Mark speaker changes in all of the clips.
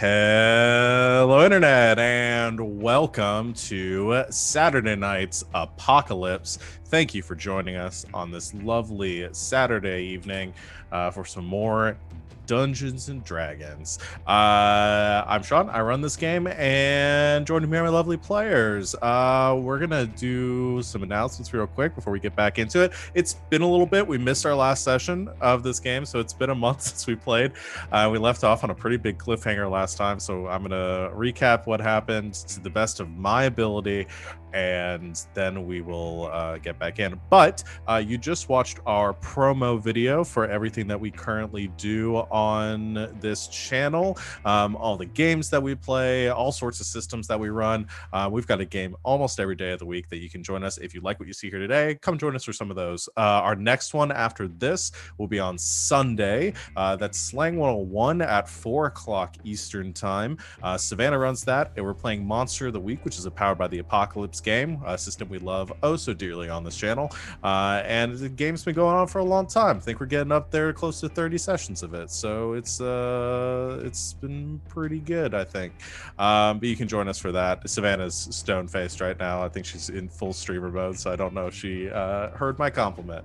Speaker 1: Hello, Internet, and welcome to Saturday Night's Apocalypse. Thank you for joining us on this lovely Saturday evening for some more Dungeons and Dragons. I'm Sean. I run this game, and joining me are my lovely players. We're gonna do some announcements real quick before we get back into it. It's been a little bit. We missed our last session of this game, so it's been a month since we played. We left off on a pretty big cliffhanger last time, so I'm gonna recap what happened to the best of my ability, and then we will get back in. But you just watched our promo video for everything that we currently do on this channel, all the games that we play, all sorts of systems that we run. We've got a game almost every day of the week that you can join us. If you like what you see here today, come join us for some of those. Our next one after this will be on Sunday. That's Slang 101 at 4 o'clock Eastern time. Savannah runs that, and we're playing Monster of the Week, which is a Powered by the Apocalypse game, a system we love oh so dearly on this channel. And the game's been going on for a long time. I think we're getting up there close to 30 sessions of it, so it's been pretty good, I think. But you can join us for that. Savannah's stone-faced right now. I think she's in full streamer mode, so I don't know if she heard my compliment.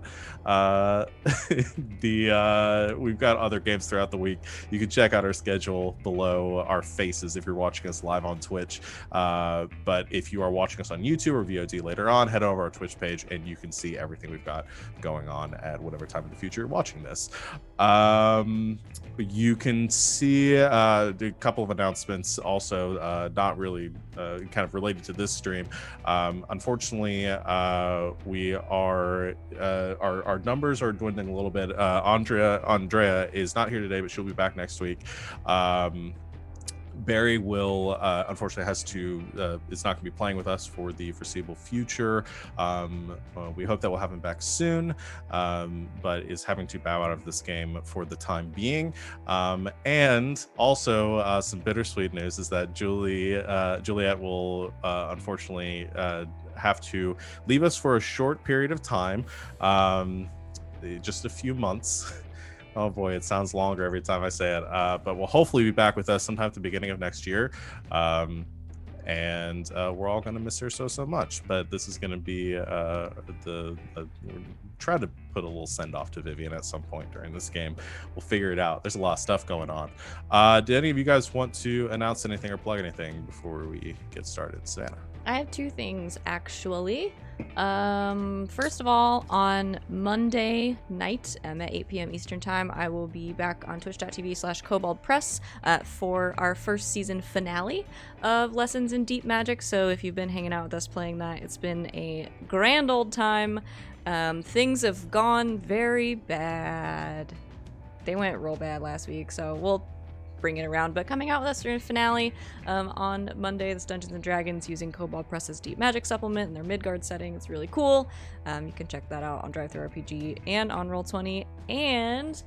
Speaker 1: We've got other games throughout the week. You can check out our schedule below our faces if you're watching us live on Twitch. But if you are watching us on YouTube or VOD later on, head over our Twitch page and you can see everything we've got going on at whatever time in the future you're watching this. You can see a couple of announcements also, not really kind of related to this stream. Unfortunately, we are our numbers are dwindling a little bit. Andrea is not here today, but she'll be back next week. Barry will unfortunately is not going to be playing with us for the foreseeable future. We hope that we'll have him back soon, but is having to bow out of this game for the time being. And also some bittersweet news is that Juliet will unfortunately have to leave us for a short period of time, just a few months. Oh boy, it sounds longer every time I say it, but we'll hopefully be back with us sometime at the beginning of next year. And we're all going to miss her so much, but this is going to be we'll try to put a little send-off to Vivian at some point during this game. We'll figure it out. There's a lot of stuff going on. Did any of you guys want to announce anything or plug anything before we get started? Savannah?
Speaker 2: I have two things, actually. First of all, on Monday night at 8 p.m. Eastern Time, I will be back on twitch.tv/koboldpress for our first season finale of Lessons in Deep Magic. So if you've been hanging out with us playing that, it's been a grand old time. Things have gone very bad. They went real bad last week, so we'll bring it around. But coming out with us during the finale on Monday, this Dungeons and Dragons using Kobold Press's Deep Magic supplement in their Midgard setting. It's really cool. You can check that out on DriveThruRPG and on Roll20. And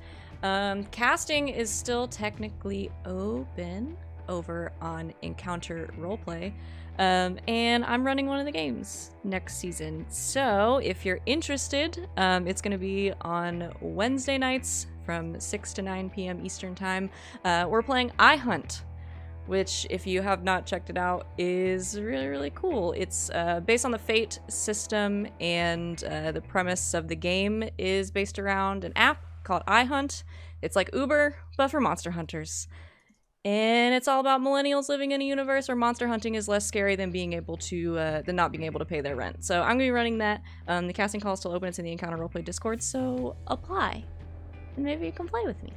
Speaker 2: casting is still technically open over on Encounter Roleplay. And I'm running one of the games next season. So if you're interested, it's going to be on Wednesday nights from 6 to 9 p.m. Eastern Time. We're playing iHunt, which, if you have not checked it out, is really, really cool. It's based on the Fate system, and the premise of the game is based around an app called iHunt. It's like Uber, but for monster hunters. And it's all about millennials living in a universe where monster hunting is less scary than not being able to pay their rent. So I'm going to be running that. The casting call is still open. It's in the Encounter Roleplay Discord, so apply. And maybe you can play with me.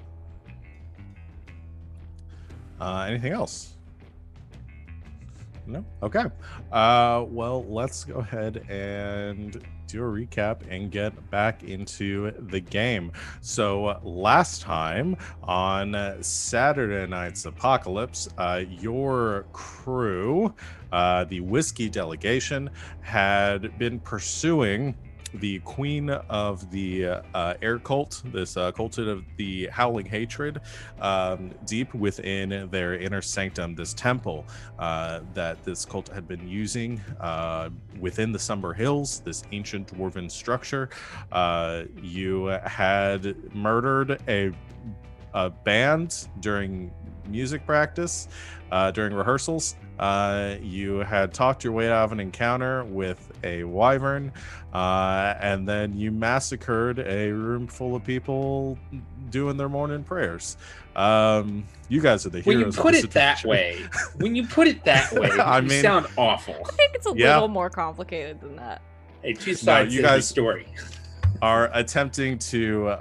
Speaker 1: Anything else? No? Okay. Well, let's go ahead and do a recap and get back into the game. So last time on Saturday Night's Apocalypse, your crew, the Whiskey Delegation, had been pursuing the queen of the air cult, this cultid of the howling hatred, deep within their inner sanctum, this temple that this cult had been using within the Somber Hills, this ancient dwarven structure. You had murdered a band during music practice during rehearsals. You had talked your way out of an encounter with a wyvern, and then you massacred a room full of people doing their morning prayers. You guys are the
Speaker 3: When you
Speaker 1: heroes.
Speaker 3: put
Speaker 1: of
Speaker 3: it that way, you
Speaker 1: I mean,
Speaker 3: sound awful.
Speaker 2: I think it's a little more complicated than that.
Speaker 3: Hey, two sides to every story.
Speaker 1: Are attempting to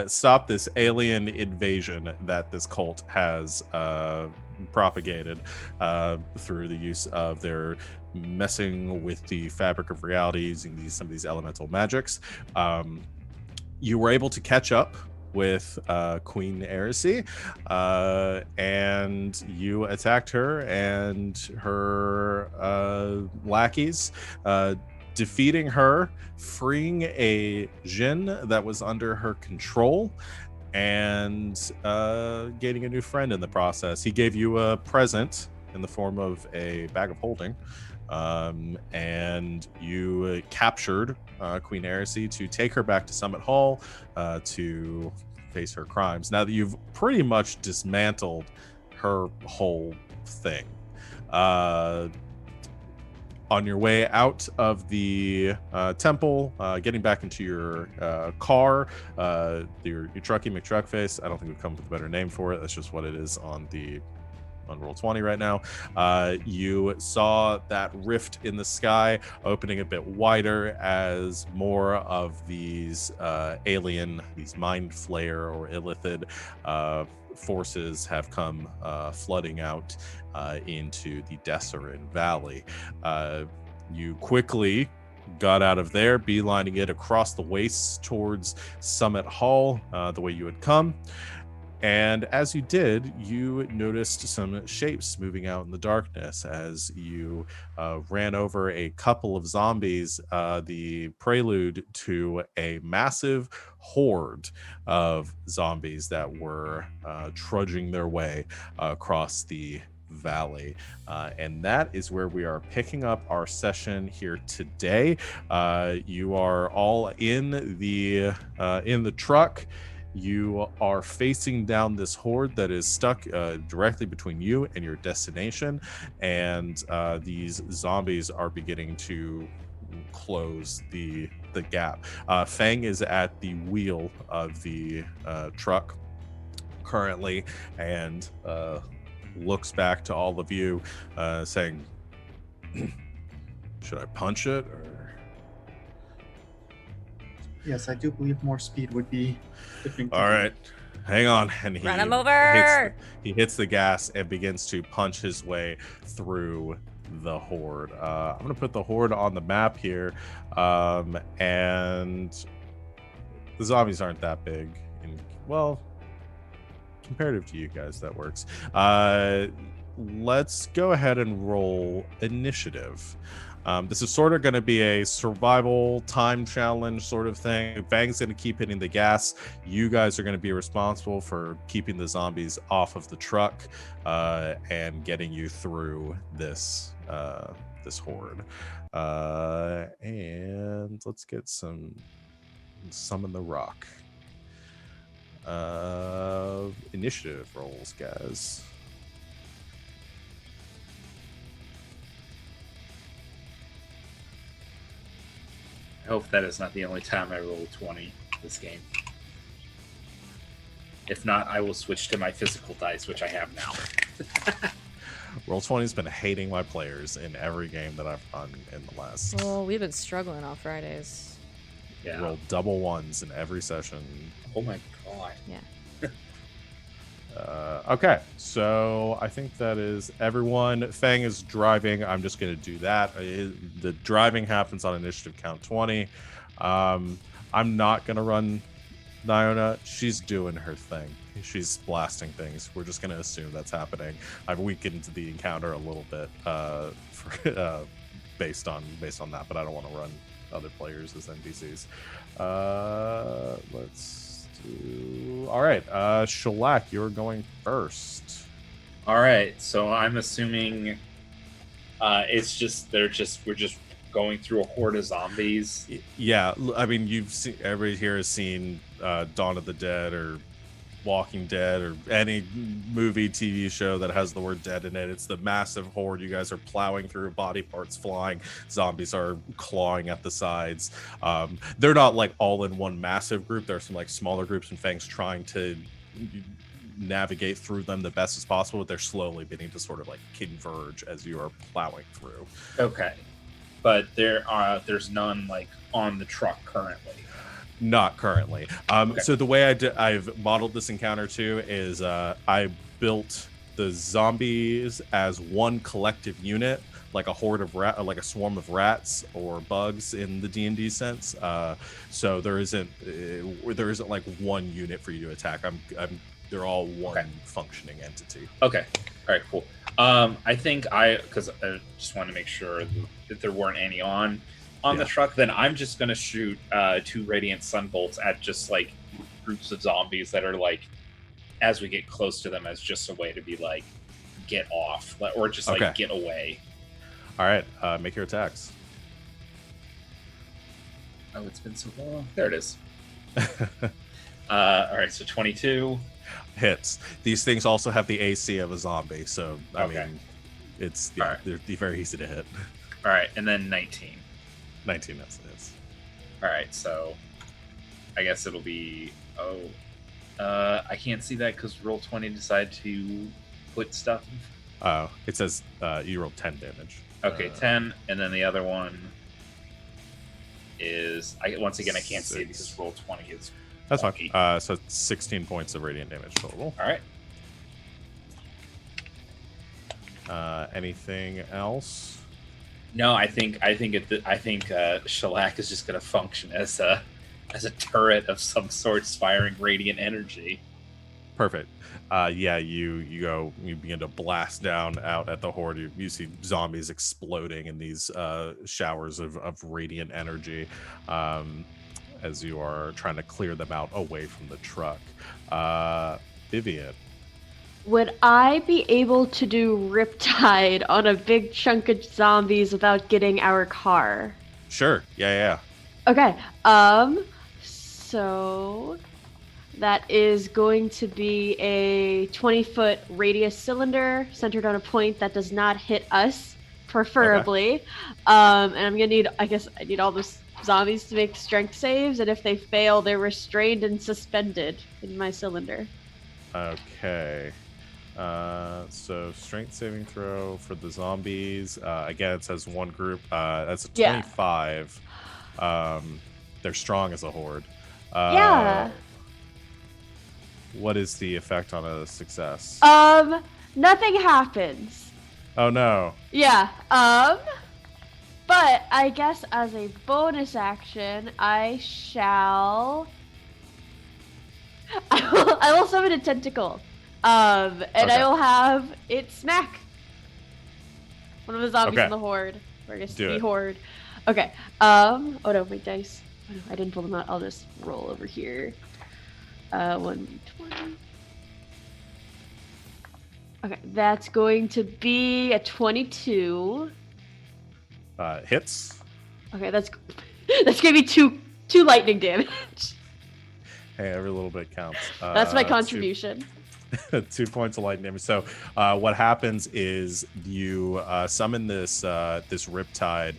Speaker 1: stop this alien invasion that this cult has propagated through the use of their messing with the fabric of reality using some of these elemental magics. You were able to catch up with Queen Heresy, and you attacked her and her lackeys, defeating her, freeing a Jinn that was under her control, and gaining a new friend in the process. He gave you a present in the form of a bag of holding, and you captured Queen Heresy to take her back to Summit Hall to face her crimes. Now that you've pretty much dismantled her whole thing, on your way out of the temple, getting back into your car, your trucky McTruckface. I don't think we've come up with a better name for it. That's just what it is on Roll20 right now. You saw that rift in the sky opening a bit wider as more of these these mind flayer or illithid forces have come flooding out into the Desserin Valley. You quickly got out of there, beelining it across the wastes towards Summit Hall, the way you had come. And as you did, you noticed some shapes moving out in the darkness as you ran over a couple of zombies, the prelude to a massive horde of zombies that were trudging their way across the valley. And that is where we are picking up our session here today. You are all in the truck. You are facing down this horde that is stuck directly between you and your destination, and these zombies are beginning to close the gap. Fang is at the wheel of the truck currently, and looks back to all of you, saying, "Should I punch it or?"
Speaker 4: Yes, I do believe more speed would be the thing.
Speaker 1: All right, hang on. And he
Speaker 2: Run him over.
Speaker 1: He hits the gas and begins to punch his way through the horde. I'm gonna put the horde on the map here, and the zombies aren't that big. Well, comparative to you guys, that works. Let's go ahead and roll initiative. This is sort of going to be a survival time challenge sort of thing. Fang's going to keep hitting the gas. You guys are going to be responsible for keeping the zombies off of the truck and getting you through this horde. And let's get some summon the rock. Initiative rolls, guys.
Speaker 3: I hope that is not the only time I roll 20 this game. If not, I will switch to my physical dice, which I have now.
Speaker 1: Roll20 has been hating my players in every game that I've run in the last.
Speaker 2: Well, we've been struggling on Fridays.
Speaker 3: Yeah.
Speaker 1: Roll double ones in every session.
Speaker 3: Oh my god.
Speaker 2: Yeah.
Speaker 1: Okay, so I think that is everyone. Fang is driving. I'm just going to do that. The driving happens on initiative count 20. I'm not going to run Niona. She's doing her thing. She's blasting things. We're just going to assume that's happening. I've weakened the encounter a little bit based on that, but I don't want to run other players as NPCs. Let's do. All right, Shellac, you're going first.
Speaker 3: All right, so I'm assuming we're just going through a horde of zombies.
Speaker 1: Yeah, I mean, you've seen, everybody here has seen Dawn of the Dead or Walking Dead or any movie, TV show that has the word dead in it. It's the massive horde. You guys are plowing through, body parts flying. Zombies are clawing at the sides. They're not like all in one massive group. There are some like smaller groups, and Fang's trying to navigate through them the best as possible, but they're slowly beginning to sort of like converge as you are plowing through.
Speaker 3: Okay. But there's none like on the truck currently.
Speaker 1: Not currently.
Speaker 3: Okay.
Speaker 1: So the way I've modeled this encounter too is I built the zombies as one collective unit, like a horde of like a swarm of rats or bugs in the D&D sense. So there isn't like one unit for you to attack. They're all one functioning entity.
Speaker 3: Okay. All right. Cool. I think because I just wanted to make sure that there weren't any on the truck, then I'm just gonna shoot 2 radiant sunbolts at just like groups of zombies that are like, as we get close to them, as just a way to be like, get off or just like get away.
Speaker 1: All right, make your attacks.
Speaker 3: Oh, it's been so long. There it is. All right, so 22
Speaker 1: hits. These things also have the AC of a zombie, so I mean, it's they're very easy to hit.
Speaker 3: All right, and then 19.
Speaker 1: 19 hits.
Speaker 3: All right, so I guess it'll be I can't see that because Roll20 decided to put stuff.
Speaker 1: Oh, it says you rolled 10 damage.
Speaker 3: Okay, 10, and then the other one is once again I can't see it because Roll20 is.
Speaker 1: That's
Speaker 3: wonky.
Speaker 1: fine. So 16 points of radiant damage total.
Speaker 3: All
Speaker 1: right. Anything else?
Speaker 3: No, I think Shellac is just going to function as a turret of some sort, firing radiant energy.
Speaker 1: Perfect. You begin to blast down out at the horde. You see zombies exploding in these showers of radiant energy as you are trying to clear them out away from the truck. Vivian.
Speaker 5: Would I be able to do Riptide on a big chunk of zombies without getting our car?
Speaker 1: Sure. Yeah.
Speaker 5: Okay. So that is going to be a 20-foot radius cylinder centered on a point that does not hit us, preferably. Okay. And I'm gonna need. I guess I need all the zombies to make strength saves, and if they fail, they're restrained and suspended in my cylinder.
Speaker 1: Okay. So strength saving throw for the zombies. Again, it says one group. That's a 25. They're strong as a horde. What is the effect on a success?
Speaker 5: Nothing happens.
Speaker 1: Oh no.
Speaker 5: Yeah. But I guess as a bonus action, I will summon a tentacle. And I will have it smack one of the zombies in the horde. Or I guess the horde. Okay. Oh no, my dice. Oh no, I didn't pull them out. I'll just roll over here. 1d20. Okay, that's going to be a 22.
Speaker 1: Hits.
Speaker 5: Okay, that's gonna be two lightning damage.
Speaker 1: Hey, every little bit counts.
Speaker 5: That's my contribution.
Speaker 1: 2 points of lightning damage. So what happens is you summon this riptide.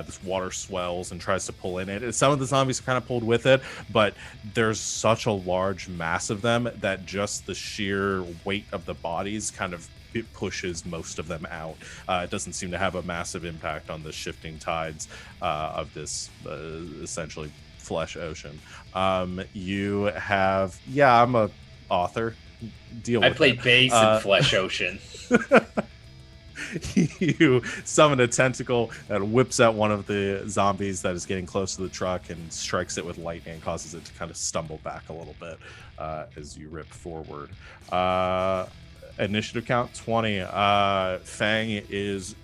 Speaker 1: This water swells and tries to pull in it. Some of the zombies are kind of pulled with it, but there's such a large mass of them that just the sheer weight of the bodies kind of it pushes most of them out. It doesn't seem to have a massive impact on the shifting tides of this essentially flesh ocean. You have I'm a author. Deal with
Speaker 3: I played bass in Flesh Ocean.
Speaker 1: You summon a tentacle that whips at one of the zombies that is getting close to the truck and strikes it with lightning and causes it to kind of stumble back a little bit as you rip forward. Initiative count 20. Fang is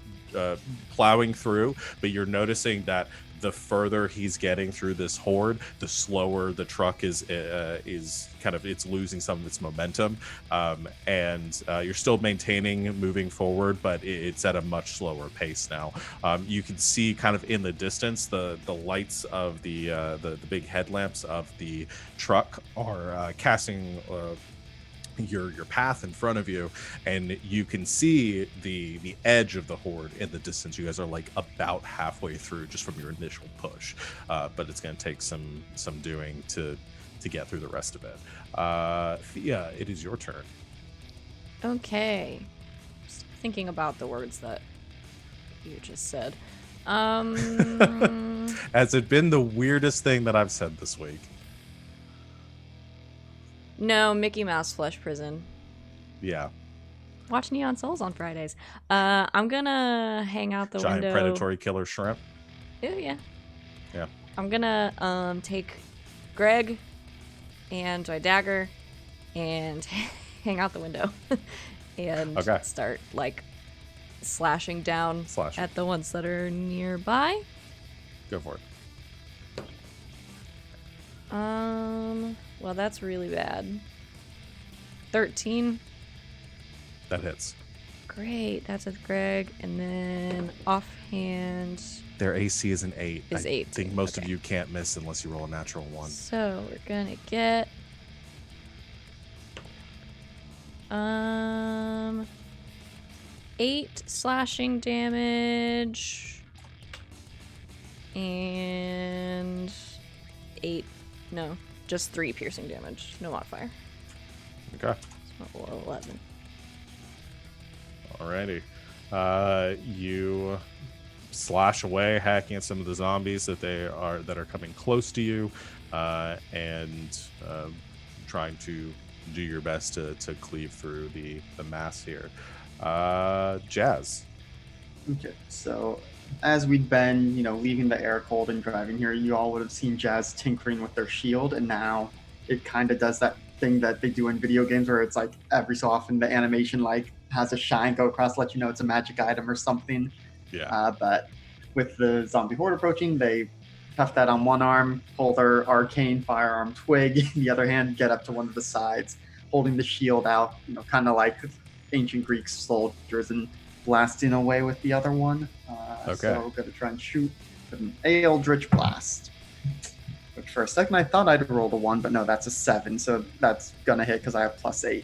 Speaker 1: plowing through, but you're noticing that the further he's getting through this horde, the slower the truck is kind of, it's losing some of its momentum, and you're still moving forward, but it's at a much slower pace now. You can see kind of in the distance the lights of the big headlamps of the truck are casting your path in front of you, and you can see the edge of the Horde in the distance. You guys are like about halfway through just from your initial push, but it's going to take some doing to get through the rest of it. Thea, it is your turn.
Speaker 2: Okay. Just thinking about the words that you just said.
Speaker 1: Has it been the weirdest thing that I've said this week?
Speaker 2: No, Mickey Mouse Flesh Prison.
Speaker 1: Yeah.
Speaker 2: Watch Neon Souls on Fridays. I'm gonna hang out the
Speaker 1: Giant
Speaker 2: window.
Speaker 1: predatory killer shrimp.
Speaker 2: Oh yeah.
Speaker 1: Yeah.
Speaker 2: I'm gonna take Greg and my dagger and hang out the window and start like slashing down at the ones that are nearby.
Speaker 1: Go for it.
Speaker 2: Well, that's really bad. 13.
Speaker 1: That hits.
Speaker 2: Great, that's with Greg, and then offhand.
Speaker 1: Their AC is an 8.
Speaker 2: Is 8.
Speaker 1: I think most of you can't miss unless you roll a natural 1.
Speaker 2: So we're gonna get 8 slashing damage and 3 piercing damage. No modifier.
Speaker 1: Okay.
Speaker 2: It's not below 11.
Speaker 1: Alrighty. You slash away, hacking at some of the zombies that are coming close to you, and trying to do your best to cleave through the mass here. Jazz.
Speaker 4: Okay, so as we'd been, leaving the air cold and driving here, you all would have seen Jazz tinkering with their shield, and now it kind of does that thing that they do in video games where it's like every so often the animation like has a shine go across, let you know it's a magic item or something.
Speaker 1: Yeah.
Speaker 4: But with the zombie horde approaching, they cuff that on one arm, pull their arcane firearm twig, in the other hand, get up to one of the sides, holding the shield out, kind of like ancient Greek soldiers, and blasting away with the other one. So I'm going to try and shoot with an Eldritch Blast. Which for a second I thought I'd rolled a 1, but no, that's a 7, so that's going to hit because I have +8.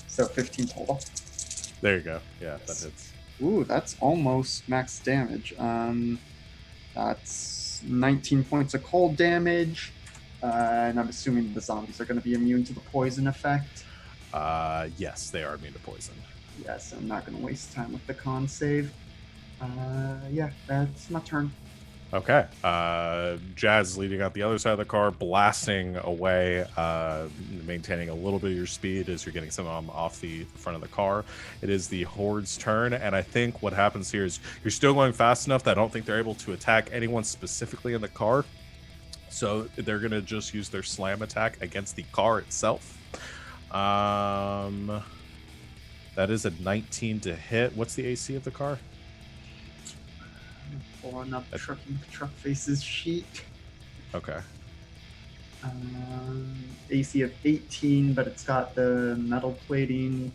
Speaker 4: So 15 total.
Speaker 1: There you go. Yeah, that hits.
Speaker 4: Ooh, that's almost max damage. That's 19 points of cold damage. And I'm assuming the zombies are going to be immune to the poison effect.
Speaker 1: Yes, they are immune to poison.
Speaker 4: Yes, I'm not going to waste time with the con save. Yeah, that's my turn.
Speaker 1: Okay. Jazz is leading out the other side of the car, blasting away, maintaining a little bit of your speed as you're getting some of them off the front of the car. It is the Horde's turn, and I think what happens here is you're still going fast enough that I don't think they're able to attack anyone specifically in the car. So they're going to just use their slam attack against the car itself. That is a 19 to hit. What's the AC of the car?
Speaker 4: Pulling up truck faces sheet.
Speaker 1: Okay.
Speaker 4: AC of 18, but it's got the metal plating.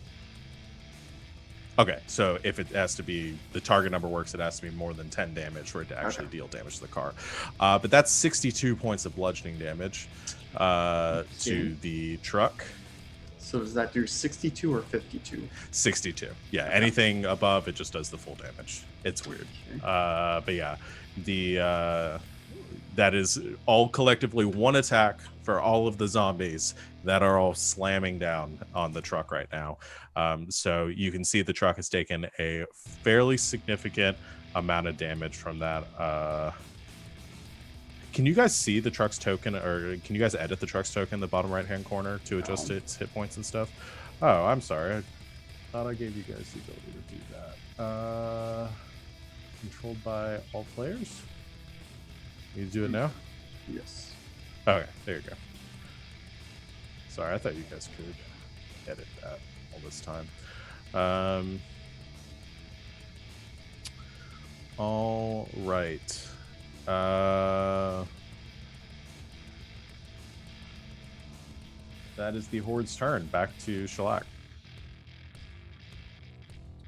Speaker 1: Okay, so if it has to be, the target number works, it has to be more than 10 damage for it to actually deal damage to the car. But that's 62 points of bludgeoning damage to the truck.
Speaker 4: So does that do 62 or 52?
Speaker 1: 62. Yeah, anything above, it just does the full damage. It's weird.
Speaker 4: Okay.
Speaker 1: But yeah, that is all collectively one attack for all of the zombies that are all slamming down on the truck right now. So you can see the truck has taken a fairly significant amount of damage from that. Can you guys see the truck's token, or can you guys edit the truck's token in the bottom right-hand corner to adjust its hit points and stuff? Oh, I'm sorry. I thought I gave you guys the ability to do that. Controlled by all players? You do it now?
Speaker 4: Yes.
Speaker 1: Okay, there you go. Sorry, I thought you guys could edit that all this time. All right. That is the Horde's turn. Back to Shellac.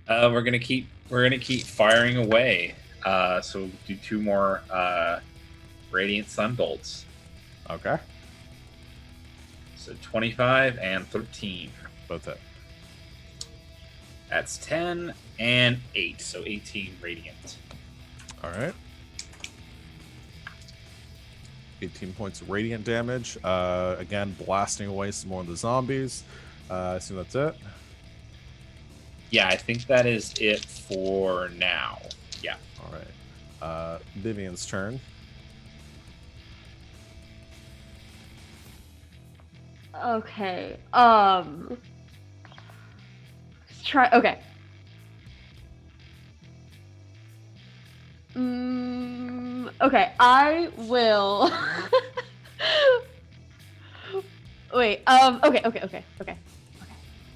Speaker 3: We're gonna keep firing away. So we'll do 2 more Radiant Sunbolts.
Speaker 1: Okay.
Speaker 3: So 25 and 13.
Speaker 1: Both hit.
Speaker 3: That's 10 and 8, so 18 radiant.
Speaker 1: All right. 18 points of radiant damage. Again, blasting away some more of the zombies. I assume that's it.
Speaker 3: Yeah, I think that is it for now. Yeah.
Speaker 1: All right. Vivian's turn.
Speaker 5: Okay. Let's try. Okay. Okay. I will. Wait. Okay.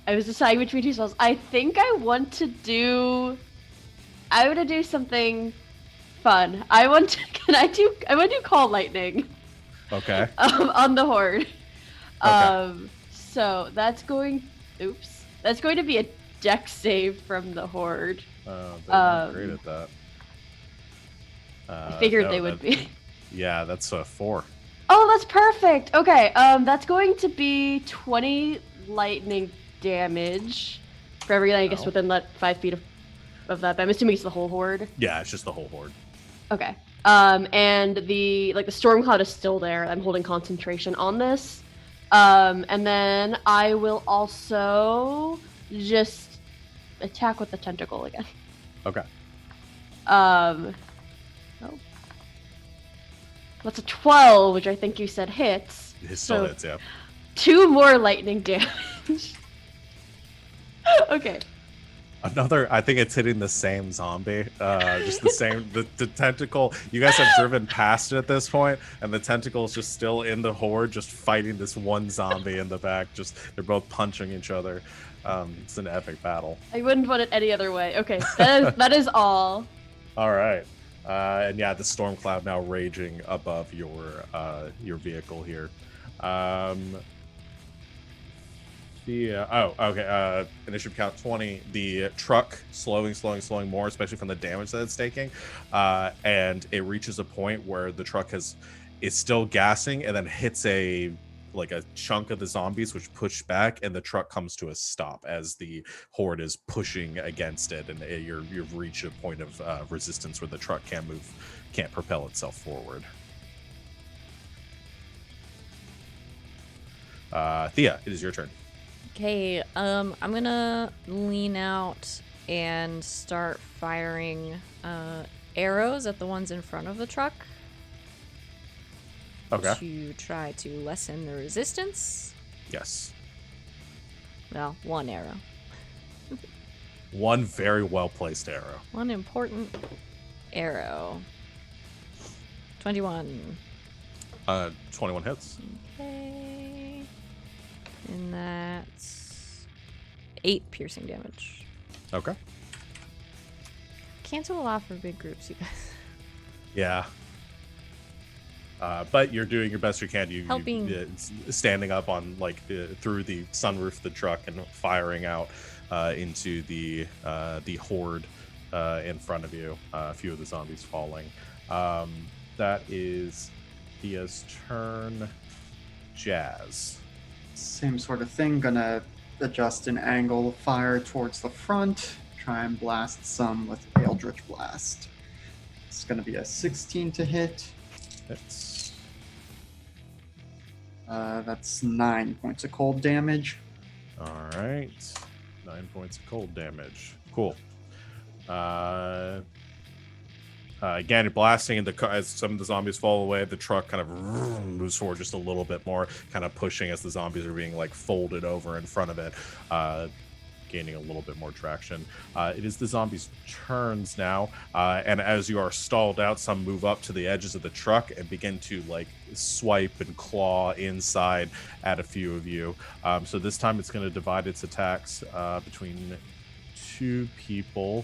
Speaker 5: I was deciding between two spells. I think I want to do. I want to do something fun. I want to. I want to do Call Lightning.
Speaker 1: Okay.
Speaker 5: On the Horde.
Speaker 1: Okay.
Speaker 5: So that's going. Oops. That's going to be a dex save from the Horde.
Speaker 1: They're not great at that.
Speaker 5: I figured they would be.
Speaker 1: Yeah, that's a 4.
Speaker 5: Oh, that's perfect. Okay. That's going to be 20 lightning damage for every, I guess,
Speaker 1: Ow.
Speaker 5: within that 5 feet of that. But I'm assuming it's the whole Horde.
Speaker 1: Yeah, it's just the whole Horde.
Speaker 5: Okay. And the storm cloud is still there. I'm holding concentration on this. And then I will also just attack with the tentacle again.
Speaker 1: Okay.
Speaker 5: That's a 12, which I think you said hits.
Speaker 1: It still
Speaker 5: So-
Speaker 1: hits, yeah.
Speaker 5: 2 more lightning damage. Okay.
Speaker 1: Another, I think it's hitting the same zombie. Just the same, the tentacle. You guys have driven past it at this point, and the tentacle is just still in the Horde, just fighting this one zombie in the back. Just, they're both punching each other. It's an epic battle.
Speaker 5: I wouldn't want it any other way. Okay, that is all.
Speaker 1: All right. And yeah, the storm cloud now raging above your vehicle here. Initiative count 20. The truck slowing more, especially from the damage that it's taking. And it reaches a point where the truck is still gassing and then hits a chunk of the zombies, which push back, and the truck comes to a stop as the Horde is pushing against it, and you've reached a point of resistance where the truck can't propel itself forward. Thea, it is your turn.
Speaker 2: Okay, I'm gonna lean out and start firing arrows at the ones in front of the truck.
Speaker 1: Okay.
Speaker 2: To try to lessen the resistance.
Speaker 1: Yes.
Speaker 2: Well, one arrow.
Speaker 1: One very well placed arrow.
Speaker 2: One important arrow. 21.
Speaker 1: 21 hits.
Speaker 2: Okay. And that's 8 piercing damage.
Speaker 1: Okay.
Speaker 2: Can't do a lot for big groups, you guys.
Speaker 1: Yeah. But you're doing your best you can.
Speaker 2: Helping.
Speaker 1: Standing up on through the sunroof of the truck and firing out into the Horde in front of you. A few of the zombies falling. That is Thea's turn. Jazz.
Speaker 4: Same sort of thing. Gonna adjust an angle of fire towards the front. Try and blast some with Eldritch Blast. It's gonna be a 16 to hit. That's 9 points of cold damage.
Speaker 1: All right. 9 points of cold damage. Cool. Again, blasting in the car as some of the zombies fall away. The truck kind of moves forward just a little bit more, kind of pushing as the zombies are being folded over in front of it, gaining a little bit more traction. It is the zombies' turns now, and as you are stalled out, some move up to the edges of the truck and begin to swipe and claw inside at a few of you. So this time it's going to divide its attacks between 2 people,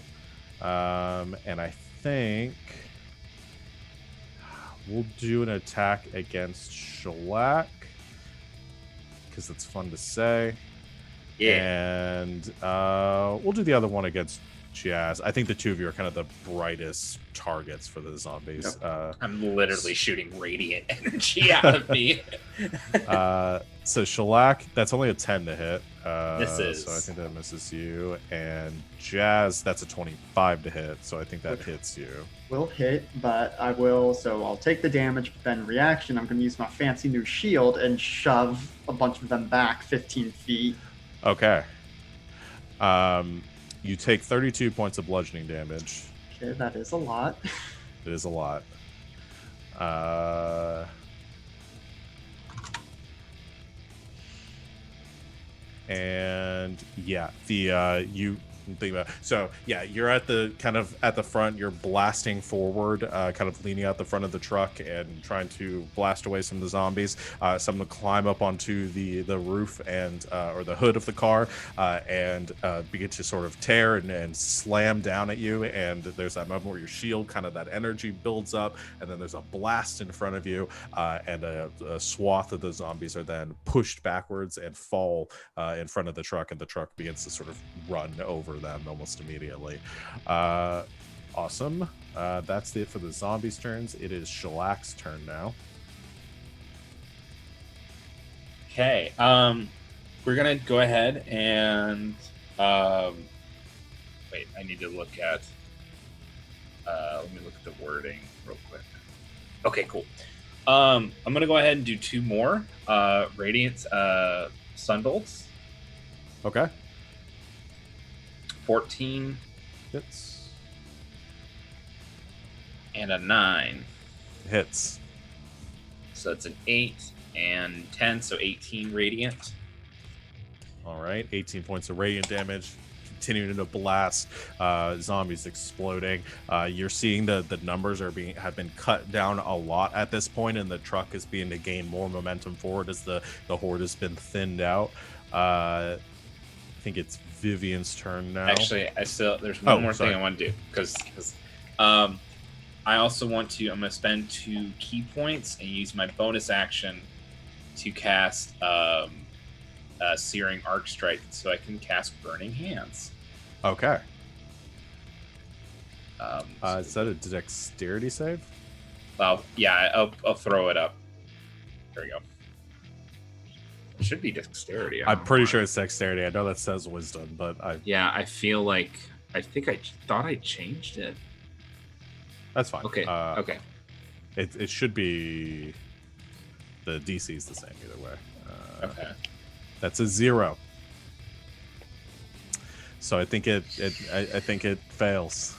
Speaker 1: and I think we'll do an attack against Shellac because it's fun to say.
Speaker 3: Yeah.
Speaker 1: And we'll do the other one against Jazz. I think the two of you are kind of the brightest targets for the zombies.
Speaker 3: I'm literally shooting radiant energy out of me.
Speaker 1: So Shellac, that's only a 10 to hit.
Speaker 3: Misses.
Speaker 1: So I think that misses you. And Jazz, that's a 25 to hit. So I think that hits you.
Speaker 4: Will hit, but I will. So I'll take the damage, but then reaction, I'm going to use my fancy new shield and shove a bunch of them back 15 feet.
Speaker 1: Okay. You take 32 points of bludgeoning damage.
Speaker 4: Okay, that is a lot.
Speaker 1: It is a lot. And yeah, you think about so yeah, you're at the front, you're blasting forward, kind of leaning out the front of the truck and trying to blast away some of the zombies. Some of them climb up onto the roof and or the hood of the car and begin to sort of tear and slam down at you, and there's that moment where your shield, kind of that energy builds up, and then there's a blast in front of you, and a swath of the zombies are then pushed backwards and fall in front of the truck, and the truck begins to sort of run over them almost immediately. Awesome. That's it for the zombies' turns. It is Shellac's turn now.
Speaker 3: Okay. We're gonna go ahead and wait. I need to look at. Let me look at the wording real quick. Okay, cool. I'm gonna go ahead and do 2 more radiant sunbolts.
Speaker 1: Okay.
Speaker 3: 14
Speaker 1: Hits.
Speaker 3: and a 9.
Speaker 1: Hits.
Speaker 3: So it's an 8 and 10, so 18 radiant.
Speaker 1: All right. 18 points of radiant damage. Continuing to blast, zombies exploding. You're seeing the numbers have been cut down a lot at this point, and the truck is beginning to gain more momentum forward as the horde has been thinned out. I think it's Vivian's turn now.
Speaker 3: Actually, there's one more thing I want to do because I also want to. I'm going to spend 2 key points and use my bonus action to cast Searing Arc Strike, so I can cast Burning Hands.
Speaker 1: Okay. Is that a dexterity save?
Speaker 3: Well, yeah, I'll throw it up. There we go. It should be dexterity.
Speaker 1: I'm pretty sure it's dexterity. I know that says wisdom, but
Speaker 3: I feel like I thought I changed it.
Speaker 1: That's fine.
Speaker 3: Okay. Okay.
Speaker 1: It should be the DC is the same either way.
Speaker 3: Okay.
Speaker 1: That's a 0. So I think it fails.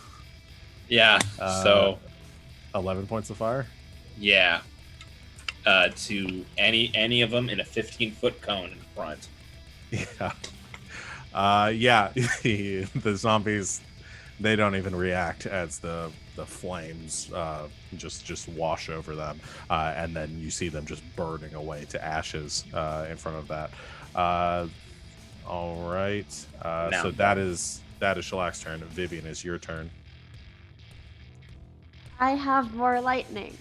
Speaker 3: Yeah. So
Speaker 1: 11 points of fire.
Speaker 3: Yeah. To any of them in a 15-foot cone in front.
Speaker 1: Yeah. The zombies, they don't even react as the flames just wash over them, and then you see them just burning away to ashes in front of that. All right. So that is Shellac's turn. Vivian, is your turn.
Speaker 5: I have more lightning.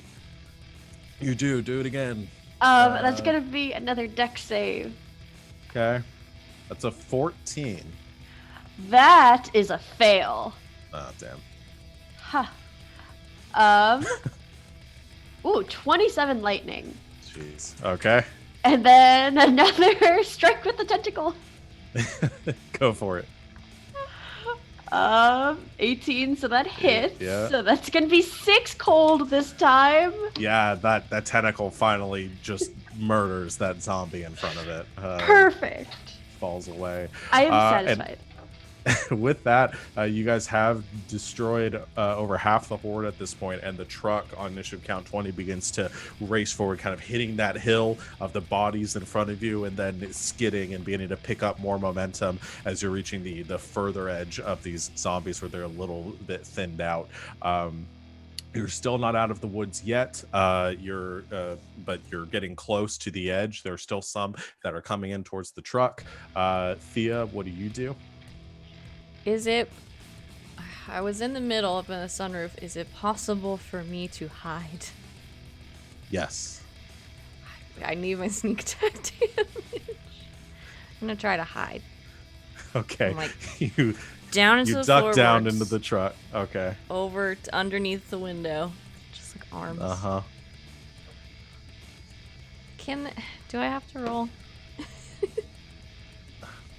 Speaker 1: You do it again.
Speaker 5: That's gonna be another dex save.
Speaker 1: Okay. That's a 14.
Speaker 5: That is a fail.
Speaker 1: Oh, damn.
Speaker 5: Huh. Ooh, 27 lightning.
Speaker 1: Jeez. Okay.
Speaker 5: And then another strike with the tentacle.
Speaker 1: Go for it.
Speaker 5: 18, so that hits.
Speaker 1: Yeah.
Speaker 5: So that's gonna be 6 cold this time.
Speaker 1: Yeah, that tentacle finally just murders that zombie in front of it.
Speaker 5: Perfect.
Speaker 1: Falls away.
Speaker 5: I am satisfied.
Speaker 1: With that, you guys have destroyed over half the horde at this point, and the truck on initiative count 20 begins to race forward, kind of hitting that hill of the bodies in front of you, and then skidding and beginning to pick up more momentum as you're reaching the further edge of these zombies where they're a little bit thinned out. You're still not out of the woods yet. But you're getting close to the edge. There are still some that are coming in towards the truck. Thea, what do you do?
Speaker 2: I was in the middle up in the sunroof. Is it possible for me to hide?
Speaker 1: Yes.
Speaker 2: I need my sneak attack damage. I'm gonna try to hide.
Speaker 1: Okay.
Speaker 2: I'm like,
Speaker 1: you
Speaker 2: down into
Speaker 1: you
Speaker 2: the
Speaker 1: duck down
Speaker 2: floorboards,
Speaker 1: into the truck. Okay.
Speaker 2: over to underneath the window, just like arms.
Speaker 1: Uh-huh.
Speaker 2: Do I have to roll?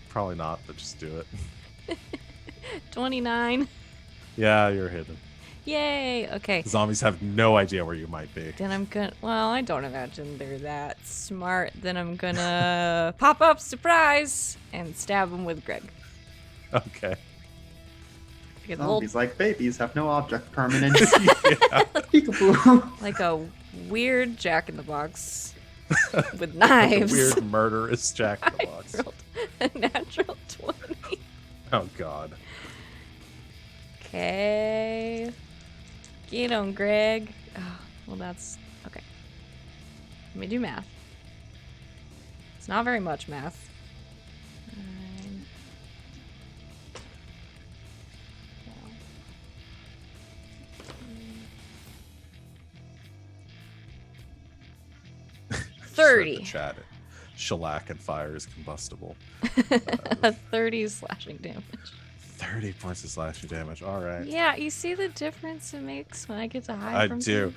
Speaker 1: Probably not, but just do it.
Speaker 2: 29.
Speaker 1: Yeah, you're hidden.
Speaker 2: Yay. Okay.
Speaker 1: Zombies have no idea where you might be.
Speaker 2: Then I'm gonna. Well, I don't imagine they're that smart. Then I'm gonna pop up, surprise, and stab him with Greg.
Speaker 1: Okay.
Speaker 2: Like a little,
Speaker 4: Zombies, like babies, have no object permanence.
Speaker 1: Yeah.
Speaker 4: Peekaboo.
Speaker 2: like a weird Jack in the Box with
Speaker 1: Like a
Speaker 2: knives.
Speaker 1: weird murderous Jack in the Box.
Speaker 2: I rolled a natural 20.
Speaker 1: Oh god.
Speaker 2: Okay. Get on, Greg. Oh, well, that's okay. Let me do math. It's not very much math. 9. 30.
Speaker 1: Chat. Shellac and fire is combustible.
Speaker 2: 30 slashing damage.
Speaker 1: 30 points of slashing damage. All right.
Speaker 2: Yeah, you see the difference it makes when I get to hide
Speaker 1: I
Speaker 2: from
Speaker 1: do.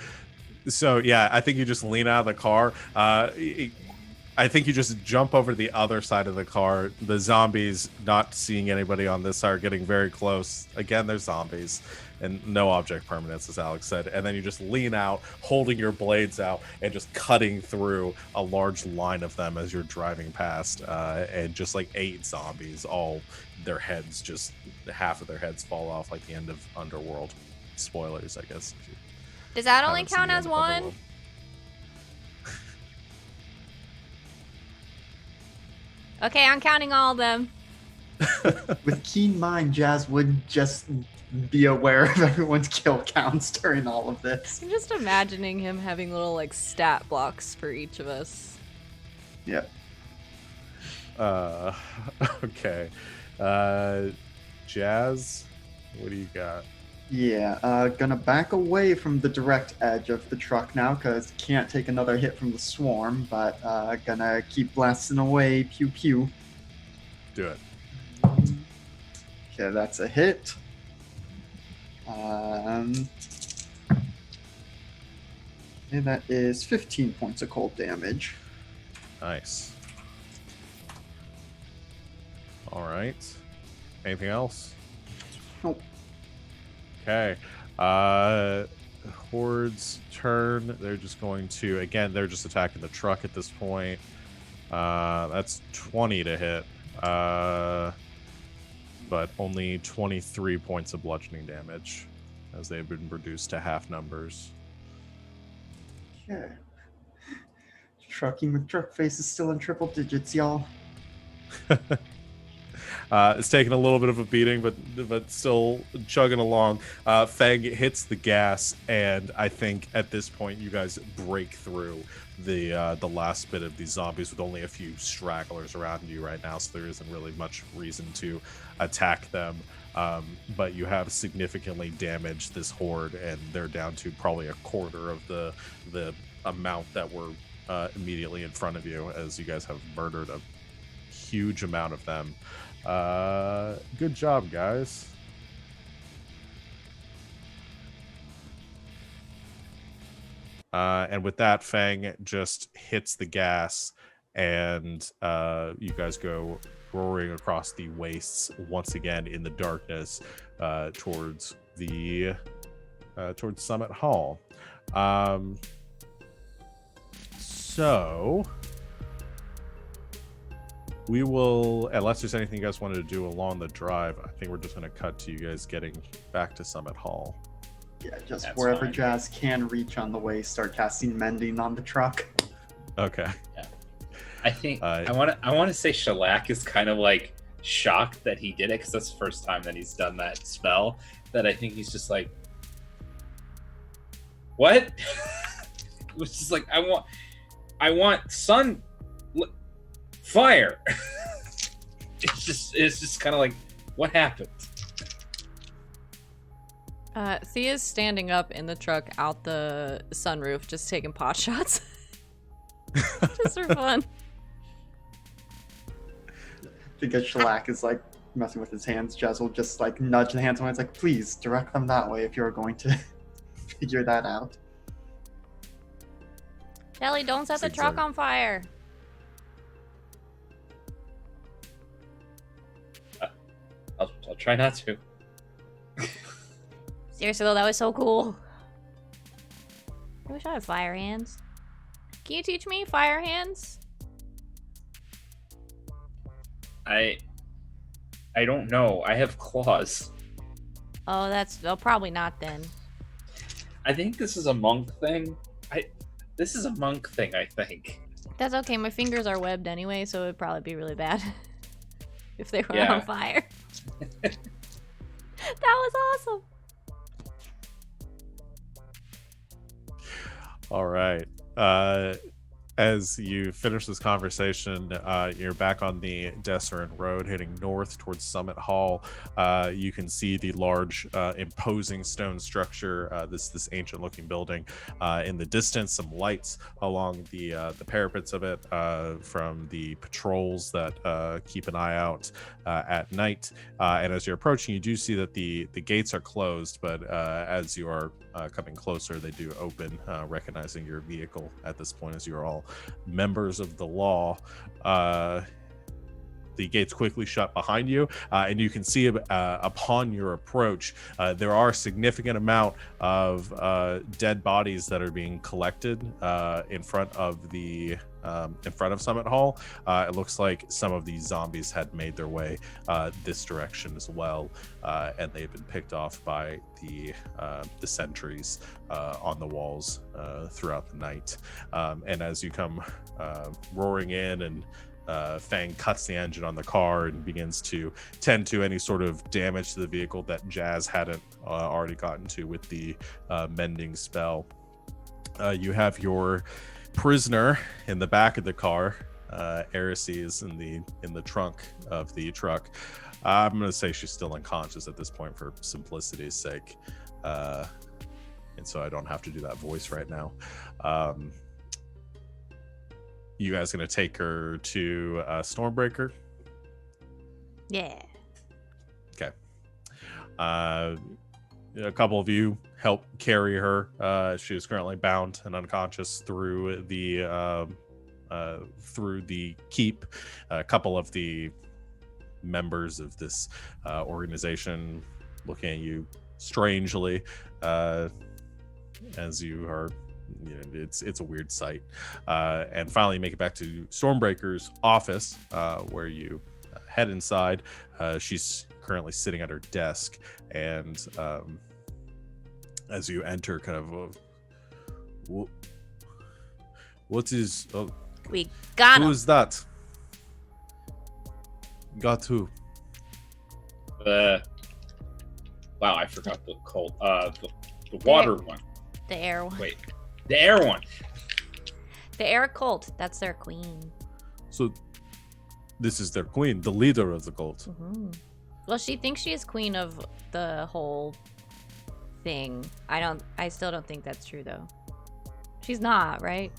Speaker 2: things?
Speaker 1: So yeah, I think you just lean out of the car. I think you just jump over to the other side of the car. The zombies, not seeing anybody on this side, are getting very close. Again, they're zombies. And no object permanence, as Alex said. And then you just lean out, holding your blades out, and just cutting through a large line of them as you're driving past. And just like 8 zombies, all their heads, just half of their heads fall off, like the end of Underworld. Spoilers, I guess. If you
Speaker 2: Does that only
Speaker 1: haven't seen
Speaker 2: count
Speaker 1: the
Speaker 2: as
Speaker 1: end of
Speaker 2: one?
Speaker 1: Underworld.
Speaker 2: Okay, I'm counting all of them.
Speaker 4: With keen mind, Jazz would just be aware of everyone's kill counts during all of this.
Speaker 2: I'm just imagining him having little like stat blocks for each of us.
Speaker 4: Yep.
Speaker 1: Okay. Jazz, what do you got?
Speaker 4: Yeah, gonna back away from the direct edge of the truck now, because can't take another hit from the swarm, but gonna keep blasting away, pew pew.
Speaker 1: Do it.
Speaker 4: Okay, that's a hit. And that is 15 points of cold damage.
Speaker 1: Nice. All right. Anything else?
Speaker 4: Nope.
Speaker 1: Okay. Horde's turn. They're just going to, again, they're just attacking the truck at this point. That's 20 to hit. But only 23 points of bludgeoning damage, as they've been reduced to half numbers.
Speaker 4: Okay. Trucking McTruckface is still in triple digits, y'all.
Speaker 1: It's taking a little bit of a beating, but still chugging along. Fang hits the gas, and I think at this point you guys break through the last bit of these zombies with only a few stragglers around you right now, so there isn't really much reason to attack them. But you have significantly damaged this horde, and they're down to probably a quarter of the amount that were immediately in front of you, as you guys have murdered a huge amount of them. Good job, guys. And with that, Fang just hits the gas, and you guys go roaring across the wastes once again in the darkness towards Summit Hall. So we will, unless there's anything you guys wanted to do along the drive, I think we're just going to cut to you guys getting back to Summit Hall.
Speaker 4: Yeah, just
Speaker 3: That's
Speaker 4: wherever
Speaker 3: fine.
Speaker 4: Jazz can reach on the way, start casting Mending on the truck.
Speaker 1: Okay.
Speaker 3: I think I want to say Shellac is kind of like shocked that he did it, because that's the first time that he's done that spell. That I think he's just like, what? It was just like, I want fire. It's just kind of like, what happened?
Speaker 2: Thea's standing up in the truck out the sunroof, just taking pot shots. Just for fun.
Speaker 4: Because Shellac is like messing with his hands, Jez will just like nudge the hands away. It's like, please direct them that way if you're going to figure that out.
Speaker 2: Shelly, don't set the truck on fire.
Speaker 3: I'll try not to.
Speaker 2: Seriously though, that was so cool. I wish I had fire hands. Can you teach me fire hands?
Speaker 3: I don't know. I have claws.
Speaker 2: Oh, probably not then.
Speaker 3: I think this is a monk thing. This is a monk thing, I think.
Speaker 2: That's okay. My fingers are webbed anyway, so it'd probably be really bad if they were
Speaker 3: Yeah.
Speaker 2: on fire. That was awesome.
Speaker 1: All right. As you finish this conversation, you're back on the Desserin Road heading north towards Summit Hall. You can see the large, imposing stone structure, this ancient looking building. In the distance, some lights along the parapets of it from the patrols that keep an eye out at night. And as you're approaching, you do see that the gates are closed, but as you are coming closer, they do open, recognizing your vehicle at this point as you're all members of the law. The gates quickly shut behind you, and you can see upon your approach, there are a significant amount of dead bodies that are being collected in front of Summit Hall. It looks like some of these zombies had made their way this direction as well, and they've been picked off by the sentries on the walls throughout the night. And as you come roaring in, and Fang cuts the engine on the car and begins to tend to any sort of damage to the vehicle that Jazz hadn't already gotten to with the mending spell. You have your prisoner in the back of the car. Erisy is in the trunk of the truck. I'm going to say she's still unconscious at this point for simplicity's sake. And so I don't have to do that voice right now. You guys going to take her to Stormbreaker?
Speaker 2: Yeah.
Speaker 1: Okay. A couple of you help carry her. She is currently bound and unconscious through the keep. A couple of the members of this organization looking at you strangely as you are. It's a weird sight. And finally, you make it back to Stormbreaker's office, where you head inside. She's currently sitting at her desk, and as you enter, kind of, what is? Oh,
Speaker 2: We got him.
Speaker 1: who is that? Got who?
Speaker 3: Wow, I forgot the cold. The water one.
Speaker 2: The air one.
Speaker 3: Wait, the air one.
Speaker 2: The air cult. That's their queen.
Speaker 1: So, this is their queen, the leader of the cult.
Speaker 2: Mm-hmm. Well, she thinks she is queen of the whole thing. I still don't think that's true, though. She's not, right?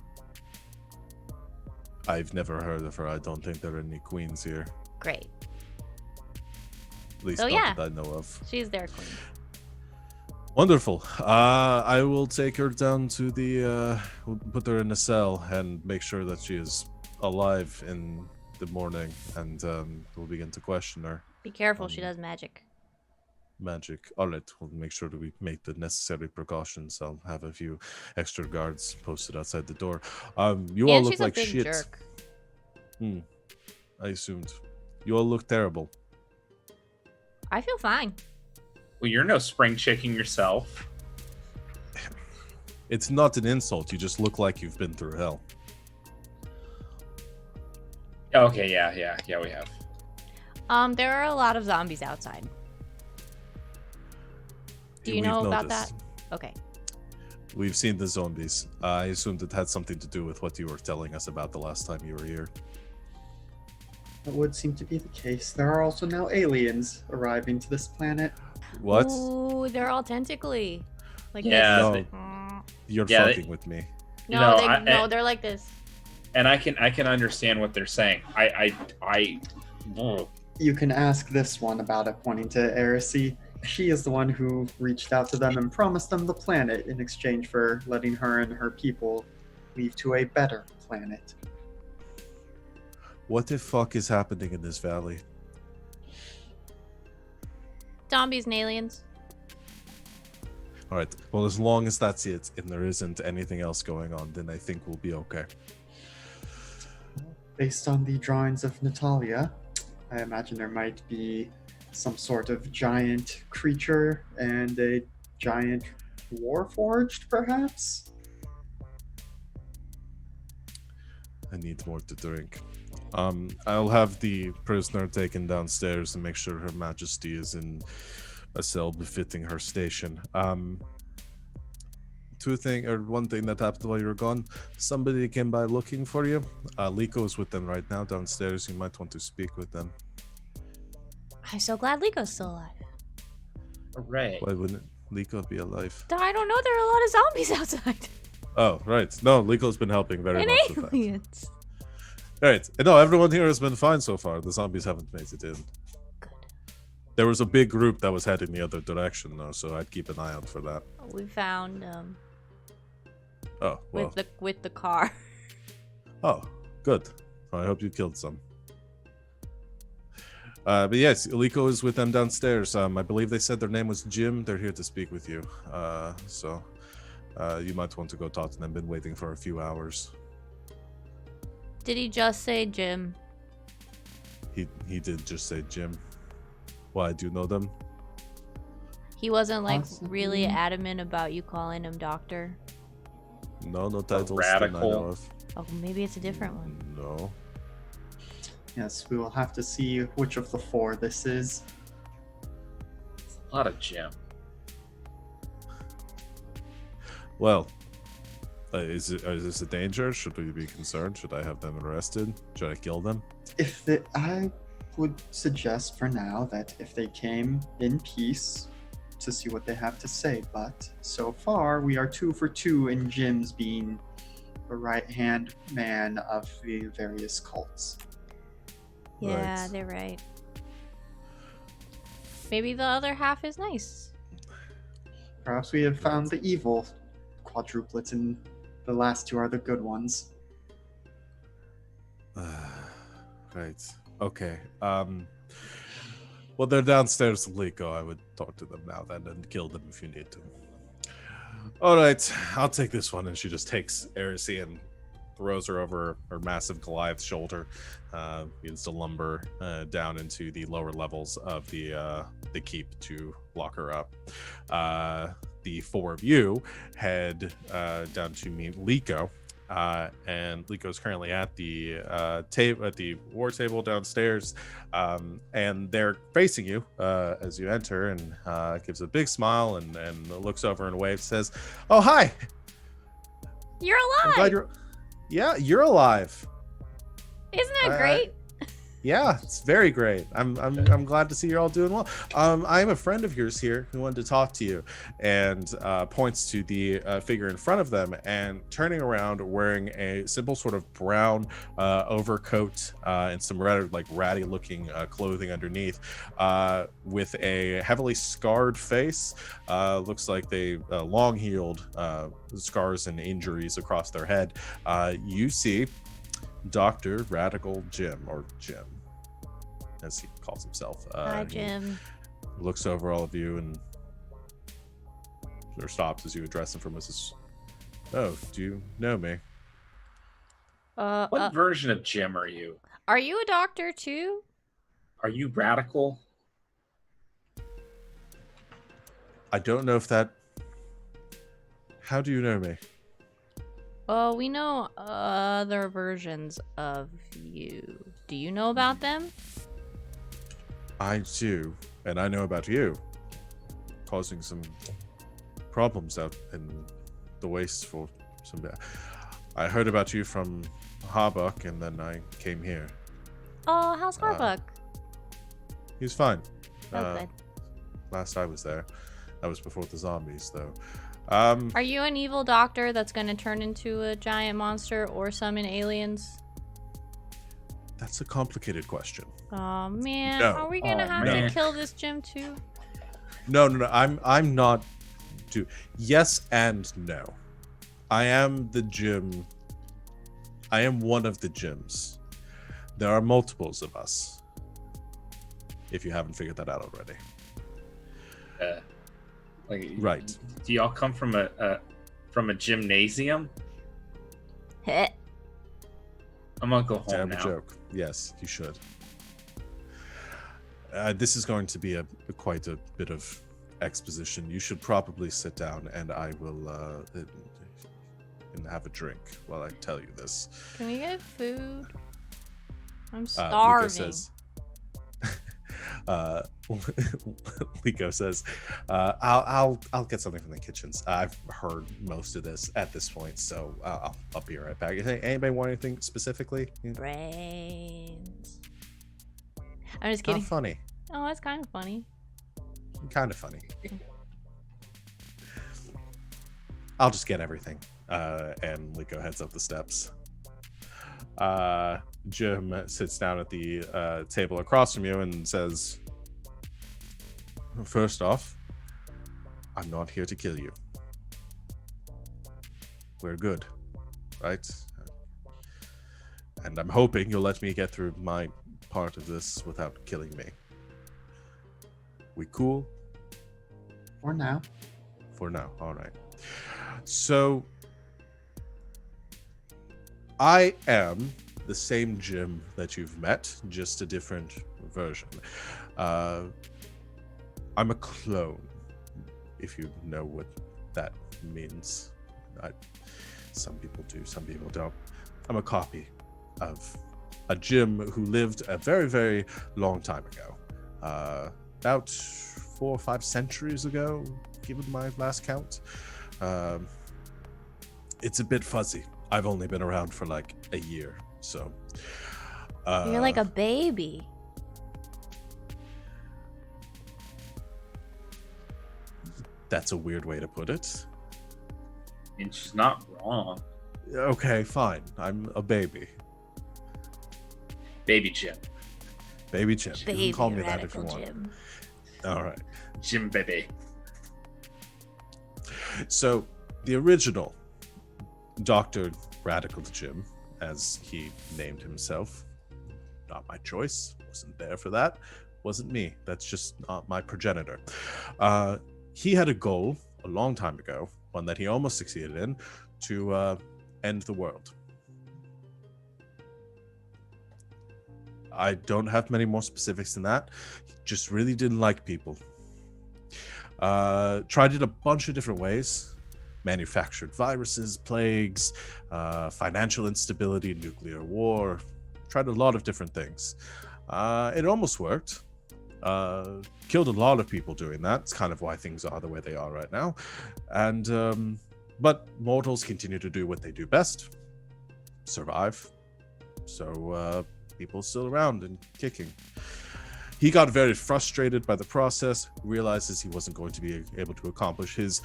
Speaker 1: I've never heard of her. I don't think there are any queens here.
Speaker 2: Great.
Speaker 1: At least
Speaker 2: So,
Speaker 1: not
Speaker 2: yeah.
Speaker 1: that I know of.
Speaker 2: She's their queen.
Speaker 1: Wonderful. I will take her down to we'll put her in a cell and make sure that she is alive in the morning, and we'll begin to question her.
Speaker 2: Be careful, she does magic.
Speaker 1: Magic. All right, we'll make sure that we make the necessary precautions. I'll have a few extra guards posted outside the door. You all
Speaker 2: And
Speaker 1: look
Speaker 2: she's
Speaker 1: like
Speaker 2: a big
Speaker 1: shit.
Speaker 2: jerk.
Speaker 1: I assumed. You all look terrible.
Speaker 2: I feel fine.
Speaker 3: Well, you're no spring chicken yourself.
Speaker 1: It's not an insult. You just look like you've been through hell.
Speaker 3: Okay, yeah, we have.
Speaker 2: There are a lot of zombies outside. Do you
Speaker 1: We've
Speaker 2: know about
Speaker 1: noticed.
Speaker 2: that? Okay.
Speaker 1: We've seen the zombies. I assumed it had something to do with what you were telling us about the last time you were here.
Speaker 4: That would seem to be the case. There are also now aliens arriving to this planet.
Speaker 1: What?
Speaker 2: Ooh, they're all tentacly. Like
Speaker 3: Yeah,
Speaker 2: this.
Speaker 1: No. You're
Speaker 3: Yeah,
Speaker 1: fucking with me.
Speaker 2: No,
Speaker 3: No,
Speaker 2: they're like this.
Speaker 3: And I can understand what they're saying.
Speaker 4: You can ask this one about it, pointing to Erisy. She is the one who reached out to them and promised them the planet in exchange for letting her and her people leave to a better planet.
Speaker 1: What the fuck is happening in this valley?
Speaker 2: Zombies and aliens.
Speaker 1: All right. Well, as long as that's it, and there isn't anything else going on, then I think we'll be okay.
Speaker 4: Based on the drawings of Natalia, I imagine there might be some sort of giant creature and a giant warforged, perhaps?
Speaker 1: I need more to drink. I'll have the prisoner taken downstairs and make sure Her Majesty is in a cell befitting her station. One thing that happened while you were gone, somebody came by looking for you. Liko's with them right now downstairs. You might want to speak with them.
Speaker 2: I'm so glad Liko's still alive.
Speaker 3: Hooray.
Speaker 1: Why wouldn't Liko be alive?
Speaker 2: I don't know, there are a lot of zombies outside.
Speaker 1: Oh, right. No, Liko's been helping very
Speaker 2: And
Speaker 1: much with that.
Speaker 2: aliens.
Speaker 1: Right. No, everyone here has been fine so far. The zombies haven't made it in.
Speaker 2: Good.
Speaker 1: There was a big group that was heading the other direction, though, so I'd keep an eye out for that.
Speaker 2: We found
Speaker 1: Oh, well.
Speaker 2: with the car.
Speaker 1: Oh, good. I hope you killed some. But yes, Liko is with them downstairs. I believe they said their name was Jim. They're here to speak with you. So you might want to go talk to them. Been waiting for a few hours.
Speaker 2: Did he just say Jim?
Speaker 1: He did just say Jim. Why, do you know them?
Speaker 2: He wasn't like
Speaker 4: Possibly.
Speaker 2: really adamant about you calling him doctor.
Speaker 1: No titles that I
Speaker 3: radical.
Speaker 1: know of.
Speaker 2: Oh, maybe it's a different one.
Speaker 1: No.
Speaker 4: Yes, we will have to see which of the four this is.
Speaker 3: It's a lot of Jim.
Speaker 1: Well, is this a danger? Should we be concerned? Should I have them arrested? Should I kill them?
Speaker 4: I would suggest for now that if they came in peace to see what they have to say, but so far we are 2 for 2 in Jim's being the right-hand man of the various cults.
Speaker 2: Yeah,
Speaker 1: Right.
Speaker 2: they're right. Maybe the other half is nice.
Speaker 4: Perhaps we have found the evil quadruplets and the last 2 are the good ones.
Speaker 1: Right. Okay. Well, they're downstairs with Liko. I would talk to them now then and kill them if you need to. All right. I'll take this one. And she just takes Erisy and throws her over her massive Goliath shoulder. Begins to lumber down into the lower levels of the keep to lock her up. The 4 of you head down to meet Liko. And Liko's currently at the war table downstairs, and they're facing you as you enter, and gives a big smile and looks over and waves, says, "Oh, hi!
Speaker 2: You're
Speaker 1: I'm
Speaker 2: alive!
Speaker 1: glad you're alive.
Speaker 2: Isn't that great?
Speaker 1: Yeah, it's very great. I'm glad to see you're all doing well. I'm a friend of yours here who wanted to talk to you," and points to the figure in front of them, and turning around, wearing a simple sort of brown overcoat and some ratty looking clothing underneath, with a heavily scarred face. Looks like they long healed scars and injuries across their head. You see Dr. Radical Jim, or Jim, as he calls himself.
Speaker 2: Hi,
Speaker 1: He
Speaker 2: Jim.
Speaker 1: looks over all of you and stops as you address him from his. "Oh, do you know me?"
Speaker 3: What version of Jim are you?
Speaker 2: Are you a doctor too?
Speaker 3: Are you radical?
Speaker 1: I don't know if that. How do you know me?
Speaker 2: Well, we know other versions of you. Do you know about them?
Speaker 1: I do, and I know about you. Causing some problems out in the waste for some. I heard about you from Harbuck, and then I came here.
Speaker 2: Oh, how's Harbuck?
Speaker 1: He's fine.
Speaker 2: Oh, good.
Speaker 1: Last I was there, that was before the zombies, though.
Speaker 2: Are you an evil doctor that's going to turn into a giant monster or summon aliens?
Speaker 1: That's a complicated question.
Speaker 2: Oh man,
Speaker 1: No.
Speaker 2: are we gonna
Speaker 3: Oh,
Speaker 2: have
Speaker 3: man.
Speaker 2: to kill this gym too?
Speaker 1: No. I'm not. Yes and no. I am the gym. I am one of the gyms. There are multiples of us. If you haven't figured that out already. Right.
Speaker 3: Do y'all come from a gymnasium?
Speaker 2: Heh.
Speaker 3: I'm gonna go home
Speaker 1: Terrible
Speaker 3: now.
Speaker 1: joke. Yes, you should. This is going to be quite a bit of exposition. You should probably sit down, and I will and have a drink while I tell you this.
Speaker 2: Can we get food? I'm
Speaker 1: Liko
Speaker 2: starving.
Speaker 1: says. Liko says, "I'll get something from the kitchens. I've heard most of this at this point, so I'll be right back. Anybody want anything specifically?
Speaker 2: Brains. I'm just
Speaker 1: Not
Speaker 2: kidding.
Speaker 1: funny.
Speaker 2: Oh, that's kind of funny.
Speaker 1: Kind of funny. I'll just get everything." And Liko heads up the steps. Jim sits down at the table across from you and says, "First off, I'm not here to kill you. We're good, right? And I'm hoping you'll let me get through my part of this without killing me. We cool?
Speaker 4: For now.
Speaker 1: For now, all right. So, I am the same Jim that you've met, just a different version. I'm a clone, if you know what that means. Some people do, some people don't. I'm a copy of a Jim who lived a very, very long time ago. About 4 or 5 centuries ago, given my last count. It's a bit fuzzy. I've only been around for like a year, so.
Speaker 2: You're like a baby.
Speaker 1: That's a weird way to put it.
Speaker 3: And she's not wrong.
Speaker 1: Okay, fine. I'm a baby.
Speaker 3: Baby Jim.
Speaker 1: Baby Jim. You
Speaker 2: Baby
Speaker 1: can call me that if you
Speaker 2: radical
Speaker 1: want.
Speaker 2: Jim.
Speaker 1: All right.
Speaker 3: Jim baby.
Speaker 1: So, the original Dr. Radical Jim, as he named himself, not my choice, wasn't there for that, wasn't me. That's just not my progenitor. He had a goal a long time ago, one that he almost succeeded in, to end the world. I don't have many more specifics than that. He just really didn't like people. Tried it a bunch of different ways. Manufactured viruses, plagues, financial instability, nuclear war. Tried a lot of different things. It almost worked. Killed a lot of people doing that. It's kind of why things are the way they are right now. And but mortals continue to do what they do best. Survive. So people still around and kicking. He got very frustrated by the process, realizes he wasn't going to be able to accomplish his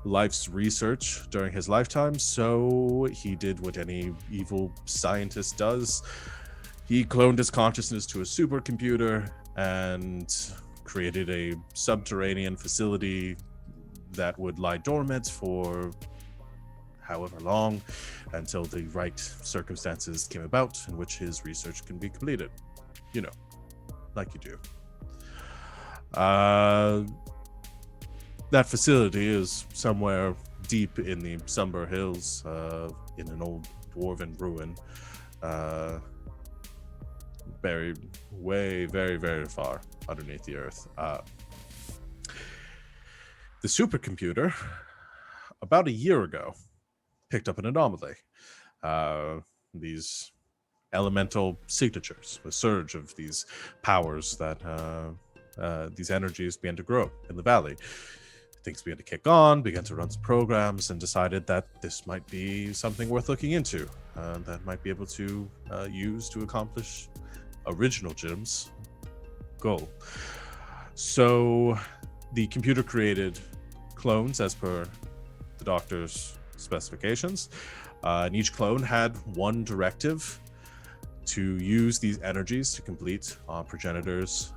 Speaker 1: life's research during his lifetime, so he did what any evil scientist does. He cloned his consciousness to a supercomputer and created a subterranean facility that would lie dormant for however long until the right circumstances came about in which his research can be completed. You know, like you do. That facility is somewhere deep in the Somber Hills, in an old dwarven ruin, buried way, very, very far underneath the earth. The supercomputer, about a year ago, picked up an anomaly. These elemental signatures, a surge of these powers that these energies began to grow in the valley. Things began to kick on, began to run some programs, and decided that this might be something worth looking into, that might be able to use to accomplish original Jim's goal. So the computer created clones as per the doctor's specifications, and each clone had one directive to use these energies to complete our progenitor's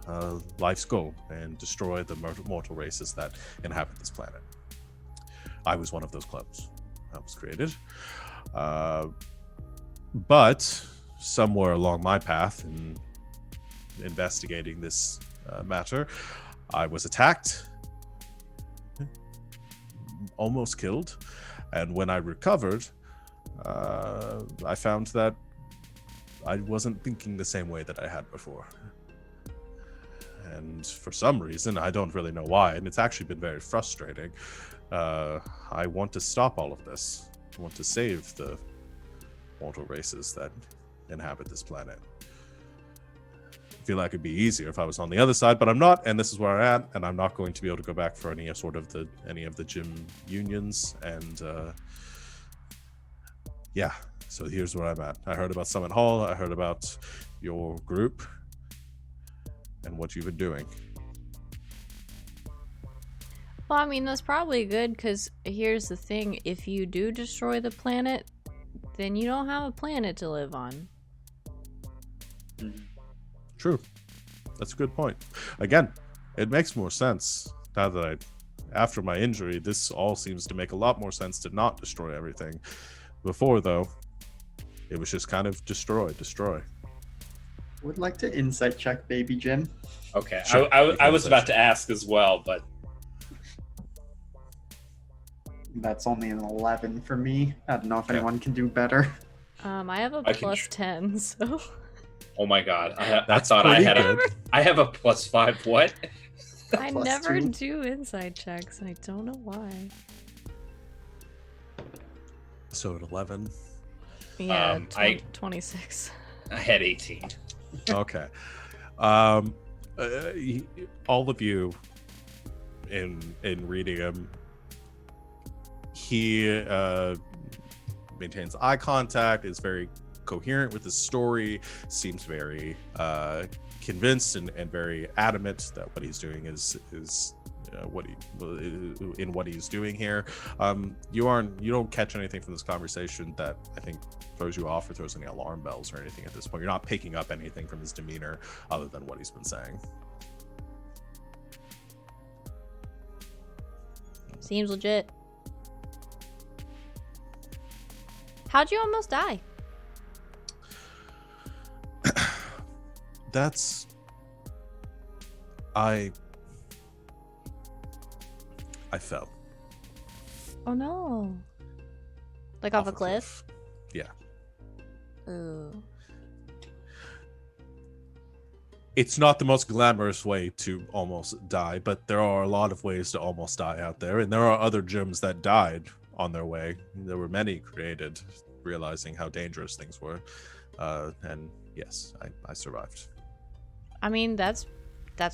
Speaker 1: life's goal and destroy the mortal races that inhabit this planet. I was one of those clones that was created. But somewhere along my path in investigating this matter, I was attacked, almost killed, and when I recovered, I found that I wasn't thinking the same way that I had before. And for some reason, I don't really know why, and it's actually been very frustrating. I want to stop all of this. I want to save the mortal races that inhabit this planet. I feel like it'd be easier if I was on the other side, but I'm not, and this is where I am, and I'm not going to be able to go back for any of the gym unions, and yeah, so here's where I'm at. I heard about Summit Hall, I heard about your group, and what you've been doing.
Speaker 2: Well, I mean, that's probably good, because here's the thing. If you do destroy the planet, then you don't have a planet to live on.
Speaker 1: True. That's a good point. Again, it makes more sense now that after my injury, this all seems to make a lot more sense to not destroy everything. Before, though, it was just kind of destroy.
Speaker 4: Would like to insight check Baby Jim.
Speaker 3: Okay,
Speaker 1: Sure.
Speaker 3: I was about to ask as well, but
Speaker 4: That's only an 11 for me. I don't know if anyone can do better.
Speaker 2: I have a
Speaker 3: I can
Speaker 2: plus 10, so...
Speaker 3: oh my god, I
Speaker 1: That's
Speaker 3: thought I
Speaker 1: pretty
Speaker 3: had
Speaker 1: good.
Speaker 3: I have a +5. What?
Speaker 2: I
Speaker 4: Plus
Speaker 2: never
Speaker 4: 2.
Speaker 2: do inside checks, and I don't know why.
Speaker 1: So at 11.
Speaker 2: Yeah,
Speaker 3: I-
Speaker 2: 26.
Speaker 3: I had 18.
Speaker 1: Okay. All of you in reading him, he maintains eye contact, is very coherent with his story, seems very convinced and very adamant that what he's doing is what he's doing here. You don't catch anything from this conversation that I think throws you off or throws any alarm bells or anything at this point. You're not picking up anything from his demeanor other than what he's been saying.
Speaker 2: Seems legit. How'd you almost die?
Speaker 1: That's I fell
Speaker 2: Oh no. Like off a cliff?
Speaker 1: Yeah.
Speaker 2: Ooh.
Speaker 1: It's not the most glamorous way to almost die, but there are a lot of ways to almost die out there, and there are other gyms that died on their way. There were many created realizing how dangerous things were, and yes, I survived.
Speaker 2: I mean, that's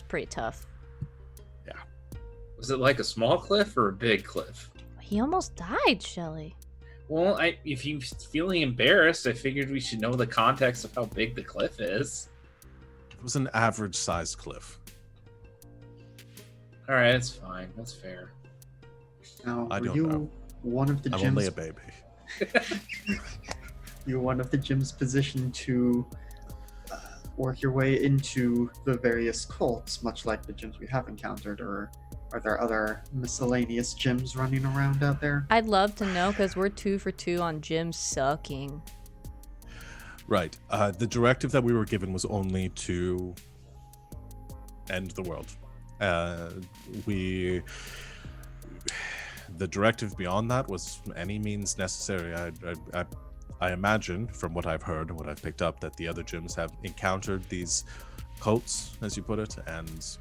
Speaker 2: pretty tough.
Speaker 3: Was it like a small cliff or a big cliff?
Speaker 2: He almost died, Shelly.
Speaker 3: Well, if you're feeling embarrassed, I figured we should know the context of how big the cliff is.
Speaker 1: It was an average sized cliff.
Speaker 3: All right, that's fine. That's fair.
Speaker 4: Now,
Speaker 1: I
Speaker 4: were
Speaker 1: don't
Speaker 4: you
Speaker 1: know.
Speaker 4: one of the
Speaker 1: I'm only a
Speaker 4: gyms?
Speaker 1: baby.
Speaker 4: You one of the gym's positioned to work your way into the various cults, much like the gyms we have encountered, or are there other miscellaneous gyms running around out there?
Speaker 2: I'd love to know, because we're 2 for 2 on Jim sucking.
Speaker 1: Right. The directive that we were given was only to end the world. The directive beyond that was any means necessary. I imagine, from what I've heard and what I've picked up, that the other gyms have encountered these cults, as you put it, and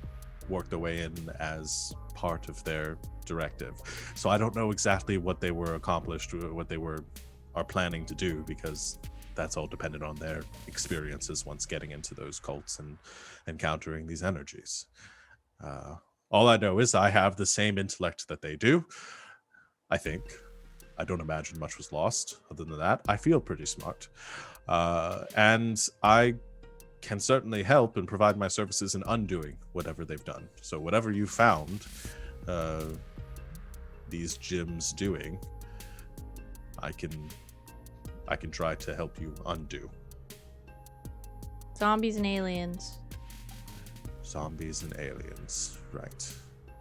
Speaker 1: worked their way in as part of their directive. So I don't know exactly what they were accomplished, or what they are planning to do, because that's all dependent on their experiences once getting into those cults and encountering these energies. All I know is I have the same intellect that they do, I think. I don't imagine much was lost. Other than that, I feel pretty smart. And I can certainly help and provide my services in undoing whatever they've done. So whatever you found these gyms doing, I can try to help you undo.
Speaker 2: Zombies and aliens.
Speaker 1: Zombies and aliens. Right.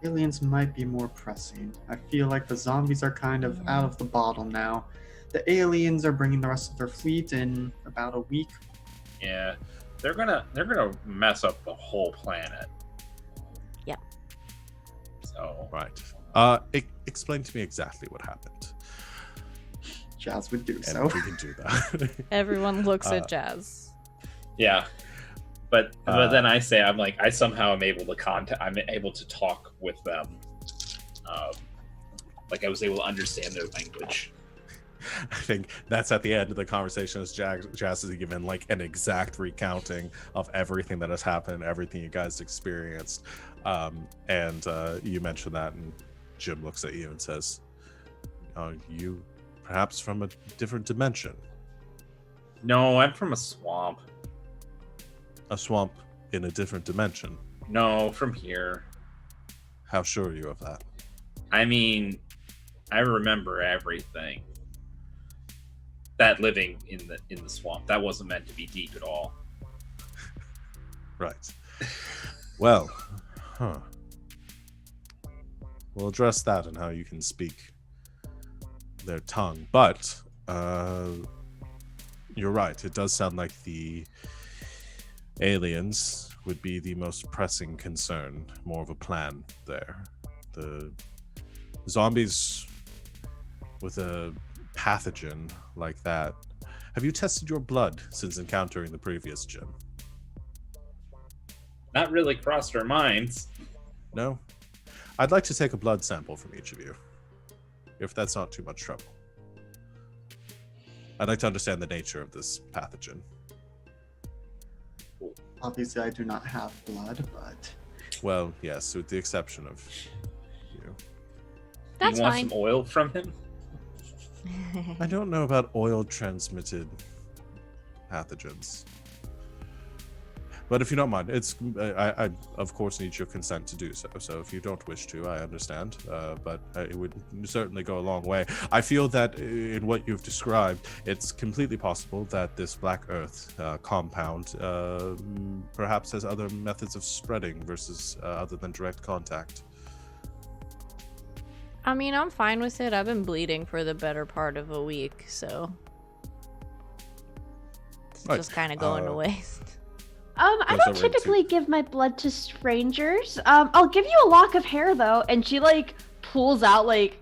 Speaker 4: Aliens might be more pressing. I feel like the zombies are kind of out of the bottle now. The aliens are bringing the rest of their fleet in about a week.
Speaker 3: Yeah, they're gonna mess up the whole planet.
Speaker 2: Yep.
Speaker 3: So
Speaker 1: Right. Explain to me exactly what happened.
Speaker 4: Jazz would do
Speaker 1: And
Speaker 4: so.
Speaker 1: we can do that.
Speaker 2: Everyone looks at Jazz.
Speaker 3: yeah, but then I say I somehow am able to talk with them. Like I was able to understand their language.
Speaker 1: I think that's at the end of the conversation as Jazz is given like an exact recounting of everything that has happened, everything you guys experienced. And you mentioned that, and Jim looks at you and says, you perhaps from a different dimension.
Speaker 3: No, I'm from a swamp.
Speaker 1: A swamp in a different dimension.
Speaker 3: No, from here.
Speaker 1: How sure are you of that?
Speaker 3: I mean, I remember everything. That living in the swamp, that wasn't meant to be deep at all.
Speaker 1: Right. Well, we'll address that and how you can speak their tongue. But you're right. It does sound like the aliens would be the most pressing concern, more of a plan there. The zombies with a pathogen like that. Have you tested your blood since encountering the previous gym?
Speaker 3: Not really crossed our minds.
Speaker 1: No? I'd like to take a blood sample from each of you, if that's not too much trouble. I'd like to understand the nature of this pathogen.
Speaker 4: Obviously, I do not have blood, but
Speaker 1: Well, yes, with the exception of you.
Speaker 2: That's
Speaker 3: you want
Speaker 2: fine.
Speaker 3: some oil from him?
Speaker 1: I don't know about oil-transmitted pathogens. But if you don't mind, I of course need your consent to do so. So if you don't wish to, I understand. But it would certainly go a long way. I feel that in what you've described, it's completely possible that this Black Earth compound perhaps has other methods of spreading versus other than direct contact.
Speaker 2: I mean, I'm fine with it. I've been bleeding for the better part of a week, so it's
Speaker 1: Right.
Speaker 2: just kind of going to waste.
Speaker 5: I
Speaker 1: Goes
Speaker 5: don't
Speaker 1: over into-
Speaker 5: typically give my blood to strangers. I'll give you a lock of hair though, and she like pulls out like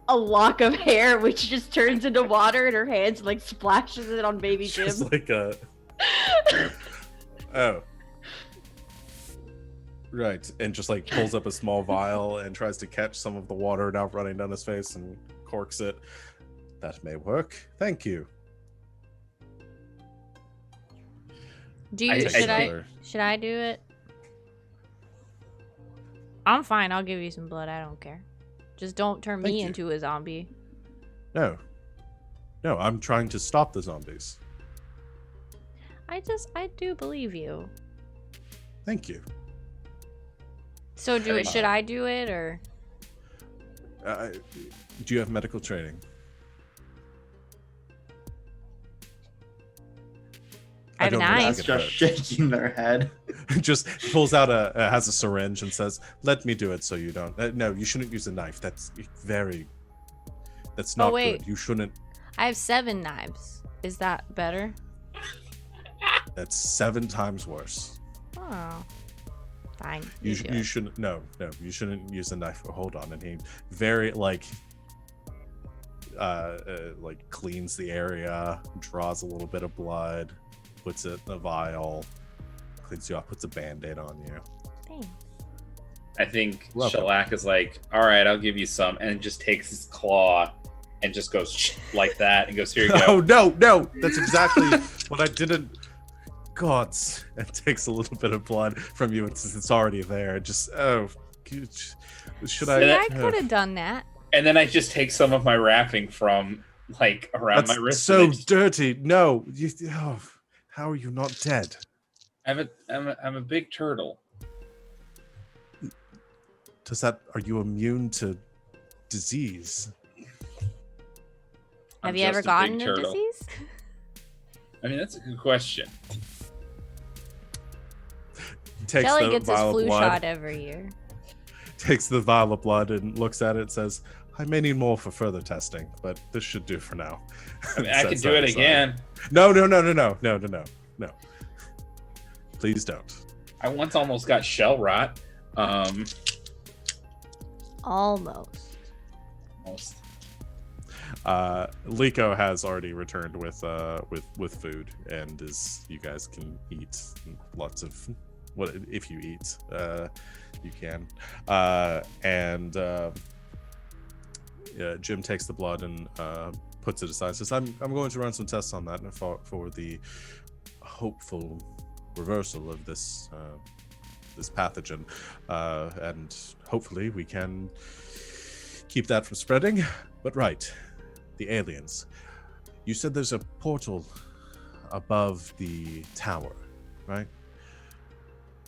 Speaker 5: a lock of hair, which just turns into water in her hands and like splashes it on baby Jim.
Speaker 1: Just like a... Oh. Right, and just like pulls up a small vial and tries to catch some of the water now running down his face and corks it. That may work. Thank you.
Speaker 2: Should I do it? I'm fine. I'll give you some blood. I don't care. Just don't turn
Speaker 1: Thank
Speaker 2: me
Speaker 1: you.
Speaker 2: into a zombie.
Speaker 1: No, I'm trying to stop the zombies.
Speaker 2: I do believe you.
Speaker 1: Thank you.
Speaker 2: So should I do it or?
Speaker 1: Do you have medical training?
Speaker 2: I have a
Speaker 1: don't really
Speaker 2: knife.
Speaker 4: that's
Speaker 1: think
Speaker 4: just
Speaker 1: it hurts.
Speaker 4: shaking their head.
Speaker 1: Just pulls out has a syringe and says, "Let me do it, so you don't." No, you shouldn't use a knife. That's not
Speaker 2: wait.
Speaker 1: good. You shouldn't.
Speaker 2: I have 7 knives. Is that better?
Speaker 1: That's 7 times worse.
Speaker 2: Oh, fine.
Speaker 1: You
Speaker 2: do it.
Speaker 1: shouldn't. No, you shouldn't use a knife. Hold on, and he very like cleans the area, draws a little bit of blood, puts it in a vial, cleans you off, puts a band-aid on you.
Speaker 2: Thanks.
Speaker 3: I think
Speaker 1: Welcome.
Speaker 3: Shellac is like, all right, I'll give you some, and just takes his claw and just goes like that and goes, here you
Speaker 1: Oh
Speaker 3: go.
Speaker 1: no, that's exactly what I didn't. Gods, it takes a little bit of blood from you since it's already there. Just should I?
Speaker 2: See, I could have done that.
Speaker 3: And then I just take some of my wrapping from like around
Speaker 1: That's
Speaker 3: my wrist.
Speaker 1: so
Speaker 3: and I just-
Speaker 1: dirty. No, how are you not dead?
Speaker 3: I'm a big turtle.
Speaker 1: Are you immune to disease?
Speaker 3: I'm
Speaker 2: Have you ever
Speaker 3: just a big
Speaker 2: gotten a
Speaker 3: turtle.
Speaker 2: disease?
Speaker 3: I mean, that's a good question.
Speaker 1: takes
Speaker 2: Shelly
Speaker 1: the
Speaker 2: gets his
Speaker 1: vial of
Speaker 2: flu
Speaker 1: blood,
Speaker 2: shot every year.
Speaker 1: takes the vial of blood and looks at it and says, I may need more for further testing, but this should do for now.
Speaker 3: I mean, I can do it again.
Speaker 1: No. Please don't.
Speaker 3: I once almost got shell rot.
Speaker 2: Almost.
Speaker 3: Almost.
Speaker 1: Liko has already returned with food, and you guys can eat lots of what if you eat, you can. Jim takes the blood and puts it aside. Says, "I'm going to run some tests on that for the hopeful reversal of this pathogen, and hopefully we can keep that from spreading." But right, the aliens. You said there's a portal above the tower, right?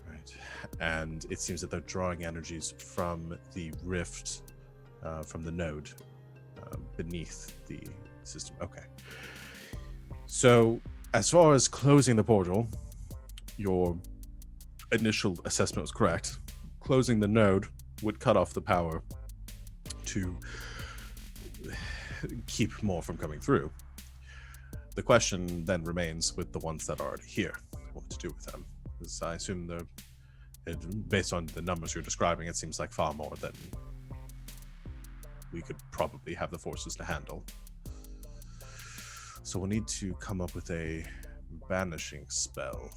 Speaker 1: Right. And it seems that they're drawing energies from the rift, from the node beneath the system. Okay. So, as far as closing the portal, your initial assessment was correct. Closing the node would cut off the power to keep more from coming through. The question then remains with the ones that are already here, what to do with them. Because I assume based on the numbers you're describing, it seems like far more than we could probably have the forces to handle. So we'll need to come up with a banishing spell.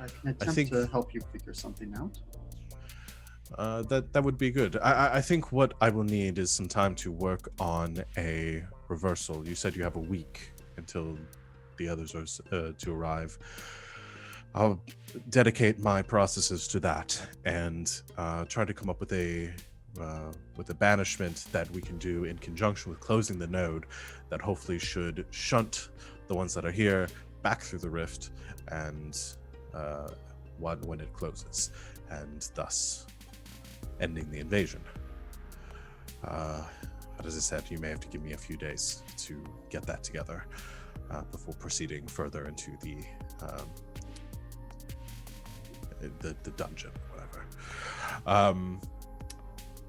Speaker 4: I can attempt to help you figure something out.
Speaker 1: That would be good. I think what I will need is some time to work on a reversal. You said you have a week until the others are to arrive. I'll dedicate my processes to that and try to come up with a banishment that we can do in conjunction with closing the node that hopefully should shunt the ones that are here back through the rift and when it closes, and thus ending the invasion. But as I said, you may have to give me a few days to get that together before proceeding further into the dungeon, whatever.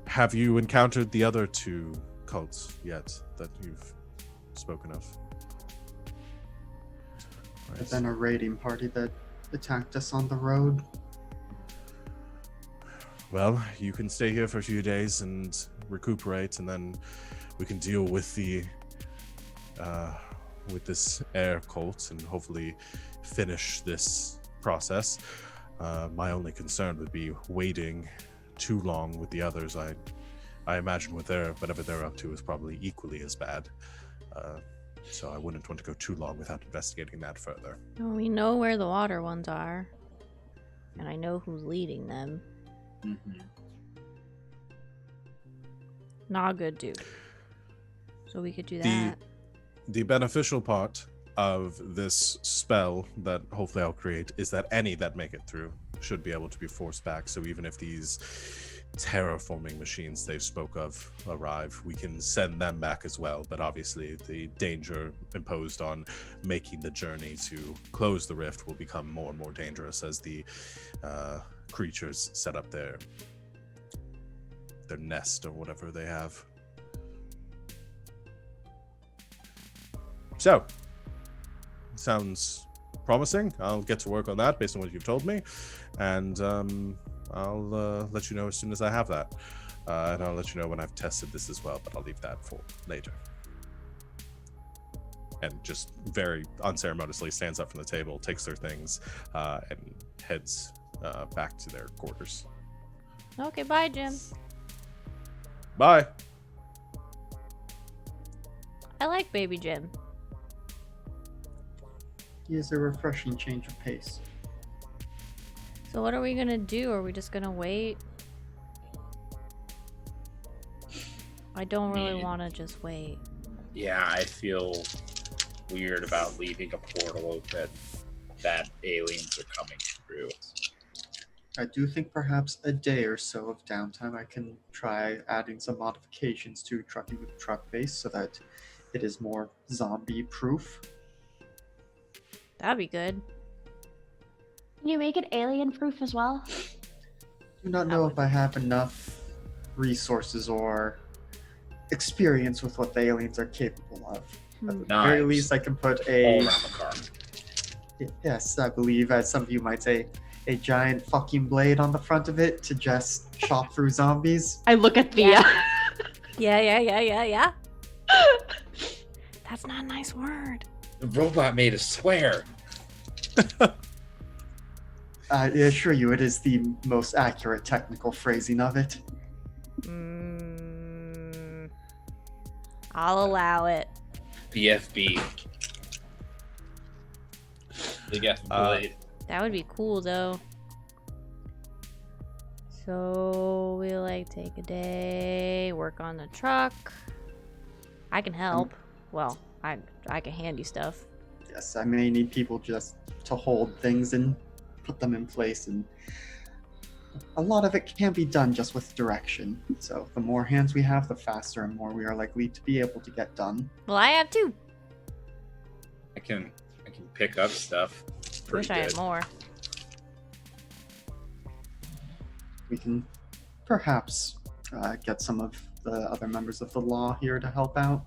Speaker 1: Have you encountered the other two cults yet that you've spoken of?
Speaker 4: There's been a raiding party that attacked us on the road.
Speaker 1: Well, you can stay here for a few days and recuperate, and then we can deal with this air cult and hopefully finish this process. My only concern would be waiting too long with the others. I imagine whatever they're up to is probably equally as bad. So I wouldn't want to go too long without investigating that further.
Speaker 2: Well, we know where the water ones are, and I know who's leading them.
Speaker 3: Mm-hmm.
Speaker 2: Not a good dude. So we could do that.
Speaker 1: The beneficial part of this spell that hopefully I'll create is that any that make it through should be able to be forced back. So even if these terraforming machines they spoke of arrive, we can send them back as well. But obviously the danger imposed on making the journey to close the rift will become more and more dangerous as the creatures set up their nest or whatever they have. So, sounds promising. I'll get to work on that based on what you've told me, and I'll let you know as soon as I have that, and I'll let you know when I've tested this as well, but I'll leave that for later. And just very unceremoniously stands up from the table, takes their things, and heads back to their quarters.
Speaker 2: Okay, bye, Jim.
Speaker 1: Bye.
Speaker 2: I like Baby Jim.
Speaker 4: He is a refreshing change of pace.
Speaker 2: So what are we gonna do? Are we just gonna wait? I don't really want to just wait.
Speaker 3: Yeah, I feel weird about leaving a portal open that aliens are coming through.
Speaker 4: I do think perhaps a day or so of downtime I can try adding some modifications to trucking with truck base so that it is more zombie proof.
Speaker 2: That'd be good.
Speaker 5: Can you make it alien-proof as well?
Speaker 4: Do not know if I have enough resources or experience with what the aliens are capable of. At the very
Speaker 3: Knives.
Speaker 4: least, I can put
Speaker 3: All
Speaker 4: a
Speaker 3: around the car.
Speaker 4: yes, I believe, as some of you might say, a giant fucking blade on the front of it to just chop through zombies.
Speaker 5: I look at Thea.
Speaker 2: Yeah. That's not a nice word.
Speaker 3: The robot made us swear.
Speaker 4: I assure you, it is the most accurate technical phrasing of it.
Speaker 2: I'll allow it.
Speaker 3: BFB. Big F blade.
Speaker 2: That would be cool, though. So we'll take a day, work on the truck. I can help. Well, I can hand you stuff.
Speaker 4: Yes, I may need people just to hold things and put them in place, and a lot of it can be done just with direction. So the more hands we have, the faster and more we are likely to be able to get done.
Speaker 2: Well, I have two.
Speaker 3: I can pick up stuff. Pretty
Speaker 2: Wish I had
Speaker 3: good.
Speaker 2: more.
Speaker 4: We can perhaps get some of the other members of the law here to help out.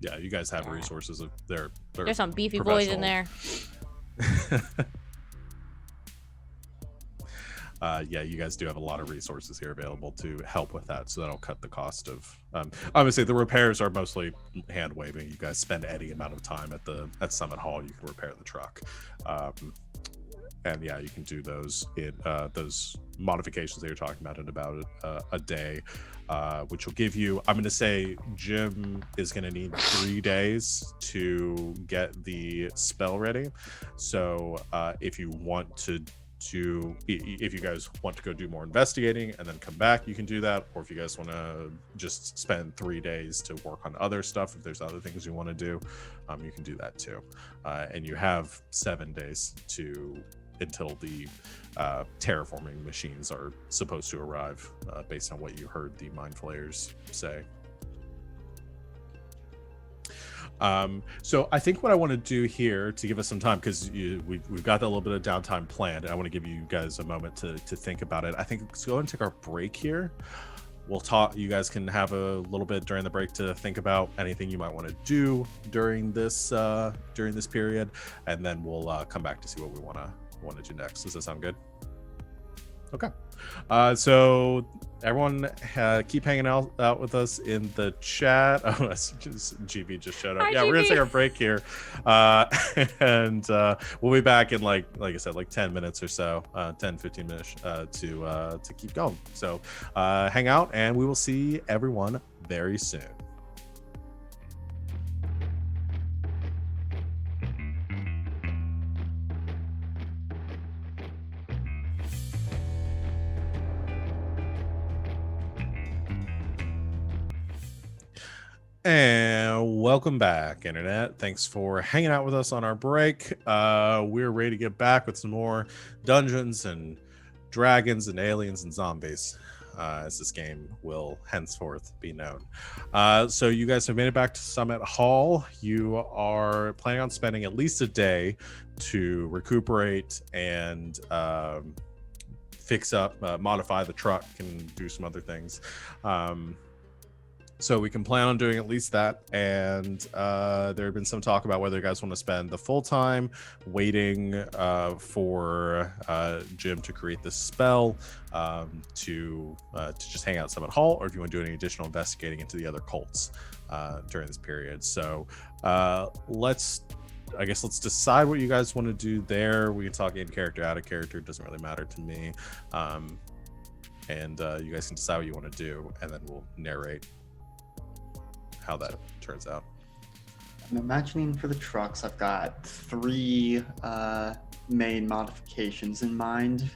Speaker 1: Yeah, you guys have resources. They're
Speaker 2: There's some beefy boys in there.
Speaker 1: Yeah, you guys do have a lot of resources here available to help with that, so that'll cut the cost of. Obviously, the repairs are mostly hand waving. You guys spend any amount of time at Summit Hall. You can repair the truck, and yeah, you can do those modifications that you're talking about in about a day, which will give you. I'm going to say Jim is going to need 3 days to get the spell ready. So if you want to. If you guys want to go do more investigating and then come back, you can do that. Or if you guys want to just spend 3 days to work on other stuff, if there's other things you want to do, you can do that too. And you have 7 days until the terraforming machines are supposed to arrive, based on what you heard the Mind Flayers say. So I think what I want to do here to give us some time, because we've got that little bit of downtime planned, and I want to give you guys a moment to think about it. I think let's go and take our break here. We'll talk. You guys can have a little bit during the break to think about anything you might want to do during this period, and then we'll come back to see what we want to do next. Does that sound good? Okay. So everyone keep hanging out with us in the chat. Oh, GB just showed up.
Speaker 2: Hi,
Speaker 1: yeah,
Speaker 2: GB.
Speaker 1: we're gonna take our break here, and we'll be back in like I said, 10 minutes or so, 10-15 minutes to keep going. So hang out, and we will see everyone very soon. And welcome back, Internet. Thanks for hanging out with us on our break. We're ready to get back with some more Dungeons and Dragons and Aliens and Zombies, as this game will henceforth be known. So you guys have made it back to Summit Hall. You are planning on spending at least a day to recuperate and fix up, modify the truck, and do some other things. So we can plan on doing at least that. And there had been some talk about whether you guys want to spend the full time waiting for Jim to create this spell to just hang out at Summit Hall, or if you want to do any additional investigating into the other cults during this period. So let's decide what you guys want to do there. We can talk in character, out of character. It doesn't really matter to me. And you guys can decide what you want to do, and then we'll narrate how that turns out.
Speaker 4: I'm imagining for the trucks, I've got 3 main modifications in mind.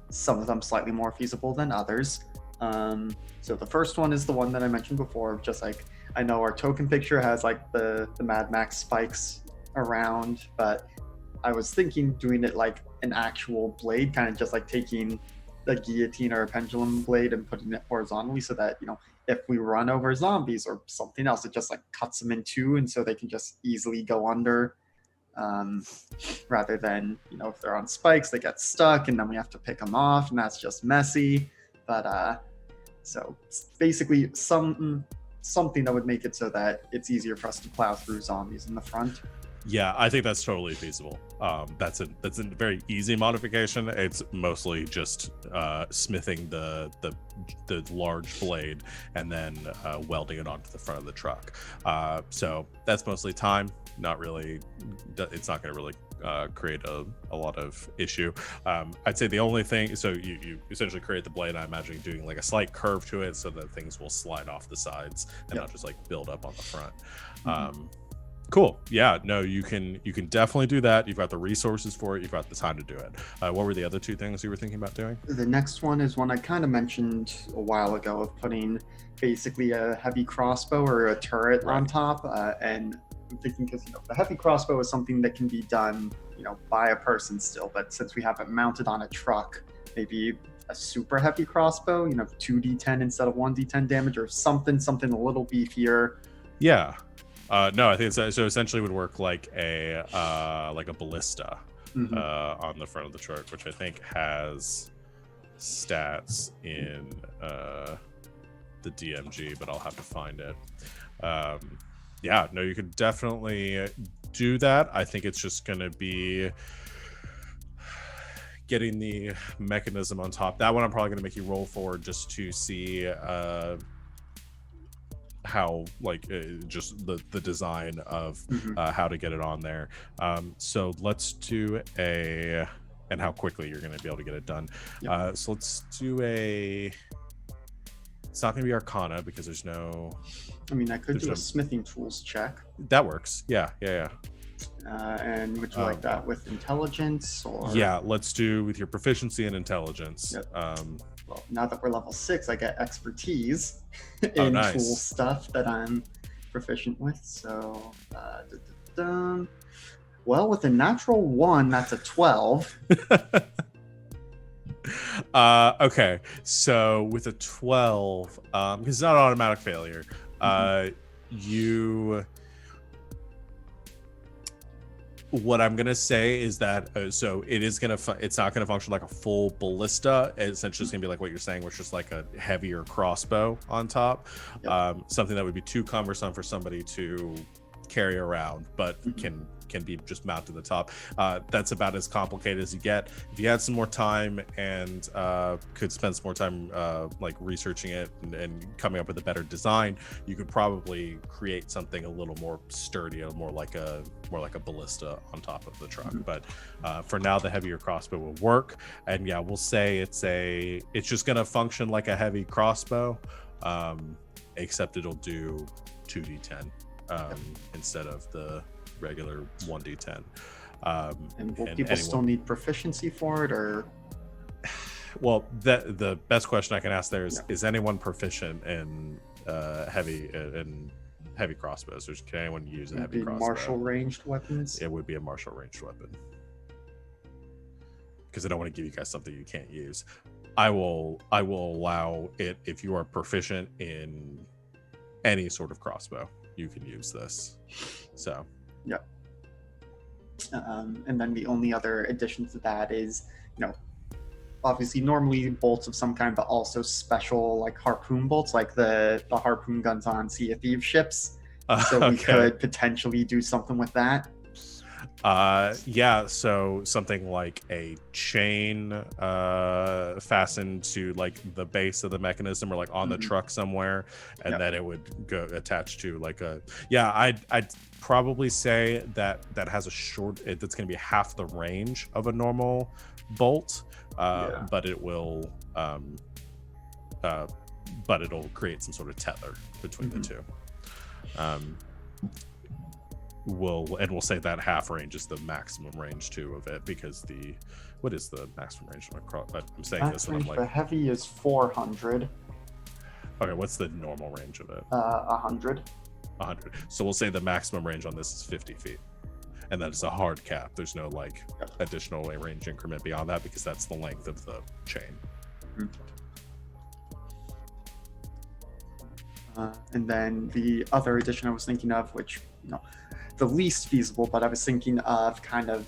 Speaker 4: Some of them slightly more feasible than others. So the first one is the one that I mentioned before, just like, I know our token picture has like the Mad Max spikes around, but I was thinking doing it like an actual blade, kind of just like taking a guillotine or a pendulum blade and putting it horizontally, so that, you know, if we run over zombies or something else, it just like cuts them in two, and so they can just easily go under rather than, if they're on spikes, they get stuck and then we have to pick them off, and that's just messy. But so it's basically something that would make it so that it's easier for us to plow through zombies in the front.
Speaker 1: Yeah, I think that's totally feasible. That's a very easy modification. It's mostly just smithing the large blade and then welding it onto the front of the truck. So that's mostly time. Not really. It's not going to really create a lot of issue. I'd say the only thing. So you essentially create the blade. I imagine doing like a slight curve to it so that things will slide off the sides and not just like build up on the front. Cool. Yeah, no, you can definitely do that. You've got the resources for it. You've got the time to do it. What were the other two things you were thinking about doing?
Speaker 4: The next one is one I kind of mentioned a while ago, of putting basically a heavy crossbow or a turret on top. And I'm thinking because the heavy crossbow is something that can be done by a person still, but since we have it mounted on a truck, maybe a super heavy crossbow, 2d10 instead of 1d10 damage, or something a little beefier.
Speaker 1: Yeah. No, I think so essentially would work like a ballista on the front of the truck, which I think has stats in the DMG, but I'll have to find it. Yeah, no, you could definitely do that. I think it's just going to be getting the mechanism on top. That one I'm probably going to make you roll forward just to see how just the design of how to get it on there. So let's do and how quickly you're going to be able to get it done. So let's do it's not going to be Arcana because there's no.
Speaker 4: I mean, I could do a smithing tools check.
Speaker 1: That works. Yeah.
Speaker 4: And would you like that with intelligence or?
Speaker 1: Yeah, let's do with your proficiency and intelligence.
Speaker 4: Well, now that we're level 6, I get expertise in tool stuff that I'm proficient with. So, well, with a natural 1, that's a 12.
Speaker 1: Okay, so with a 12, because it's not an automatic failure, what I'm gonna say is that so it's not gonna function like a full ballista. It's essentially just gonna be like what you're saying, which is just like a heavier crossbow on top. Something that would be too cumbersome for somebody to carry around, but can be just mounted to the top. That's about as complicated as you get. If you had some more time and could spend some more time like researching it and coming up with a better design, you could probably create something a little more sturdy, more like a ballista on top of the truck. But for now, the heavier crossbow will work. And yeah, we'll say it's just gonna function like a heavy crossbow, except it'll do 2d10 instead of the regular 1d10.
Speaker 4: And will people still need proficiency for it, or?
Speaker 1: Well, the best question I can ask there is anyone proficient in heavy crossbows? Or can anyone use a heavy crossbow?
Speaker 4: Martial ranged weapons?
Speaker 1: It would be a martial ranged weapon. Because I don't want to give you guys something you can't use. I will allow it if you are proficient in any sort of crossbow. You can use this. So.
Speaker 4: Yeah. And then the only other addition to that is, obviously normally bolts of some kind, but also special like harpoon bolts, like the harpoon guns on Sea of Thieves ships. So we could potentially do something with that.
Speaker 1: Yeah, so something like a chain fastened to like the base of the mechanism or like on the truck somewhere, and then it would go attached to like I'd probably say that has a that's going to be half the range of a normal bolt, but it will but it'll create some sort of tether between the two. We'll say that half range is the maximum range too of it, because what is the maximum range of a cross? I'm saying
Speaker 4: Max
Speaker 1: this and I'm like,
Speaker 4: the heavy is 400.
Speaker 1: Okay, what's the normal range of it?
Speaker 4: 100.
Speaker 1: 100. So we'll say the maximum range on this is 50 feet, and that is a hard cap. There's no like additional range increment beyond that, because that's the length of the chain.
Speaker 4: And then the other addition I was thinking of, which the least feasible, but I was thinking of kind of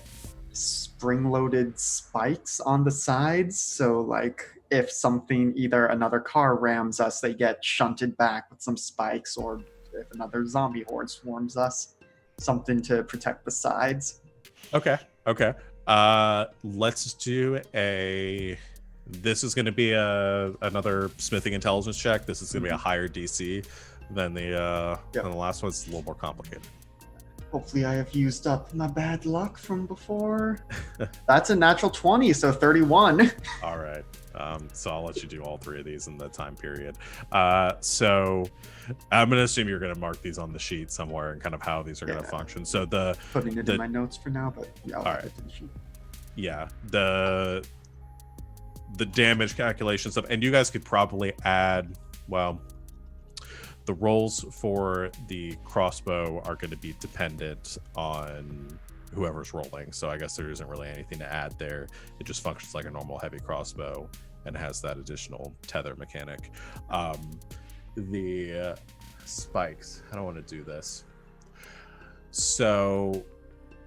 Speaker 4: spring-loaded spikes on the sides. So like if something, either another car rams us, they get shunted back with some spikes, or if another zombie horde swarms us, something to protect the sides.
Speaker 1: Okay. Let's do a. This is going to be another smithing intelligence check. This is going to be a higher DC than the last one. It's a little more complicated.
Speaker 4: Hopefully I have used up my bad luck from before. That's a natural 20, so 31.
Speaker 1: All right. So I'll let you do all three of these in the time period. So I'm going to assume you're going to mark these on the sheet somewhere and kind of how these are going to function. So
Speaker 4: putting it in my notes for now, but yeah, I'll add it to the sheet.
Speaker 1: Yeah, the damage calculation stuff, and you guys could probably add, well, the rolls for the crossbow are going to be dependent on whoever's rolling, so I guess there isn't really anything to add there. It just functions like a normal heavy crossbow and has that additional tether mechanic. The spikes, I don't want to do this, so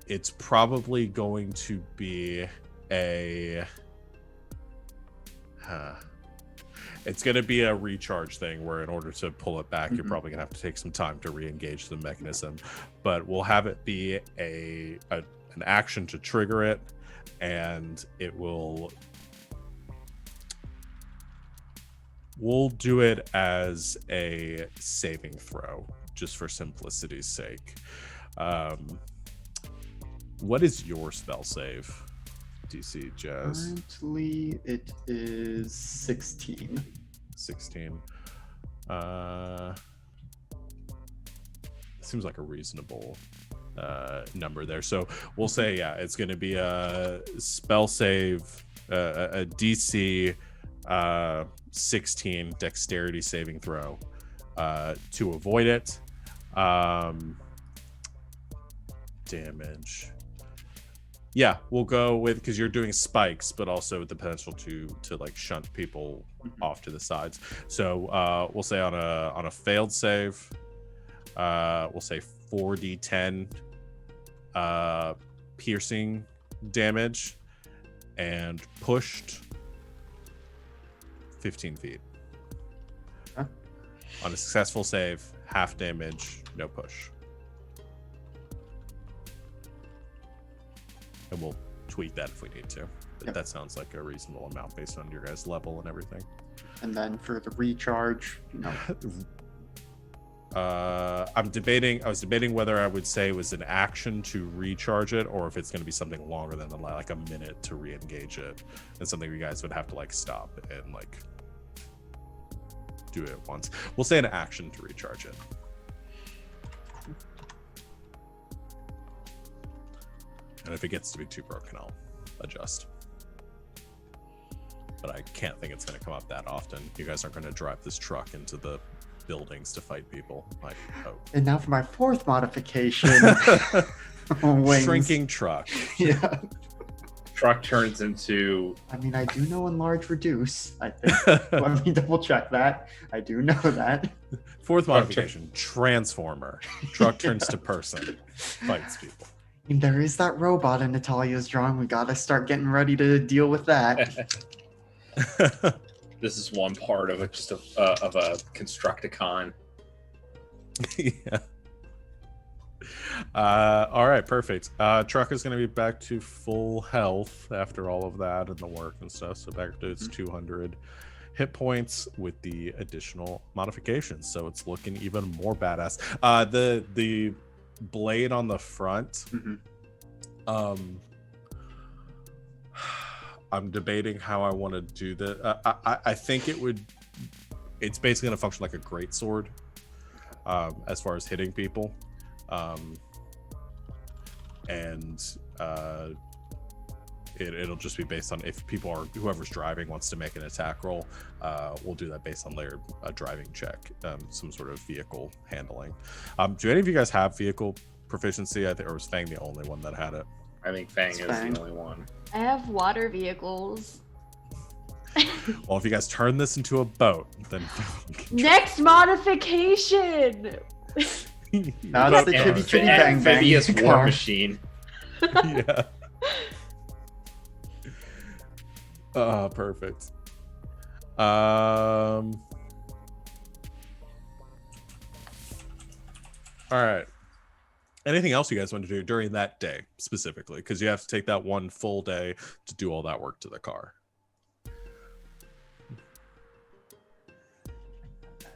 Speaker 1: it's probably going to be it's going to be a recharge thing where in order to pull it back, you're probably going to have to take some time to re-engage the mechanism, but we'll have it be an action to trigger it, and we'll do it as a saving throw just for simplicity's sake. What is your spell save DC, Jazz?
Speaker 4: Currently, it is 16.
Speaker 1: 16. Seems like a reasonable number there. So we'll say, yeah, it's going to be a spell save, a DC 16 dexterity saving throw to avoid it. Damage. Yeah, we'll go with, because you're doing spikes, but also the potential to like shunt people off to the sides. So we'll say on a failed save, we'll say 4d10 piercing damage, and pushed 15 feet.
Speaker 4: Huh?
Speaker 1: On a successful save, half damage, no push. And we'll tweak that if we need to. But that sounds like a reasonable amount based on your guys' level and everything.
Speaker 4: And then for the recharge,
Speaker 1: I was debating whether I would say it was an action to recharge it, or if it's going to be something longer than like a minute to re-engage it, and something you guys would have to like stop and like do it once. We'll say an action to recharge it. And if it gets to be too broken, I'll adjust. But I can't think it's going to come up that often. You guys aren't going to drive this truck into the buildings to fight people. Like, oh.
Speaker 4: And now for my fourth modification. Wings.
Speaker 1: Shrinking truck.
Speaker 4: Yeah.
Speaker 3: Truck turns into...
Speaker 4: I mean, I do know enlarge reduce, I think. Let me double check that. I do know that.
Speaker 1: Fourth modification, transformer. Truck turns to person, fights people.
Speaker 4: And there is that robot in Natalia's drawing. We gotta start getting ready to deal with that.
Speaker 3: This is one part of a Constructicon.
Speaker 1: Yeah. All right, perfect. Truck is going to be back to full health after all of that and the work and stuff. So back to its 200 hit points with the additional modifications. So it's looking even more badass. The blade on the front. I'm debating how I want to do that. I think it's basically going to function like a greatsword as far as hitting people. It'll just be based on if whoever's driving wants to make an attack roll. We'll do that based on their driving check, some sort of vehicle handling. Do any of you guys have vehicle proficiency? I think, or was Fang the only one that had it?
Speaker 3: I think Fang is the only one.
Speaker 5: I have water vehicles.
Speaker 1: Well, if you guys turn this into a boat, then
Speaker 5: Next modification.
Speaker 4: Now it's the chitty chitty bang bang
Speaker 3: amphibious war
Speaker 4: car.
Speaker 3: machine.
Speaker 1: Yeah. Perfect. All right. Anything else you guys want to do during that day specifically? Because you have to take that one full day to do all that work to the car.
Speaker 4: I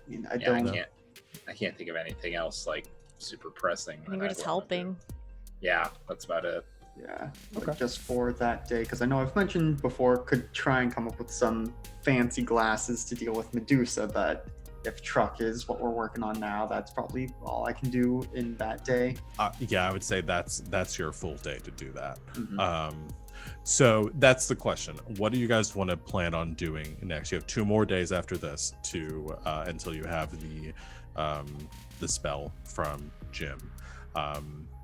Speaker 4: mean, I
Speaker 3: Yeah,
Speaker 4: don't.
Speaker 3: I can't think of anything else like super pressing.
Speaker 2: I think
Speaker 3: that
Speaker 2: we're just
Speaker 3: I'd wanna do.
Speaker 2: helping.
Speaker 3: Yeah, that's about it.
Speaker 4: Yeah,
Speaker 1: Okay.
Speaker 4: like just for that day, because I know I've mentioned before, could try and come up with some fancy glasses to deal with Medusa, but if truck is what we're working on now, that's probably all I can do in that day.
Speaker 1: Yeah, I would say that's your full day to do that.
Speaker 4: Mhm.
Speaker 1: So that's the question. What do you guys want to plan on doing next? You have 2 more days after this to until you have the spell from Jim.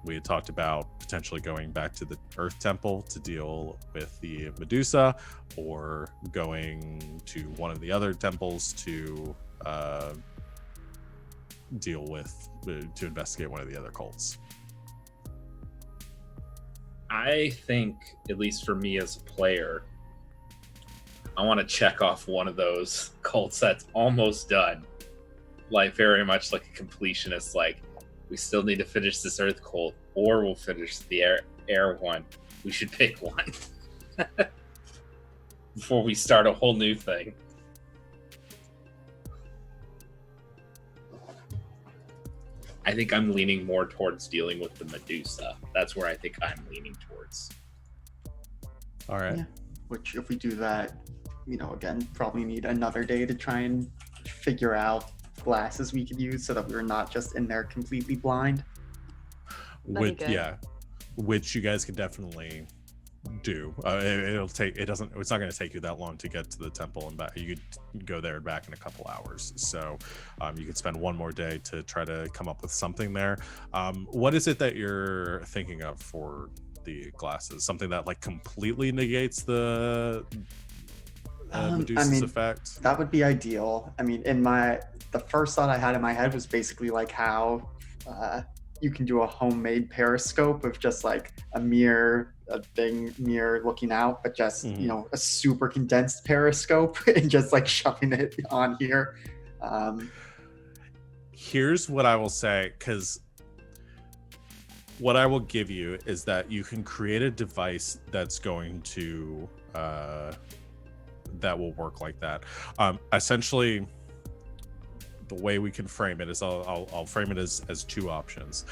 Speaker 1: We had talked about potentially going back to the Earth Temple to deal with the Medusa, or going to one of the other temples to deal with to investigate one of the other cults.
Speaker 3: I think, at least for me as a player, I want to check off one of those cults that's almost done. Like, very much like a completionist, like, we still need to finish this Earth cult, or we'll finish the air one. We should pick one before we start a whole new thing. I think I'm leaning more towards dealing with the Medusa. That's where I think I'm leaning towards.
Speaker 1: All right.
Speaker 4: Yeah. Which, if we do that, again, probably need another day to try and figure out glasses we could use so that we're not just in there completely blind.
Speaker 2: That'd be good.
Speaker 1: Which you guys can definitely do. It's not going to take you that long to get to the temple and back. You could go there and back in a couple hours. So you could spend one more day to try to come up with something there. What is it that you're thinking of for the glasses? Something that like completely negates the Medusa's effect?
Speaker 4: That would be ideal. I mean, the first thought I had in my head was basically like how you can do a homemade periscope of just like a big mirror looking out, but just a super condensed periscope and just like shoving it on here.
Speaker 1: Here's what I will say, because what I will give you is that you can create a device that's going to that will work like that. Essentially, the way we can frame it is I'll frame it as 2 options.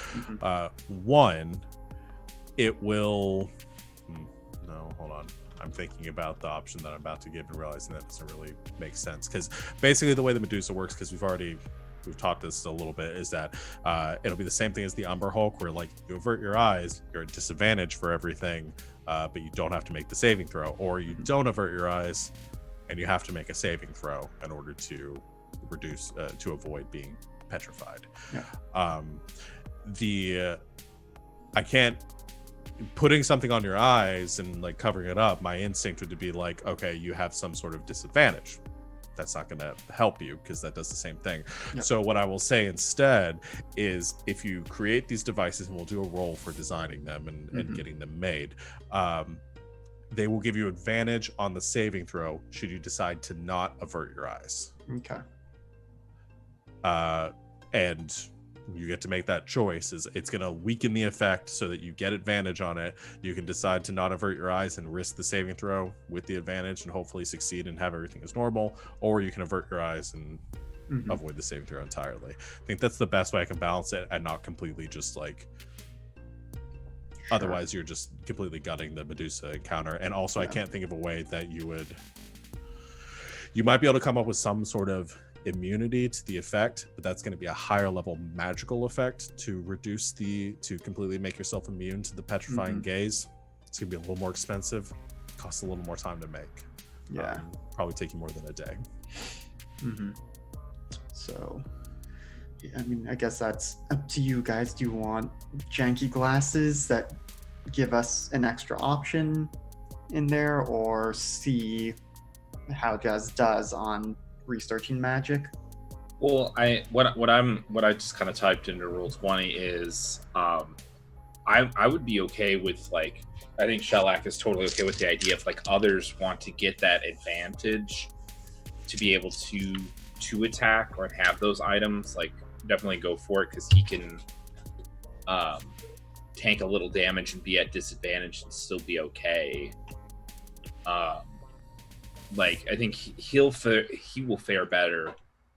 Speaker 1: One, it will no, hold on. I'm thinking about the option that I'm about to give and realizing that doesn't really make sense, because basically the way the Medusa works, because we've taught this a little bit, is that it'll be the same thing as the Umber Hulk, where like you avert your eyes, you're at disadvantage for everything, but you don't have to make the saving throw, or you don't avert your eyes and you have to make a saving throw in order to reduce to avoid being petrified. I can't, putting something on your eyes and like covering it up, my instinct would be like, okay, you have some sort of disadvantage. That's not going to help you because that does the same thing. So what I will say instead is, if you create these devices, and we'll do a roll for designing them and getting them made, they will give you advantage on the saving throw should you decide to not avert your eyes.
Speaker 4: Okay.
Speaker 1: And you get to make that choice. It's going to weaken the effect so that you get advantage on it. You can decide to not avert your eyes and risk the saving throw with the advantage and hopefully succeed and have everything as normal, or you can avert your eyes and avoid the saving throw entirely. I think that's the best way I can balance it, and not completely just like, otherwise you're just completely gutting the Medusa encounter. And also I can't think of a way that you might be able to come up with some sort of immunity to the effect, but that's going to be a higher level magical effect to completely make yourself immune to the petrifying gaze. It's going to be a little more expensive, costs a little more time to make. Probably take you more than a day.
Speaker 4: So I mean, I guess that's up to you guys. Do you want janky glasses that give us an extra option in there, or see how Jazz does on researching magic?
Speaker 3: Well, what I just kind of typed into Roll20 is I would be okay with, like, I think Shellac is totally okay with the idea if like others want to get that advantage to be able to attack or have those items, like definitely go for it, because he can tank a little damage and be at disadvantage and still be okay. Like I think he will fare better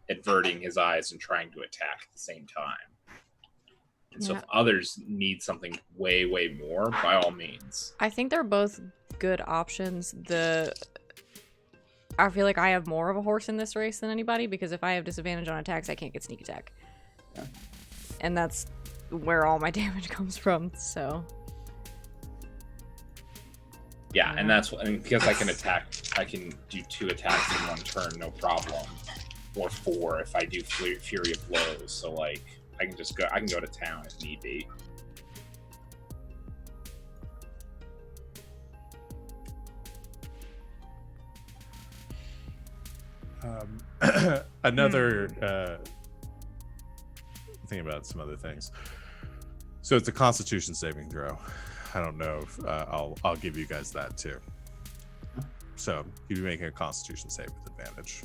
Speaker 3: averting his eyes and trying to attack at the same time. And so if others need something way, way more, by all means.
Speaker 2: I think they're both good options. I feel like I have more of a horse in this race than anybody, because if I have disadvantage on attacks, I can't get sneak attack.
Speaker 4: Yeah.
Speaker 2: And that's where all my damage comes from, so.
Speaker 3: Yeah, and because I can do 2 attacks in 1 turn, no problem. Or 4 if I do Fury of Blows. So like I can go to town if need be.
Speaker 1: Another thing about some other things. So it's a Constitution saving throw. I don't know if I'll give you guys that too. So you'd be making a Constitution save with advantage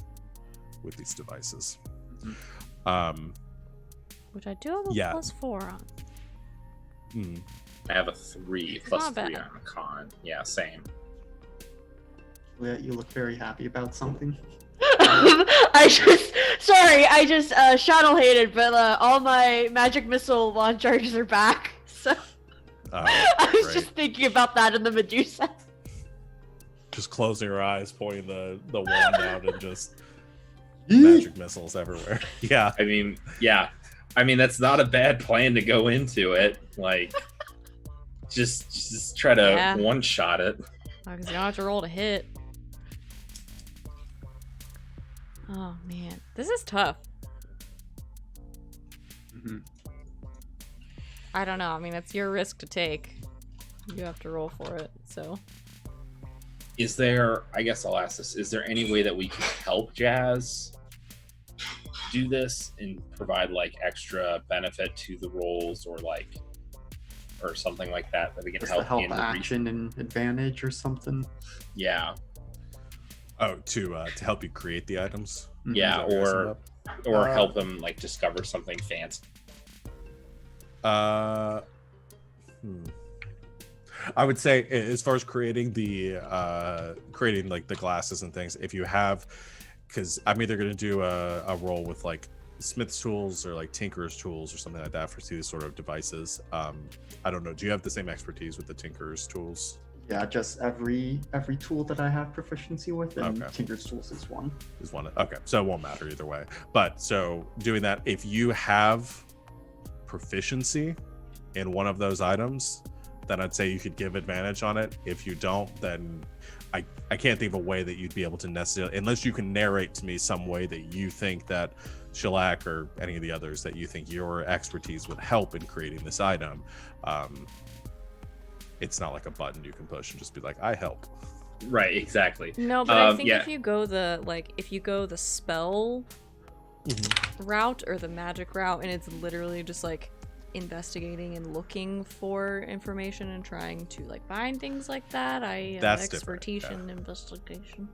Speaker 1: with these devices.
Speaker 2: Which I do have a +4 on.
Speaker 3: I have a 3 plus 3 on a con. Yeah, same.
Speaker 4: Yeah, you look very happy about something.
Speaker 5: I just Shadow hated, but all my magic missile launch charges are back. So I was just thinking about that in the Medusa.
Speaker 1: Just closing your eyes, pointing the wand out, and just magic missiles everywhere. Yeah.
Speaker 3: I mean that's not a bad plan to go into it. Like, just try to one-shot it.
Speaker 2: Because you don't have to roll to hit. Oh man, this is tough. I don't know. I mean, it's your risk to take. You have to roll for it. So,
Speaker 3: is there? I guess I'll ask this: is there any way that we can help Jazz do this and provide like extra benefit to the rolls, or something like that we can
Speaker 4: just
Speaker 3: help?
Speaker 4: The help action and advantage or something.
Speaker 3: Yeah.
Speaker 1: Oh, to help you create the items.
Speaker 3: Yeah, or help them like discover something fancy.
Speaker 1: I would say, as far as creating like the glasses and things, if you have, because I'm either going to do a roll with like Smith's tools or like Tinkerer's tools or something like that for these sort of devices. I don't know. Do you have the same expertise with the Tinkerer's tools?
Speaker 4: Yeah, just every tool that I have proficiency with, and Tinker's tools is one.
Speaker 1: Okay, so it won't matter either way. But so doing that, if you have proficiency in one of those items, then I'd say you could give advantage on it. If you don't, then I can't think of a way that you'd be able to necessarily, unless you can narrate to me some way that you think that Shellac or any of the others that you think your expertise would help in creating this item. It's not like a button you can push and just be like, I help.
Speaker 3: Right, exactly.
Speaker 2: No, but I think if you go the spell route or the magic route, and it's literally just like investigating and looking for information and trying to like find things like that, I have expertise in investigation.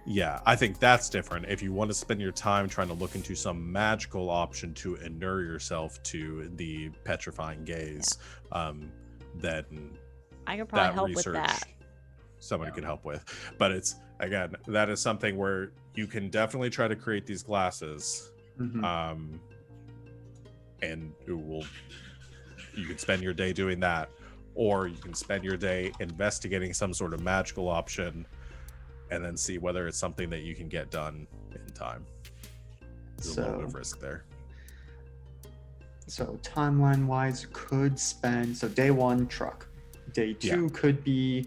Speaker 1: Yeah, I think that's different. If you want to spend your time trying to look into some magical option to inure yourself to the petrifying gaze, then
Speaker 2: I could probably help with that.
Speaker 1: Somebody could help with, but it's, again, that is something where you can definitely try to create these glasses, and you can spend your day doing that, or you can spend your day investigating some sort of magical option and then see whether it's something that you can get done in time. There's a little bit of risk there.
Speaker 4: So timeline wise, could spend, so day 1 truck, day 2 could be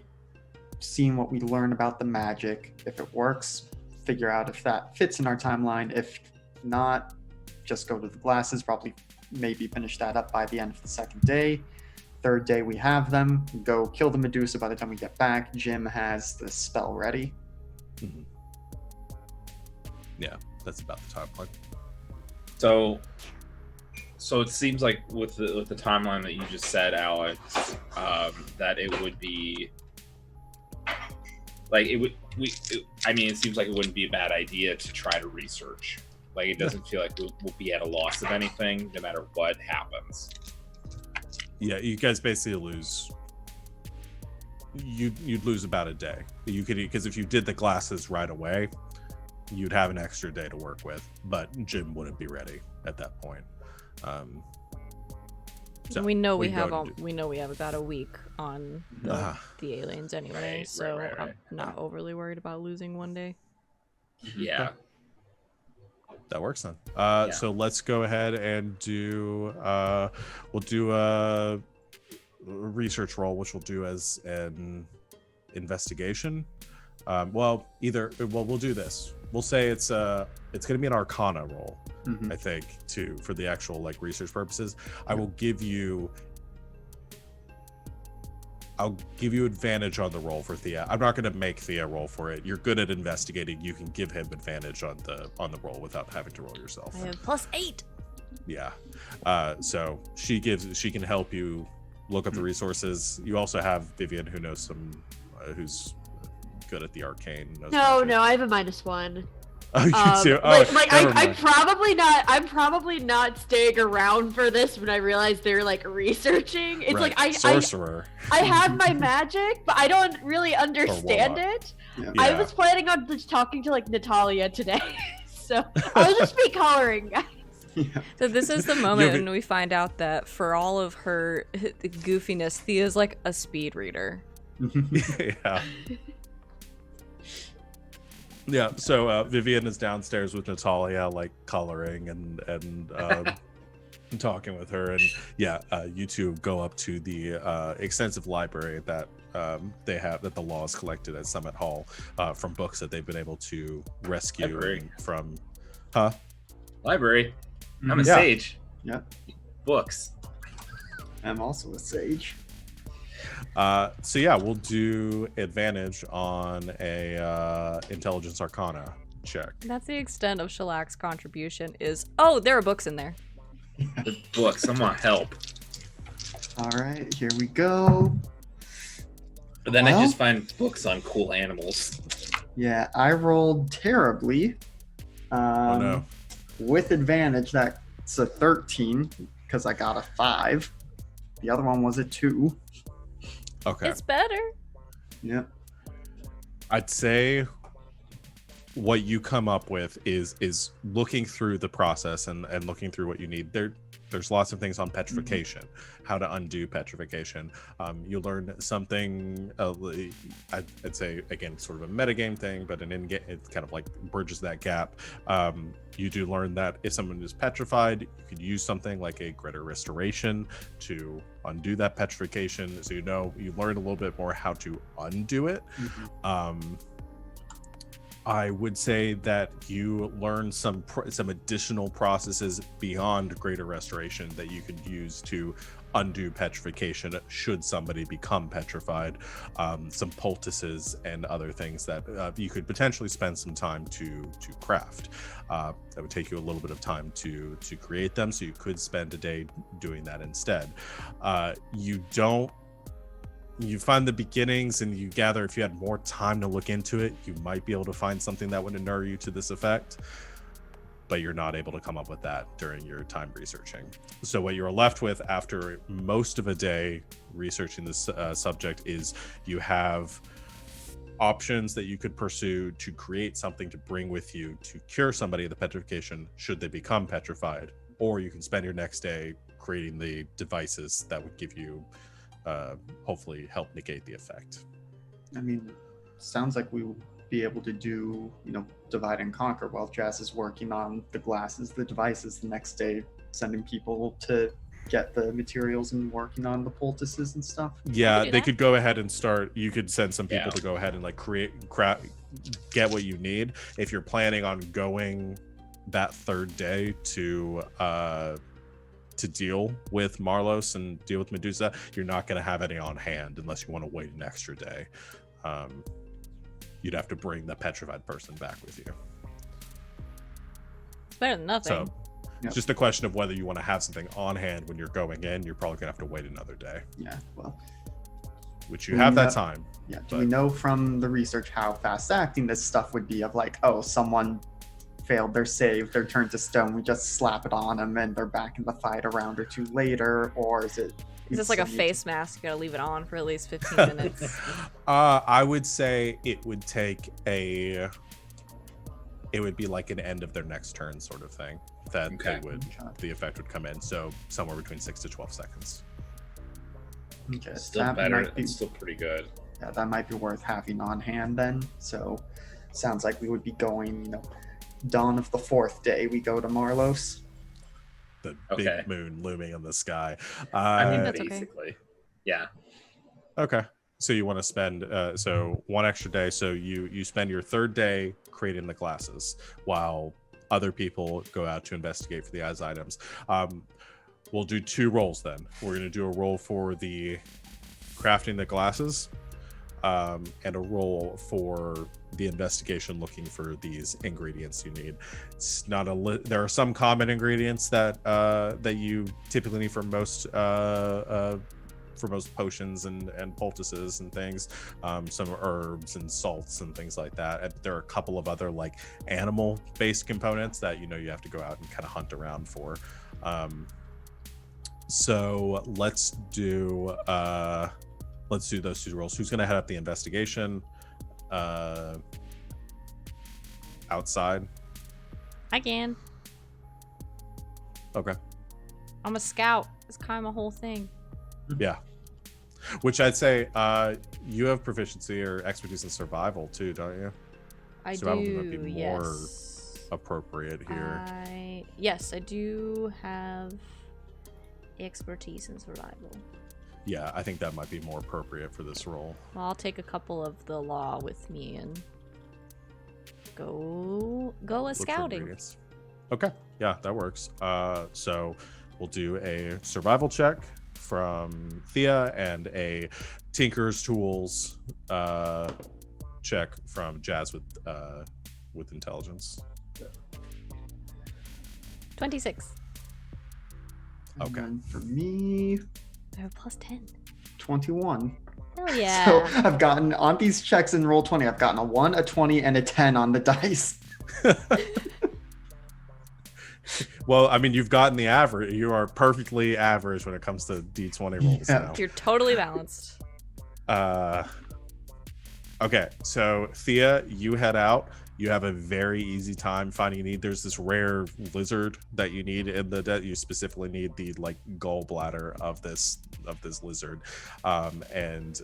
Speaker 4: seeing what we learn about the magic. If it works, figure out if that fits in our timeline. If not, just go to the glasses, probably maybe finish that up by the end of the 2nd day. 3rd day we have them, go kill the Medusa. By the time we get back, Jim has the spell ready.
Speaker 1: Yeah, that's about the timeline.
Speaker 3: So it seems like with the timeline that you just said, Alex, that it would be like it seems like it wouldn't be a bad idea to try to research. Like it doesn't feel like we'll be at a loss of anything, no matter what happens.
Speaker 1: Yeah, you guys basically lose. You'd lose about a day. You could, because if you did the glasses right away, you'd have an extra day to work with. But Jim wouldn't be ready at that point. So
Speaker 2: we know we
Speaker 1: can
Speaker 2: have
Speaker 1: go to-
Speaker 2: we know we have about a week on the aliens anyway,
Speaker 3: Right,
Speaker 2: so
Speaker 3: right.
Speaker 2: I'm not overly worried about losing one day.
Speaker 3: Yeah.
Speaker 1: That works then.
Speaker 3: Yeah.
Speaker 1: So let's go ahead and do. We'll do a research roll, which we'll do as an investigation. We'll do this. We'll say it's going to be an Arcana roll.
Speaker 4: Mhm.
Speaker 1: I think too, for the actual like research purposes. I will give you advantage on the roll for Thea. I'm not going to make Thea roll for it. You're good at investigating. You can give him advantage on the roll without having to roll yourself.
Speaker 2: I have +8.
Speaker 1: Yeah. So she can help you look up the resources. You also have Vivian, who knows who's good at the arcane. knows
Speaker 5: No,
Speaker 1: magic.
Speaker 5: I have a -1.
Speaker 1: Oh, you too? Oh, never
Speaker 5: I'm
Speaker 1: mind.
Speaker 5: probably not staying around for this when I realize they're like researching. It's
Speaker 1: Right.
Speaker 5: like
Speaker 1: sorcerer.
Speaker 5: I have my magic, but I don't really understand
Speaker 1: warlock.
Speaker 5: it.
Speaker 4: Yeah.
Speaker 5: I was planning on just talking to like Natalia today, so I'll just be coloring, guys.
Speaker 4: Yeah.
Speaker 2: So this is the moment
Speaker 1: be-
Speaker 2: when we find out that for all of her goofiness, Thea's like a speed reader.
Speaker 1: Yeah. Yeah, so Vivian is downstairs with Natalia, like coloring and talking with her, and you two go up to the extensive library that they have, that the law is collected at Summit Hall from books that they've been able to rescue
Speaker 3: Library.
Speaker 1: from.
Speaker 3: Library. I'm a
Speaker 1: Yeah.
Speaker 3: sage.
Speaker 4: Yeah.
Speaker 3: Books.
Speaker 4: I'm also a sage.
Speaker 1: So yeah, we'll do advantage on a intelligence arcana check.
Speaker 2: That's the extent of Shellac's contribution is, oh, there are books in there.
Speaker 3: The books. I'm gonna help.
Speaker 4: All right, here we go.
Speaker 3: But then I
Speaker 4: Well-
Speaker 3: just find books on cool animals.
Speaker 4: Yeah, I rolled terribly.
Speaker 1: Oh no.
Speaker 4: With advantage, that's a 13 because I got a 5. The other one was a 2.
Speaker 1: Okay.
Speaker 2: It's better.
Speaker 4: Yep.
Speaker 1: I'd say what you come up with is looking through the process and looking through what you need. There's lots of things on petrification, how to undo petrification. You learn something, I'd say, again, sort of a metagame thing, but an in-game, it kind of like bridges that gap. You do learn that if someone is petrified, you could use something like a Greater Restoration to undo that petrification. So you learn a little bit more how to undo it. I would say that you learn some additional processes beyond Greater Restoration that you could use to undo petrification should somebody become petrified. Some poultices and other things that you could potentially spend some time to craft. That would take you a little bit of time to create them, so you could spend a day doing that instead. You find the beginnings, and you gather if you had more time to look into it, you might be able to find something that would inure you to this effect, but you're not able to come up with that during your time researching. So what you're left with after most of a day researching this subject is you have options that you could pursue to create something to bring with you to cure somebody of the petrification should they become petrified, or you can spend your next day creating the devices that would give you hopefully help negate the effect.
Speaker 4: I mean, sounds like we will be able to do, divide and conquer while Jazz is working on the glasses, the devices the next day, sending people to get the materials and working on the poultices and stuff.
Speaker 1: Yeah,
Speaker 2: do
Speaker 1: they
Speaker 2: that.
Speaker 1: could go ahead and start. You could send some people
Speaker 3: Yeah.
Speaker 1: to go ahead and like get what you need. If you're planning on going that third day to deal with Marlos and deal with Medusa, you're not going to have any on hand unless you want to wait an extra day. You'd have to bring the petrified person back with you.
Speaker 2: It's better than nothing.
Speaker 1: So, It's just a question of whether you want to have something on hand when you're going in. You're probably gonna have to wait another day.
Speaker 4: Yeah, well,
Speaker 1: which you have that time.
Speaker 4: Yeah. Do we know from the research how fast acting this stuff would be? Of like, oh, someone failed their save, their turn to stone, we just slap it on them and they're back in the fight a round or two later, or is it?
Speaker 2: Is this like a face mask? You gotta leave it on for at least 15 minutes.
Speaker 1: I would say it would be like an end of their next turn sort of thing that the effect would come in. So somewhere between 6 to 12 seconds.
Speaker 4: Okay,
Speaker 3: Still better. It's still pretty good.
Speaker 4: Yeah, that might be worth having on hand then. So sounds like we would be going, dawn of the 4th day, we go to Marlos.
Speaker 1: The big moon looming in the sky.
Speaker 3: I mean,
Speaker 2: that's
Speaker 3: basically.
Speaker 2: okay.
Speaker 3: Yeah.
Speaker 1: Okay. So you want to spend one extra day. So you spend your 3rd day creating the glasses while other people go out to investigate for the eyes items. We'll do 2 rolls then. We're going to do a roll for the crafting the glasses, and a roll for the investigation looking for these ingredients you need. It's not there are some common ingredients that you typically need for most potions and poultices and things, some herbs and salts and things like that. And there are a couple of other like animal based components that you have to go out and kind of hunt around for. So let's do those 2 rolls. Who's gonna head up the investigation? Outside.
Speaker 2: I can.
Speaker 1: Okay.
Speaker 2: I'm a scout. It's kind of a whole thing.
Speaker 1: Yeah. Which I'd say you have proficiency or expertise in survival too, don't you?
Speaker 2: I
Speaker 1: survival
Speaker 2: do.
Speaker 1: Might be more
Speaker 2: yes.
Speaker 1: appropriate here.
Speaker 2: Yes, I do have expertise in survival.
Speaker 1: Yeah, I think that might be more appropriate for this role.
Speaker 2: Well, I'll take a couple of the law with me and go a scouting.
Speaker 1: Okay, yeah, that works. So we'll do a survival check from Thea and a Tinker's Tools check from Jazz with intelligence.
Speaker 2: 26.
Speaker 1: Okay.
Speaker 4: And for me,
Speaker 2: I have plus 10.
Speaker 4: 21.
Speaker 2: Hell yeah.
Speaker 4: So I've gotten on these checks in roll 20, I've gotten a 1, a 20, and a 10 on the dice.
Speaker 1: Well, I mean, you've gotten the average. You are perfectly average when it comes to D20 rolls now.
Speaker 2: You're totally balanced.
Speaker 1: Okay, so Thea, you head out. You have a very easy time finding a need. There's this rare lizard that you need in the you specifically need the like gallbladder of this lizard, and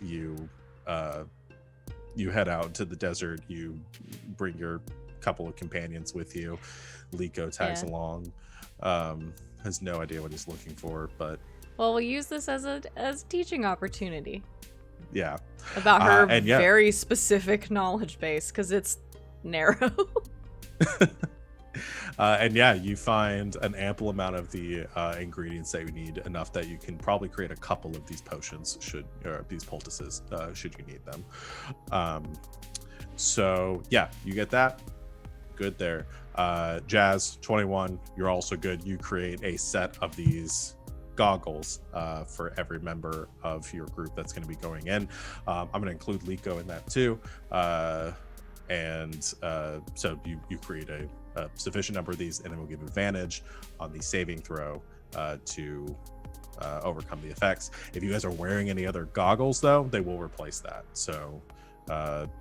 Speaker 1: you head out into the desert. You bring your couple of companions with you. Liko tags along. Has no idea what he's looking for, but
Speaker 2: we'll use this as a teaching opportunity.
Speaker 1: Yeah.
Speaker 2: About her very specific knowledge base, because it's narrow.
Speaker 1: And you find an ample amount of the ingredients that you need, enough that you can probably create a couple of these potions or these poultices should you need them. So you get that. Good there. Jazz, 21, you're also good. You create a set of these goggles for every member of your group that's going to be going in. I'm going to include Liko in that too. So you create a sufficient number of these, and then we'll give advantage on the saving throw to overcome the effects. If you guys are wearing any other goggles, though, they will replace that. So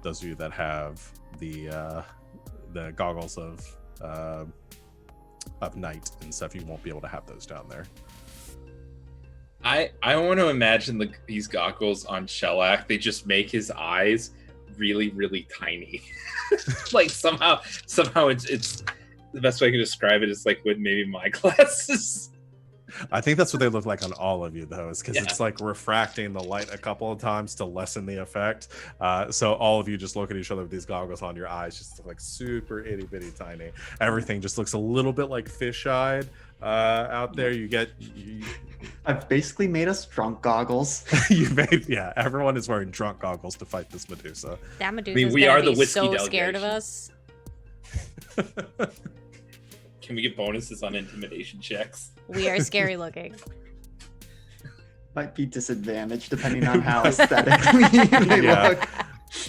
Speaker 1: those of you that have the goggles of night and stuff, you won't be able to have those down there.
Speaker 3: I want to imagine these goggles on Shellac. They just make his eyes really, really tiny. Like somehow it's the best way I can describe it is like with maybe my glasses.
Speaker 1: I think that's what they look like on all of you, though, is because it's like refracting the light a couple of times to lessen the effect. So all of you just look at each other with these goggles on, your eyes just look like super itty bitty tiny. Everything just looks a little bit like fish-eyed out there.
Speaker 4: I've basically made us drunk goggles.
Speaker 1: Everyone is wearing drunk goggles to fight this Medusa.
Speaker 2: That Medusa
Speaker 3: we are the whiskey
Speaker 2: so
Speaker 3: delegation.
Speaker 2: scared of us.
Speaker 3: Can we get bonuses on intimidation checks?
Speaker 2: We are scary looking.
Speaker 4: Might be disadvantaged depending on how aesthetically they
Speaker 1: Yeah.
Speaker 4: look.
Speaker 1: I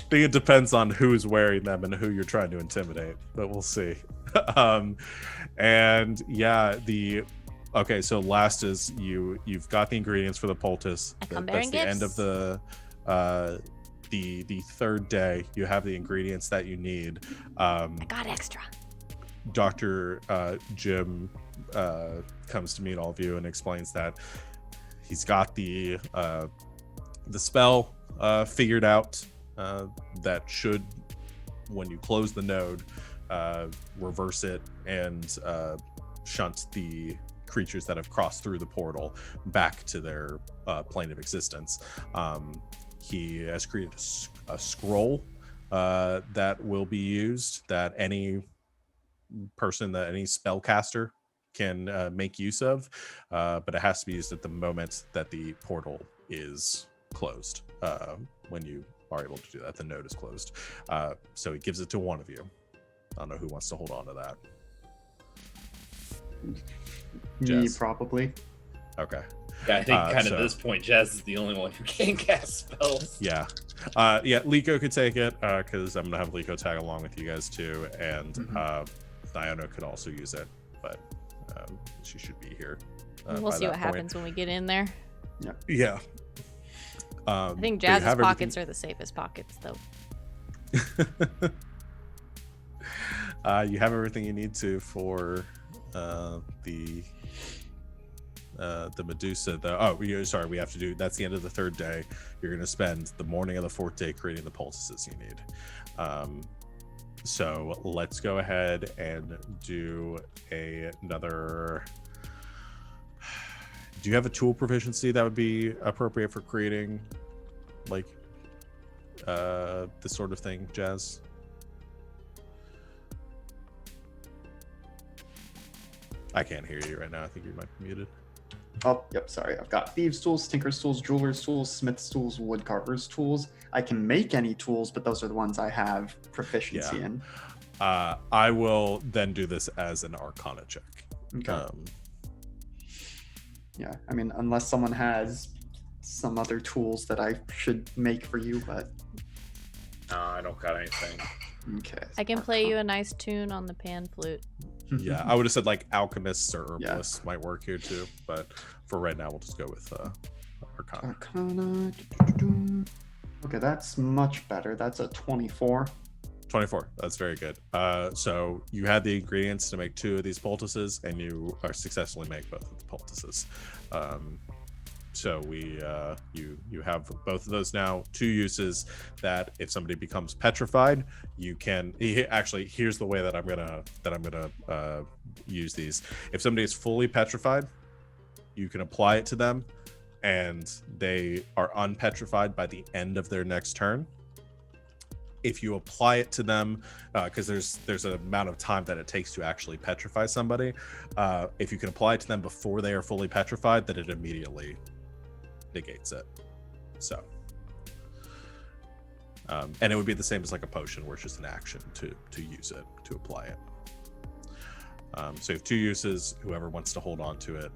Speaker 1: think it depends on who's wearing them and who you're trying to intimidate, but we'll see. And yeah, okay, so last is you've got the ingredients for the poultice.
Speaker 2: I come
Speaker 1: That's
Speaker 2: bearing
Speaker 1: the end
Speaker 2: gifts.
Speaker 1: of the third day. You have the ingredients that you need.
Speaker 2: I got extra.
Speaker 1: Dr. Jim comes to meet all of you and explains that he's got the spell figured out that should, when you close the node, reverse it and shunt the creatures that have crossed through the portal back to their plane of existence. He has created a scroll that will be used, that any spellcaster can make use of, but it has to be used at the moment that the portal is closed. When you are able to do that, the node is closed. So he gives it to one of you. I don't know who wants to hold on to that.
Speaker 4: Me,
Speaker 1: Jazz.
Speaker 4: probably.
Speaker 1: Okay.
Speaker 3: Yeah, I think kind of
Speaker 1: so-
Speaker 3: at this point, Jazz is the only one who can cast spells.
Speaker 1: Yeah. Liko could take it because I'm gonna have Liko tag along with you guys too, and Diona could also use it, but she should be here.
Speaker 2: We'll
Speaker 1: by
Speaker 2: see
Speaker 1: that
Speaker 2: what
Speaker 1: point.
Speaker 2: happens when we get in there.
Speaker 1: Yeah.
Speaker 2: I think
Speaker 1: but you
Speaker 2: Jazz's
Speaker 1: have
Speaker 2: pockets are the safest pockets, though.
Speaker 1: You have everything you need to for the Medusa. We have to do. That's the end of the third day. You're going to spend the morning of the fourth day creating the poultices you need. So let's go ahead and do another. Do you have a tool proficiency that would be appropriate for creating, like, this sort of thing, Jazz? I can't hear you right now. I think you might be muted.
Speaker 4: Oh, yep, sorry. I've got thieves' tools, tinker's tools, jeweler's tools, smith's tools, woodcarver's tools. I can make any tools, but those are the ones I have proficiency in.
Speaker 1: I will then do this as an Arcana check.
Speaker 4: Okay. Yeah, I mean, unless someone has some other tools that I should make for you, but
Speaker 3: No, I don't got anything.
Speaker 4: okay.
Speaker 2: I can play you a nice tune on the pan flute.
Speaker 1: Yeah, I would have said like alchemists or herbalists might work here too, but for right now we'll just go with Arcana.
Speaker 4: Arcana. Okay, that's much better. That's a 24.
Speaker 1: 24. That's very good. So you had the ingredients to make 2 of these poultices, and you are successfully make both of the poultices. So you have both of those now. 2 uses that if somebody becomes petrified, you can. Actually, here's the way that I'm gonna use these. If somebody is fully petrified, you can apply it to them, and they are unpetrified by the end of their next turn. If you apply it to them, because there's an amount of time that it takes to actually petrify somebody, if you can apply it to them before they are fully petrified, then it immediately negates it. So, and it would be the same as like a potion, where it's just an action to use it, to apply it. So you have 2 uses. Whoever wants to hold on to it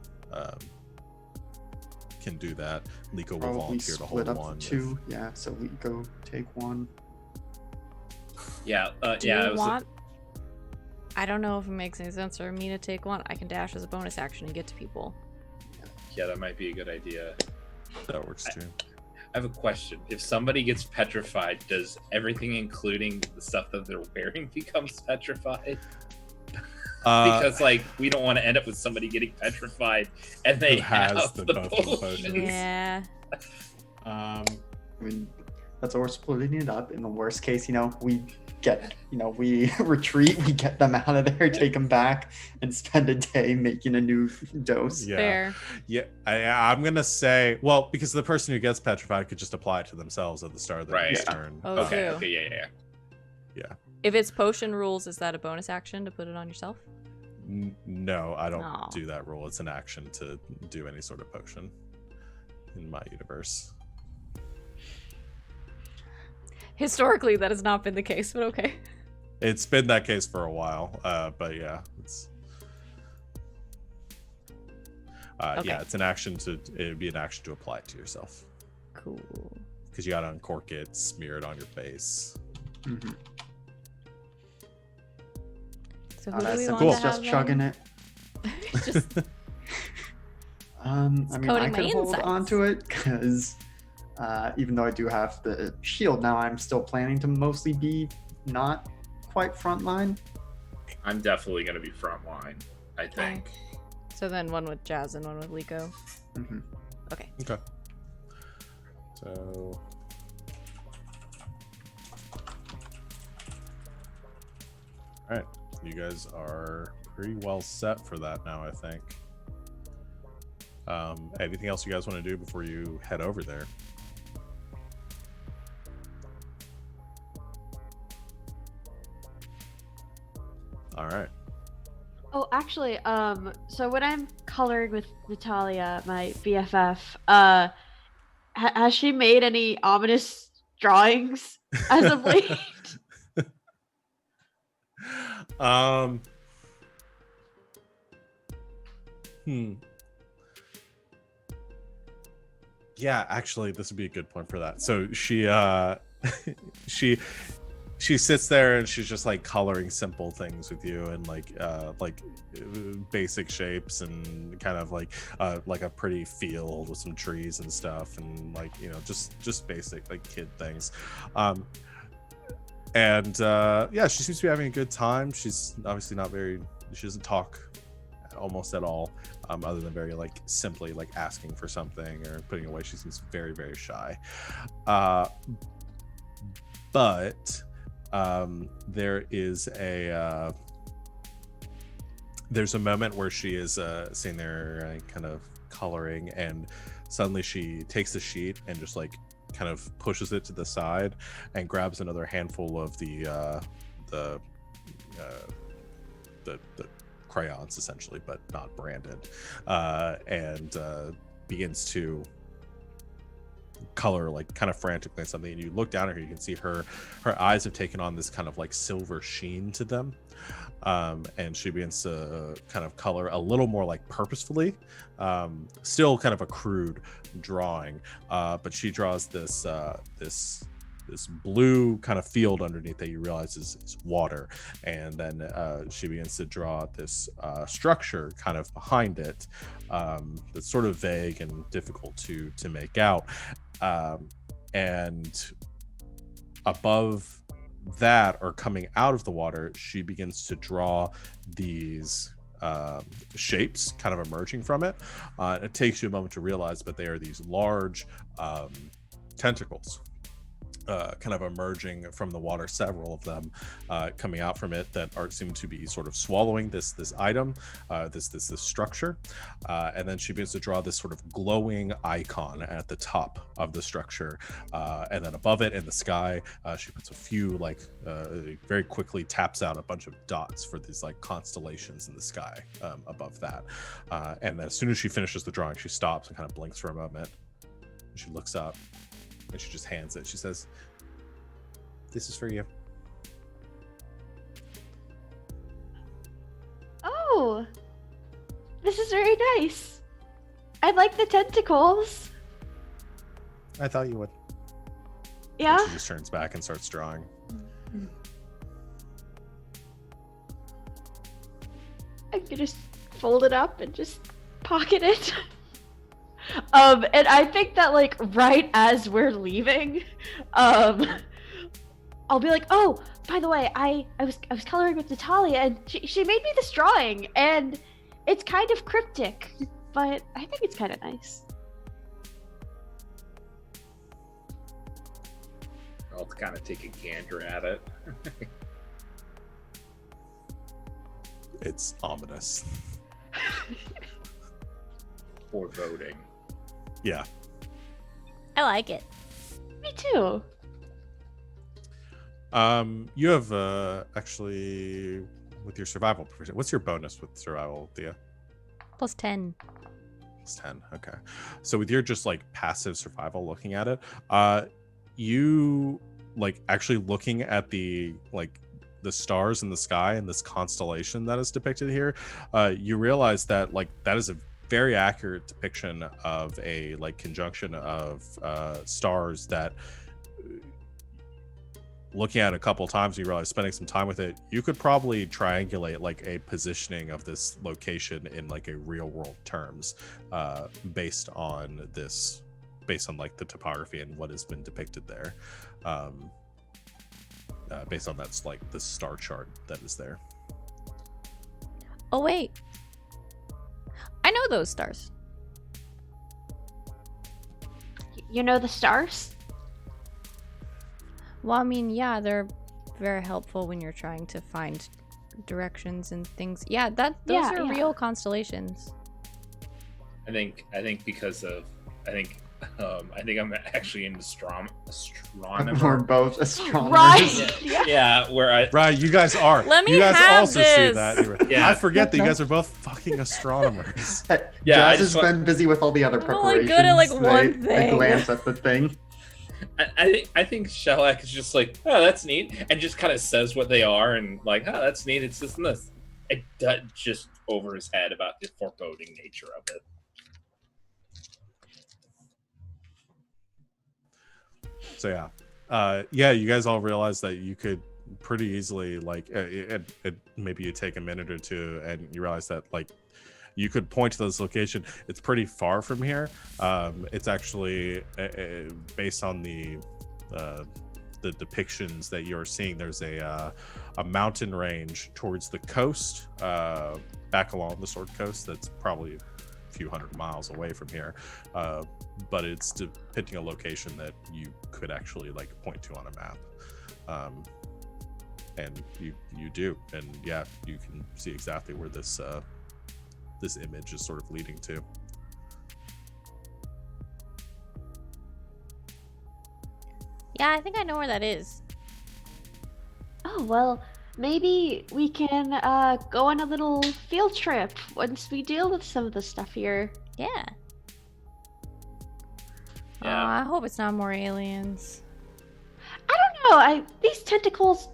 Speaker 1: can do that. Liko will
Speaker 4: Probably
Speaker 1: volunteer to
Speaker 4: split
Speaker 1: hold
Speaker 4: up
Speaker 1: one.
Speaker 4: to 2. Yeah, so we go take 1.
Speaker 3: Yeah,
Speaker 2: Do you want? I don't know if it makes any sense for me to take 1. I can dash as a bonus action and get to people.
Speaker 3: Yeah, that might be a good idea.
Speaker 1: That works too.
Speaker 3: I have a question. If somebody gets petrified, does everything, including the stuff that they're wearing, becomes petrified? Because like we don't want to end up with somebody getting petrified and they
Speaker 1: Who has
Speaker 3: have
Speaker 1: the
Speaker 3: the
Speaker 1: buff of the
Speaker 3: potions.
Speaker 1: potions.
Speaker 2: Yeah.
Speaker 4: I mean, that's why we're splitting it up. In the worst case, we retreat, we get them out of there, take them back, and spend a day making a new dose.
Speaker 1: Yeah.
Speaker 2: Fair.
Speaker 1: Yeah, I'm gonna say, well, because the person who gets petrified could just apply it to themselves at the start of their
Speaker 3: Right.
Speaker 1: next
Speaker 4: Yeah.
Speaker 1: turn.
Speaker 2: Oh,
Speaker 3: Okay,
Speaker 2: true.
Speaker 3: okay, yeah.
Speaker 2: If it's potion rules, is that a bonus action to put it on yourself?
Speaker 1: No, I don't
Speaker 2: No.
Speaker 1: do that rule. It's an action to do any sort of potion in my universe.
Speaker 2: Historically, that has not been the case, but okay.
Speaker 1: It's been that case for a while, but yeah, it's
Speaker 2: Okay.
Speaker 1: Yeah, it's an action to. It would be an action to apply it to yourself
Speaker 2: Cool.
Speaker 1: because you got to uncork it, smear it on your face.
Speaker 4: Mm-hmm.
Speaker 2: So
Speaker 4: Oh,
Speaker 2: who do
Speaker 4: that's
Speaker 2: we
Speaker 4: simple.
Speaker 2: want to
Speaker 4: Just
Speaker 2: have
Speaker 4: chugging
Speaker 2: then?
Speaker 4: it.
Speaker 2: Just
Speaker 4: I mean, I
Speaker 2: coating my
Speaker 4: could hold
Speaker 2: insides.
Speaker 4: onto it because even though I do have the shield now, I'm still planning to mostly be not quite frontline.
Speaker 3: I'm definitely going to be frontline, I think.
Speaker 2: so then one with Jazz and one with Liko.
Speaker 4: Mm-hmm.
Speaker 2: Okay.
Speaker 1: Okay. So. All right, you guys are pretty well set for that now, I think. Anything else you guys want to do before you head over there? All right.
Speaker 5: Oh, actually, so when I'm coloring with Natalia, my BFF, has she made any ominous drawings as of late?
Speaker 1: Yeah, actually, this would be a good point for that. So she she sits there and she's just like coloring simple things with you and like basic shapes and kind of like a pretty field with some trees and stuff and like, you know, just basic like kid things. And yeah, she seems to be having a good time. She's obviously she doesn't talk almost at all, other than very like simply like asking for something or putting away. She seems very, very shy. But there is there's a moment where she is sitting there kind of coloring, and suddenly she takes the sheet and just like kind of pushes it to the side and grabs another handful of the crayons, essentially, but not branded, and begins to color like kind of frantically on something. And you look down at her, you can see her eyes have taken on this kind of like silver sheen to them, and she begins to kind of color a little more like purposefully, still kind of a crude drawing, but she draws this blue kind of field underneath that you realize is water, and then she begins to draw this structure kind of behind it, that's sort of vague and difficult to make out, and above that, or coming out of the water, she begins to draw these shapes kind of emerging from it. It takes you a moment to realize, but they are these large tentacles kind of emerging from the water, several of them coming out from it that seem to be sort of swallowing this item, this structure, and then she begins to draw this sort of glowing icon at the top of the structure, and then above it in the sky, she puts a few like very quickly taps out a bunch of dots for these like constellations in the sky above that, and then as soon as she finishes the drawing, she stops and kind of blinks for a moment, and she looks up and she just hands it. She says, "This is for you."
Speaker 5: Oh, this is very nice. I like the tentacles.
Speaker 1: I thought you would.
Speaker 5: Yeah.
Speaker 1: And she just turns back and starts drawing.
Speaker 5: I could just fold it up and just pocket it. And I think that like right as we're leaving, I'll be like, oh, by the way, I was coloring with Natalia, and she made me this drawing, and it's kind of cryptic, but I think it's kind of nice.
Speaker 3: I'll kind of take a gander at it.
Speaker 1: It's ominous.
Speaker 3: Foreboding.
Speaker 1: Yeah.
Speaker 2: I like it.
Speaker 5: Me too.
Speaker 1: You have actually, with your survival proficiency, what's your bonus with survival, Thea?
Speaker 2: +10.
Speaker 1: It's 10. Okay. So with your just like passive survival, looking at it, you like actually looking at the stars in the sky and this constellation that is depicted here, you realize that like that is a very accurate depiction of a like conjunction of stars that, looking at it a couple times, you realize spending some time with it, you could probably triangulate like a positioning of this location in like a real world terms, based on like the topography and what has been depicted there, based on that's like the star chart that is there.
Speaker 2: Oh wait, I know those stars.
Speaker 5: You know the stars?
Speaker 2: Well, I mean, yeah, they're very helpful when you're trying to find directions and things. Yeah, those are real constellations.
Speaker 3: I think because of I think I'm actually an astronomer.
Speaker 4: We're both astronomers.
Speaker 5: Right.
Speaker 3: Yeah,
Speaker 1: Right, you guys are.
Speaker 2: Let me
Speaker 1: you guys
Speaker 2: have
Speaker 1: also
Speaker 2: this.
Speaker 1: see that.
Speaker 3: Yeah.
Speaker 1: I forget that you guys are both fucking astronomers.
Speaker 3: Yeah, I
Speaker 4: Jazz has been busy with all the other
Speaker 2: I'm
Speaker 4: preparations.
Speaker 2: only good at, like, one
Speaker 4: They
Speaker 2: thing.
Speaker 4: glance at the thing.
Speaker 3: I think Shellac is just like, oh, that's neat, and just kind of says what they are, and like, oh, that's neat. It's this and this. It does just over his head about the foreboding nature of it.
Speaker 1: So yeah, you guys all realize that you could pretty easily like, maybe you take a minute or two, and you realize that like you could point to this location. It's pretty far from here. It's actually based on the depictions that you're seeing. There's a mountain range towards the coast, back along the Sword Coast. That's probably a few hundred miles away from here, but it's depicting a location that you could actually like point to on a map, and you do, and yeah, you can see exactly where this image is sort of leading to.
Speaker 2: Yeah, I think I know where that is.
Speaker 5: Oh, well, maybe we can go on a little field trip once we deal with some of the stuff here.
Speaker 2: Yeah.
Speaker 3: Yeah.
Speaker 2: I hope it's not more aliens.
Speaker 5: I don't know. These tentacles.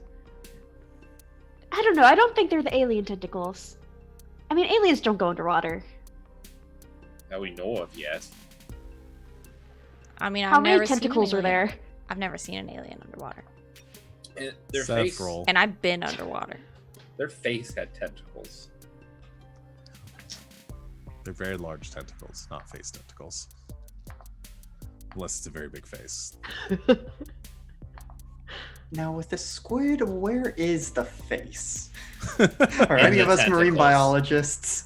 Speaker 5: I don't know. I don't think they're the alien tentacles. I mean, aliens don't go underwater.
Speaker 3: That we know of, yes.
Speaker 2: I mean,
Speaker 5: How
Speaker 2: I've
Speaker 5: many
Speaker 2: never seen
Speaker 5: tentacles
Speaker 2: an
Speaker 5: are
Speaker 2: alien.
Speaker 5: there?
Speaker 2: I've never seen an alien underwater,
Speaker 3: And their face,
Speaker 1: Several.
Speaker 2: and I've been underwater.
Speaker 3: their face had tentacles.
Speaker 1: They're very large tentacles, not face tentacles. Unless it's a very big face.
Speaker 4: Now, with the squid, where is the face? Are
Speaker 3: And
Speaker 4: any
Speaker 3: the
Speaker 4: of us marine
Speaker 3: tentacles.
Speaker 4: biologists?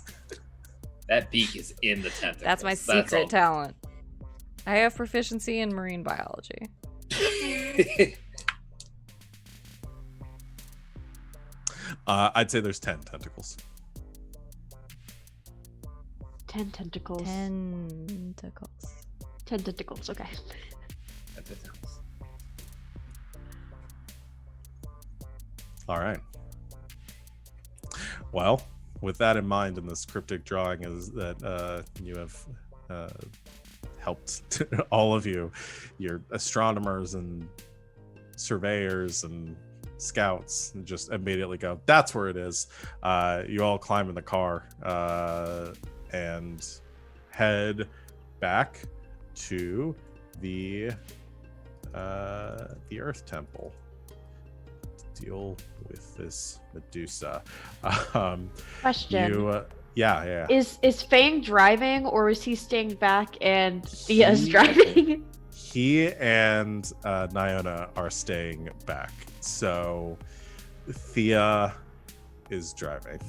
Speaker 3: That beak is in the tentacles.
Speaker 2: That's my
Speaker 3: all.
Speaker 2: secret talent. I have proficiency in marine biology.
Speaker 1: I'd say there's 10 tentacles.
Speaker 5: 10 tentacles.
Speaker 2: 10 tentacles.
Speaker 5: 10 tentacles, okay.
Speaker 1: All right. Well, with that in mind, and this cryptic drawing is that you have helped all of you, your astronomers and surveyors and scouts, and just immediately go, that's where it is. You all climb in the car and head back to the Earth Temple to deal with this Medusa.
Speaker 5: Question.
Speaker 1: Yeah.
Speaker 5: Is Fang driving, or is he staying back and Thea's driving?
Speaker 1: He and Nyona are staying back. So Thea is driving.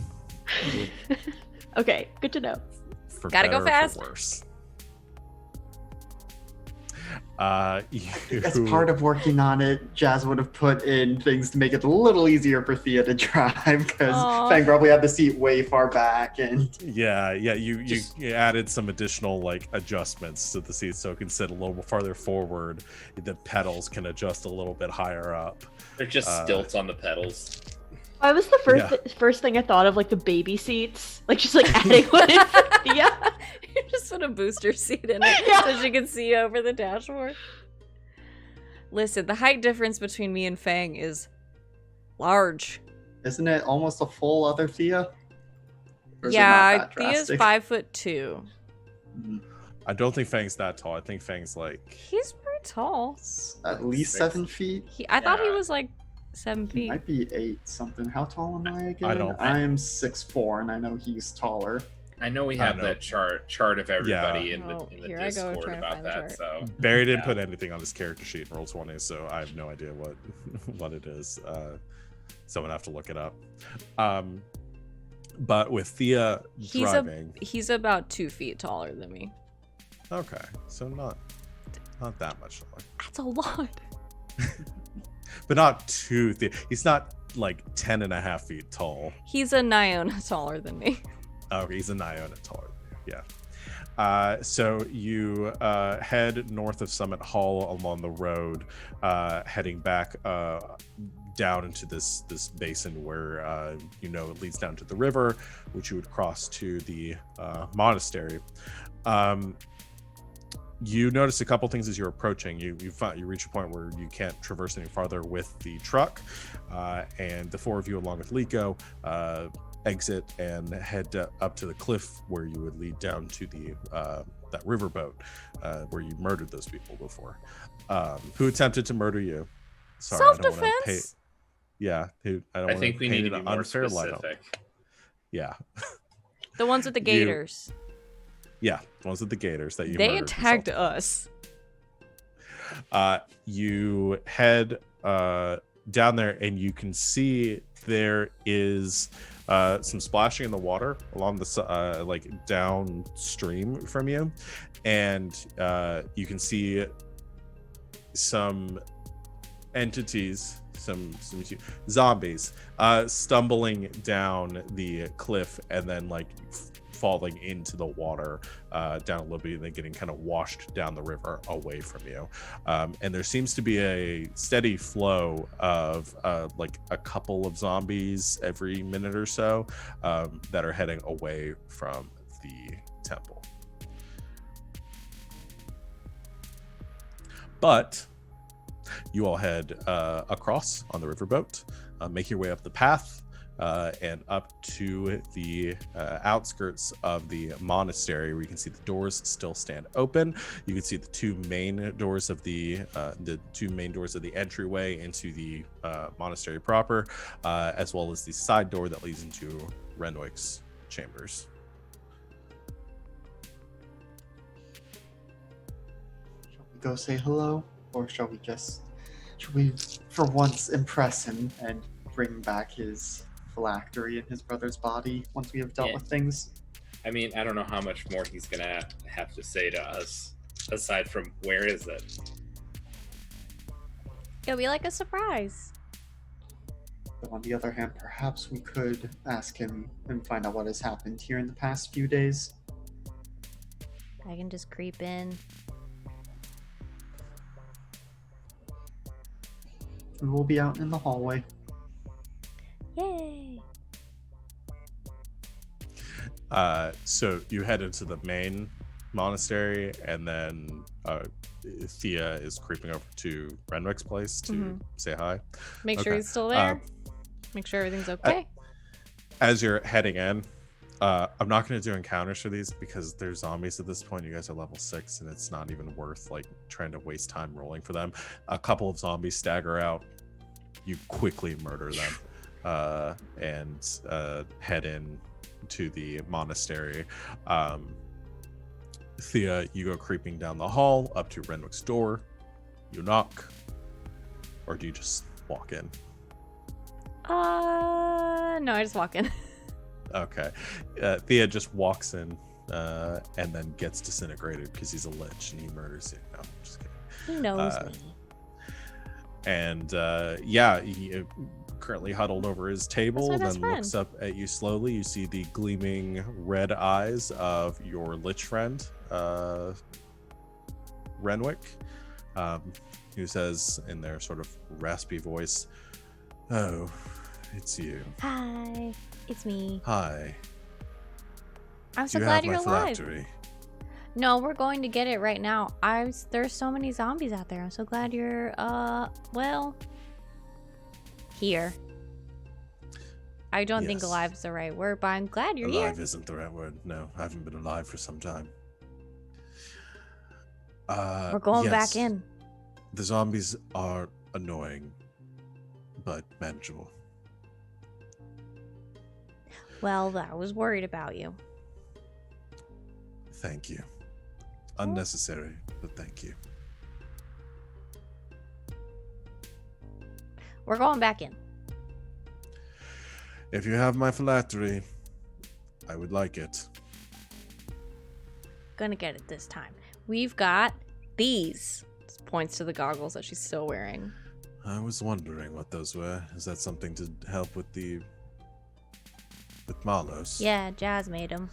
Speaker 5: Okay, good to know.
Speaker 1: For
Speaker 2: Gotta go
Speaker 1: better or
Speaker 2: fast.
Speaker 1: for worse.
Speaker 4: As part of working on it, Jazz would have put in things to make it a little easier for Thea to drive, because
Speaker 2: Aw.
Speaker 4: Fang probably had the seat way far back, and
Speaker 1: you added some additional like adjustments to the seat so it can sit a little farther forward. The pedals can adjust a little bit higher up.
Speaker 3: They're just stilts on the pedals.
Speaker 5: I was the first thing I thought of, like the baby seats, like just like adding one in for Thea.
Speaker 2: You just put a booster seat in it
Speaker 5: Yeah.
Speaker 2: so she can see over the dashboard. Listen, the height difference between me and Fang is large.
Speaker 4: isn't it almost a full other Thea? Or is it not
Speaker 2: Yeah,
Speaker 4: that
Speaker 2: Thea's
Speaker 4: drastic?
Speaker 2: 5'2".
Speaker 4: Mm,
Speaker 1: I don't think Fang's that tall. I think Fang's like
Speaker 2: He's pretty tall.
Speaker 4: At least
Speaker 3: 6.
Speaker 4: 7 feet.
Speaker 2: I thought he
Speaker 3: Yeah.
Speaker 2: was like 7
Speaker 4: He
Speaker 2: feet.
Speaker 4: might be 8 something. How tall am I again?
Speaker 1: don't-
Speaker 4: I'm 6'4", and I know he's taller.
Speaker 3: I know we
Speaker 1: I
Speaker 3: have
Speaker 1: know.
Speaker 3: that chart of everybody in
Speaker 2: Oh,
Speaker 3: the
Speaker 2: here I go
Speaker 3: Discord
Speaker 2: trying to
Speaker 3: about
Speaker 2: find the
Speaker 3: that.
Speaker 2: chart.
Speaker 3: So
Speaker 1: Barry didn't
Speaker 3: Yeah.
Speaker 1: put anything on his character sheet in Roll20, so I have no idea what what it is. Someone have to look it up. But with Thea driving,
Speaker 2: He's about 2 feet taller than me.
Speaker 1: okay, so not that much taller,
Speaker 2: That's a lot.
Speaker 1: but not too thick. He's not like 10 and a half feet tall.
Speaker 2: He's a Nyona taller than me.
Speaker 1: Oh, he's a Nyona taller. Yeah. So you head north of Summit Hall along the road, heading back down into this basin where it leads down to the river, which you would cross to the monastery. You notice a couple things as you're approaching. You reach a point where you can't traverse any farther with the truck, and the four of you, along with Liko, exit and head up to the cliff where you would lead down to the that riverboat where you murdered those people before. Who attempted to murder you? Sorry, I don't wanna
Speaker 2: Self-defense.
Speaker 3: I think we need to be more specific.
Speaker 1: Yeah,
Speaker 2: The ones with the gators.
Speaker 1: yeah, the ones with the gators that you
Speaker 2: They
Speaker 1: murdered
Speaker 2: attacked
Speaker 1: yourself.
Speaker 2: us.
Speaker 1: You head down there and you can see there is some splashing in the water along the like downstream from you, and you can see some entities, some zombies stumbling down the cliff and then like falling into the water down a little bit and then getting kind of washed down the river away from you. And there seems to be a steady flow of like a couple of zombies every minute or so that are heading away from the temple. But you all head across on the riverboat, make your way up the path, and up to the outskirts of the monastery, where you can see the doors still stand open. You can see the two main doors of the entryway into the monastery proper, as well as the side door that leads into Renwick's chambers.
Speaker 4: Shall we go say hello, or shall we for once impress him and bring back his phylactery in his brother's body once we have dealt
Speaker 3: Yeah.
Speaker 4: with things?
Speaker 3: I mean, I don't know how much more he's gonna have to say to us aside from where is it.
Speaker 2: It'll be like a surprise.
Speaker 4: But on the other hand, perhaps we could ask him and find out what has happened here in the past few days.
Speaker 2: I can just creep in.
Speaker 4: We will be out in the hallway.
Speaker 2: Yay!
Speaker 1: So you head into the main monastery, and then Thea is creeping over to Renwick's place to say hi.
Speaker 2: Make sure
Speaker 1: Okay.
Speaker 2: he's still there. Make sure everything's okay.
Speaker 1: As you're heading in, I'm not going to do encounters for these because they're zombies at this point. You guys are level 6, and it's not even worth like trying to waste time rolling for them. A couple of zombies stagger out. You quickly murder them and head in to the monastery. Thea, you go creeping down the hall up to Renwick's door. You knock, or do you just walk in?
Speaker 2: No, I just walk in.
Speaker 1: Okay. Thea just walks in and then gets disintegrated because he's a lich and he murders you. No, just kidding.
Speaker 2: He knows me.
Speaker 1: And he currently huddled over his table,
Speaker 2: That's my
Speaker 1: then
Speaker 2: best friend.
Speaker 1: looks up at you slowly. You see the gleaming red eyes of your lich friend, Renwick, who says in their sort of raspy voice, "Oh, it's you.
Speaker 2: Hi, it's me.
Speaker 1: Hi.
Speaker 2: I'm so
Speaker 1: Do you
Speaker 2: glad
Speaker 1: have
Speaker 2: you're
Speaker 1: my
Speaker 2: alive.
Speaker 1: phylactery?"
Speaker 2: No, we're going to get it right now. There's so many zombies out there. I'm so glad you're here. I don't think
Speaker 1: Yes.
Speaker 2: alive is the right word, but I'm glad you're
Speaker 1: Alive
Speaker 2: here.
Speaker 1: isn't the right word. No, I haven't been alive for some time.
Speaker 2: We're going
Speaker 1: yes.
Speaker 2: back in.
Speaker 1: The zombies are annoying, but manageable.
Speaker 2: Well, I was worried about you.
Speaker 1: Thank you. Unnecessary, but thank you.
Speaker 2: We're going back in.
Speaker 1: If you have my phylactery, I would like it.
Speaker 2: Gonna get it this time. We've got these. Just points to the goggles that she's still wearing.
Speaker 1: I was wondering what those were. Is that something to help with Marlos?
Speaker 2: Yeah, Jazz made them.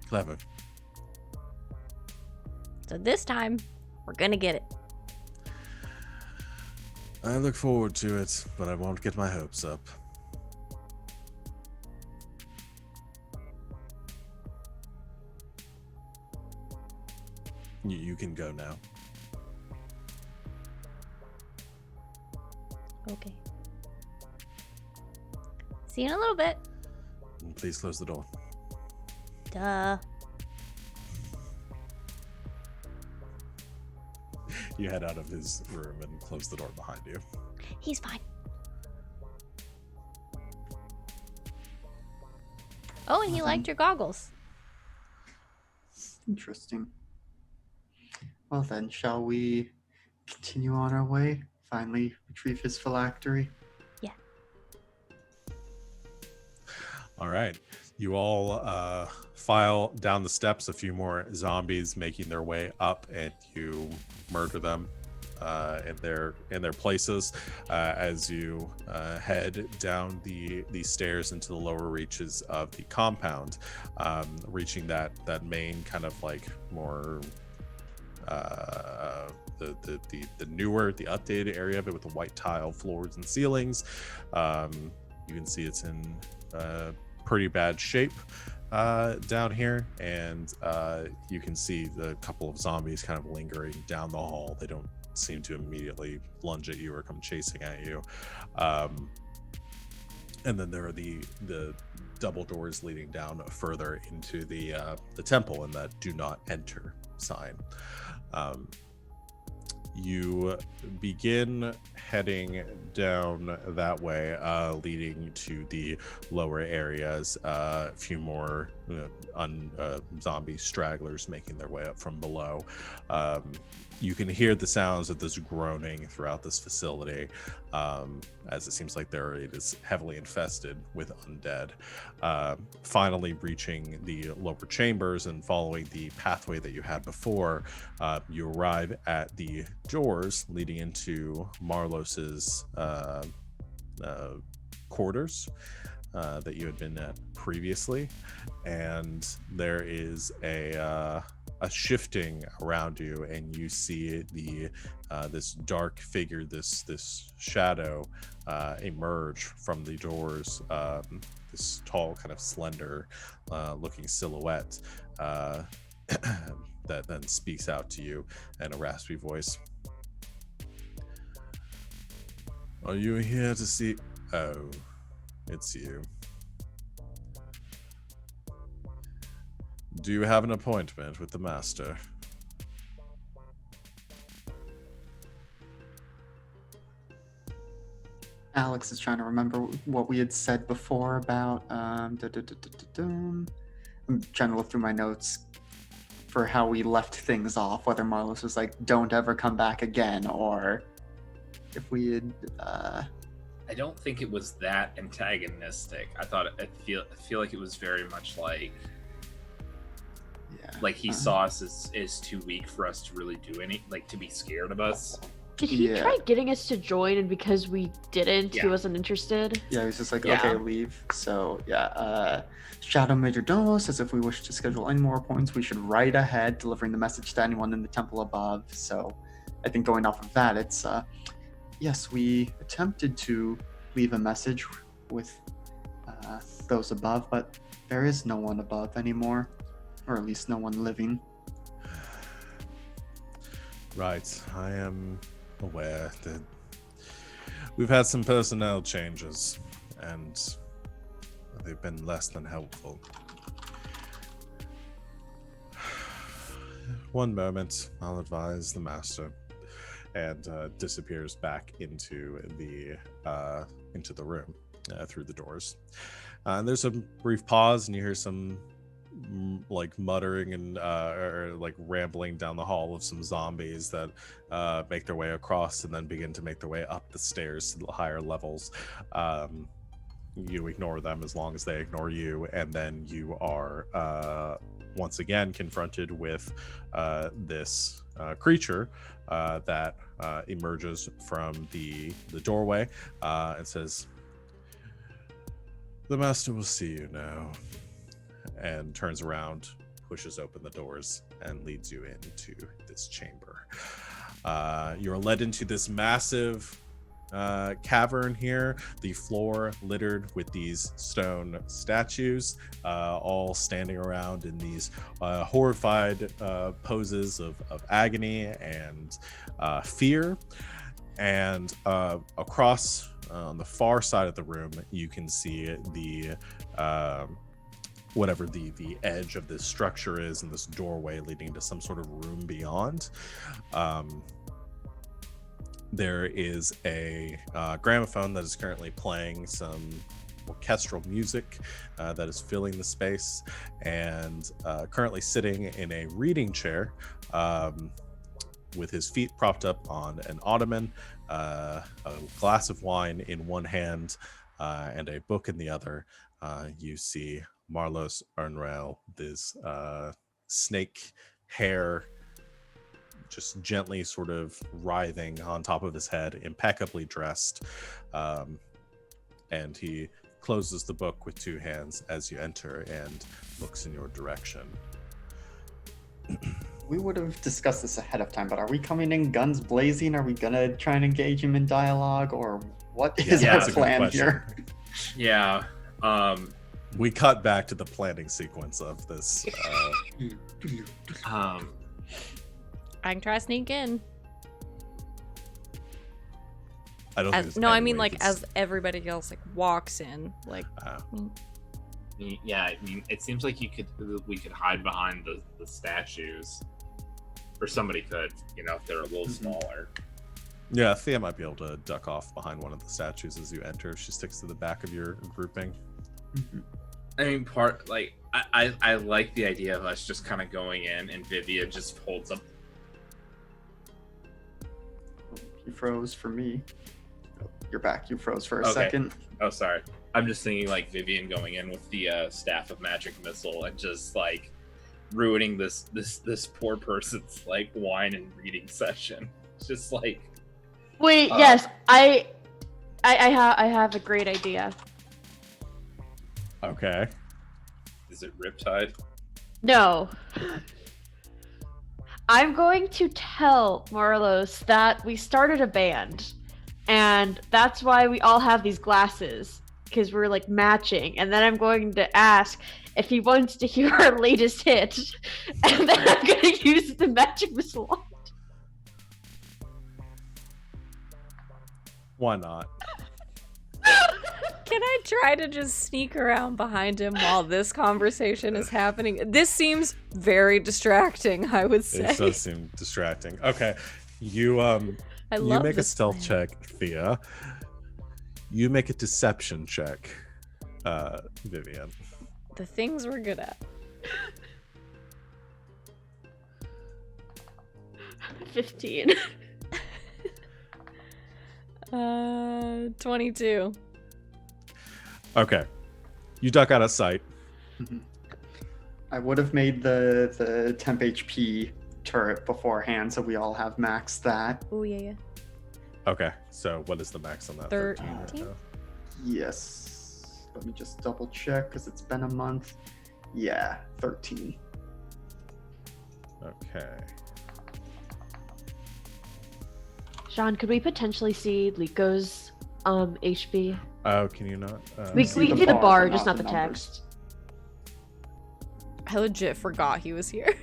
Speaker 1: Clever.
Speaker 2: So this time, we're gonna get it.
Speaker 1: I look forward to it, but I won't get my hopes up. You can go now.
Speaker 2: Okay. See you in a little bit.
Speaker 1: And please close the door.
Speaker 2: Duh.
Speaker 1: You head out of his room and close the door behind you.
Speaker 2: He's fine. Oh, and he liked your goggles.
Speaker 4: Interesting. Well then, shall we continue on our way? Finally retrieve his phylactery?
Speaker 2: Yeah.
Speaker 1: All right. You all file down the steps, a few more zombies making their way up, and you murder them in their places as you head down the stairs into the lower reaches of the compound, reaching that main kind of like more the newer, the updated area of it with the white tile floors and ceilings. You can see it's in pretty bad shape down here, and you can see the couple of zombies kind of lingering down the hall. They don't seem to immediately lunge at you or come chasing at you. And then there are the double doors leading down further into the temple, and that "Do not enter" sign. You begin heading down that way, leading to the lower areas. A few more zombie stragglers making their way up from below. You can hear the sounds of this groaning throughout this facility, as it seems like it is heavily infested with undead. Finally reaching the lower chambers and following the pathway that you had before, you arrive at the doors leading into Marlos's quarters that you had been at previously, and there is a shifting around you, and you see this dark figure, this shadow emerge from the doors. This tall, kind of slender looking silhouette that then speaks out to you in a raspy voice. Are you here to see? Oh, it's you. Do you have an appointment with the master?
Speaker 4: Alex is trying to remember what we had said before about. I'm trying to look through my notes for how we left things off, whether Marlos was like, "Don't ever come back again," or if we had.
Speaker 3: I don't think it was that antagonistic. I feel like it was very much like.
Speaker 4: Yeah.
Speaker 3: Like he saw us as too weak for us to really do to be scared of us.
Speaker 5: Did he try getting us to join, and because we didn't, he wasn't interested?
Speaker 4: Yeah, he was just like, okay, leave. So, Shadow Major Domo says if we wish to schedule any more appointments, we should write ahead, delivering the message to anyone in the temple above. So, I think going off of that, it's, yes, we attempted to leave a message with those above, but there is no one above anymore, or at least no one living.
Speaker 1: Right, I am aware that we've had some personnel changes, and they've been less than helpful. One moment, I'll advise the master. And disappears back into the room through the doors. And there's a brief pause, and you hear some like muttering and or like rambling down the hall of some zombies that make their way across and then begin to make their way up the stairs to the higher levels. You ignore them as long as they ignore you, and then you are once again confronted with this creature that emerges from the doorway and says, "The master will see you now," and turns around, pushes open the doors, and leads you into this chamber. You're led into this massive cavern here, the floor littered with these stone statues, all standing around in these horrified poses of agony and fear. And across on the far side of the room, you can see the whatever the edge of this structure is, and this doorway leading to some sort of room beyond. There is a gramophone that is currently playing some orchestral music that is filling the space, and currently sitting in a reading chair with his feet propped up on an ottoman, a glass of wine in one hand and a book in the other. You see Marlos Ernrail, this snake hair just gently sort of writhing on top of his head, impeccably dressed. And he closes the book with two hands as you enter and looks in your direction.
Speaker 4: We would have discussed this ahead of time, but are we coming in guns blazing? Are we gonna try and engage him in dialogue, or what is
Speaker 3: Yeah,
Speaker 4: our
Speaker 3: that's a
Speaker 1: good
Speaker 4: plan
Speaker 1: question.
Speaker 4: here?
Speaker 3: Yeah.
Speaker 1: We cut back to the planning sequence of this.
Speaker 2: I can try to sneak in.
Speaker 1: I don't think there's
Speaker 2: No, I
Speaker 1: any
Speaker 2: mean
Speaker 1: way
Speaker 2: like
Speaker 1: you can
Speaker 2: as everybody else like walks in, like
Speaker 6: Yeah, I mean, it seems like we could hide behind the statues, or somebody could, if they're a little smaller.
Speaker 1: Yeah, Thea might be able to duck off behind one of the statues as you enter. She sticks to the back of your grouping.
Speaker 3: I mean, I like the idea of us just kind of going in, and Vivia just holds up.
Speaker 4: You froze for me. You're back. You froze for a
Speaker 3: Okay.
Speaker 4: second.
Speaker 3: Oh, sorry. I'm just thinking like Vivian going in with the staff of magic missile and just like ruining this poor person's like wine and reading session. It's just like.
Speaker 5: Wait, yes, I have a great idea.
Speaker 1: Okay.
Speaker 3: Is it Riptide?
Speaker 5: No. I'm going to tell Marlos that we started a band, and that's why we all have these glasses, because we're like matching. And then I'm going to ask if he wants to hear our latest hit, and then I'm going to use the magic missile.
Speaker 1: Why not?
Speaker 2: can I try to just sneak around behind him while this conversation is happening? This seems very distracting, I would say.
Speaker 1: It does seem distracting. Okay. You
Speaker 2: I
Speaker 1: you
Speaker 2: love
Speaker 1: make a
Speaker 2: this
Speaker 1: stealth
Speaker 2: plan.
Speaker 1: check, Thea. You make a deception check, Vivian.
Speaker 2: The things we're good at.
Speaker 5: 15.
Speaker 2: 22.
Speaker 1: Okay. You duck out of sight.
Speaker 4: I would have made the temp HP turret beforehand, so we all have maxed that.
Speaker 2: Oh yeah.
Speaker 1: Okay. So what is the max on that?
Speaker 2: 13?
Speaker 1: right now?
Speaker 4: Yes. Let me just double check because it's been a month. Yeah, 13.
Speaker 1: Okay.
Speaker 5: Sean, could we potentially see Liko HP?
Speaker 1: Oh, can you not?
Speaker 5: We
Speaker 4: see
Speaker 5: can
Speaker 4: the
Speaker 5: see the
Speaker 4: bar,
Speaker 5: bar,
Speaker 4: but
Speaker 5: just
Speaker 4: not
Speaker 5: not the
Speaker 4: the numbers.
Speaker 5: text.
Speaker 2: I legit forgot he was here.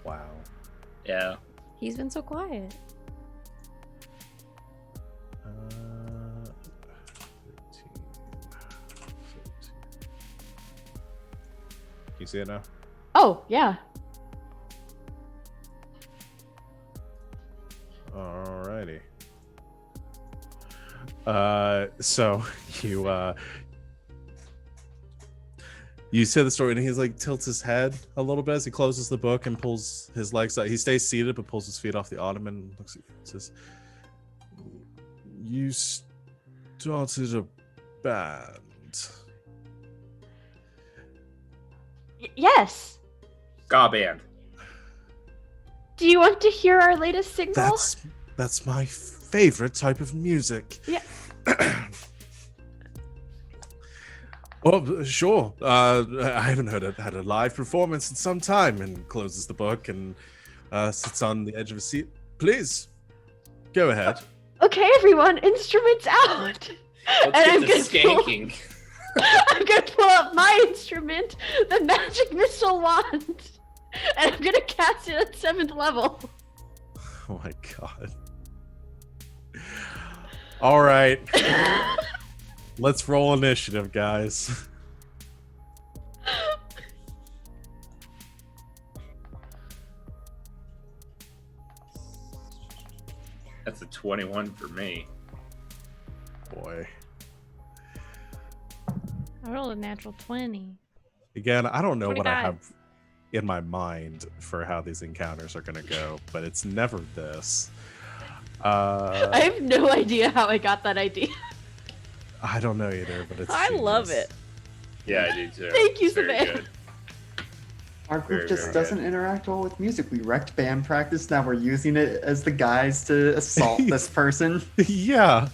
Speaker 1: Wow.
Speaker 3: Yeah.
Speaker 2: He's been so quiet.
Speaker 1: 13, 14. Can you see it now?
Speaker 5: Oh, yeah.
Speaker 1: Alrighty. So you say the story, and he's like tilts his head a little bit as he closes the book and pulls his legs out. He stays seated but pulls his feet off the ottoman and looks at you and says, "You started a band."
Speaker 5: Yes.
Speaker 3: Ska band.
Speaker 5: Do you want to hear our latest single?
Speaker 1: That's my favorite type of music.
Speaker 5: Yeah.
Speaker 1: Well, sure. I haven't had a live performance in some time. And closes the book and sits on the edge of a seat. Please, go ahead.
Speaker 5: Okay, everyone, instruments out.
Speaker 6: Let's get to skanking.
Speaker 5: I'm gonna pull up my instrument, the magic missile wand, and I'm gonna cast it at 7th level.
Speaker 1: Oh my god. All right. Let's roll initiative, guys.
Speaker 3: That's a 21 for me.
Speaker 1: Boy.
Speaker 2: I rolled a natural 20.
Speaker 1: Again, I don't know what I
Speaker 2: 25.
Speaker 1: have in my mind for how these encounters are going to go, but it's never this.
Speaker 5: I have no idea how I got that idea.
Speaker 1: I don't know either, but it's
Speaker 2: I love
Speaker 1: genius.
Speaker 2: it.
Speaker 3: Yeah, I do too.
Speaker 5: Thank you,
Speaker 3: It's very
Speaker 5: Savannah.
Speaker 3: good.
Speaker 4: Our group
Speaker 3: Very,
Speaker 4: just
Speaker 3: very
Speaker 4: doesn't interact well with music. We wrecked band practice. Now we're using it as the guise to assault this person.
Speaker 1: Yeah.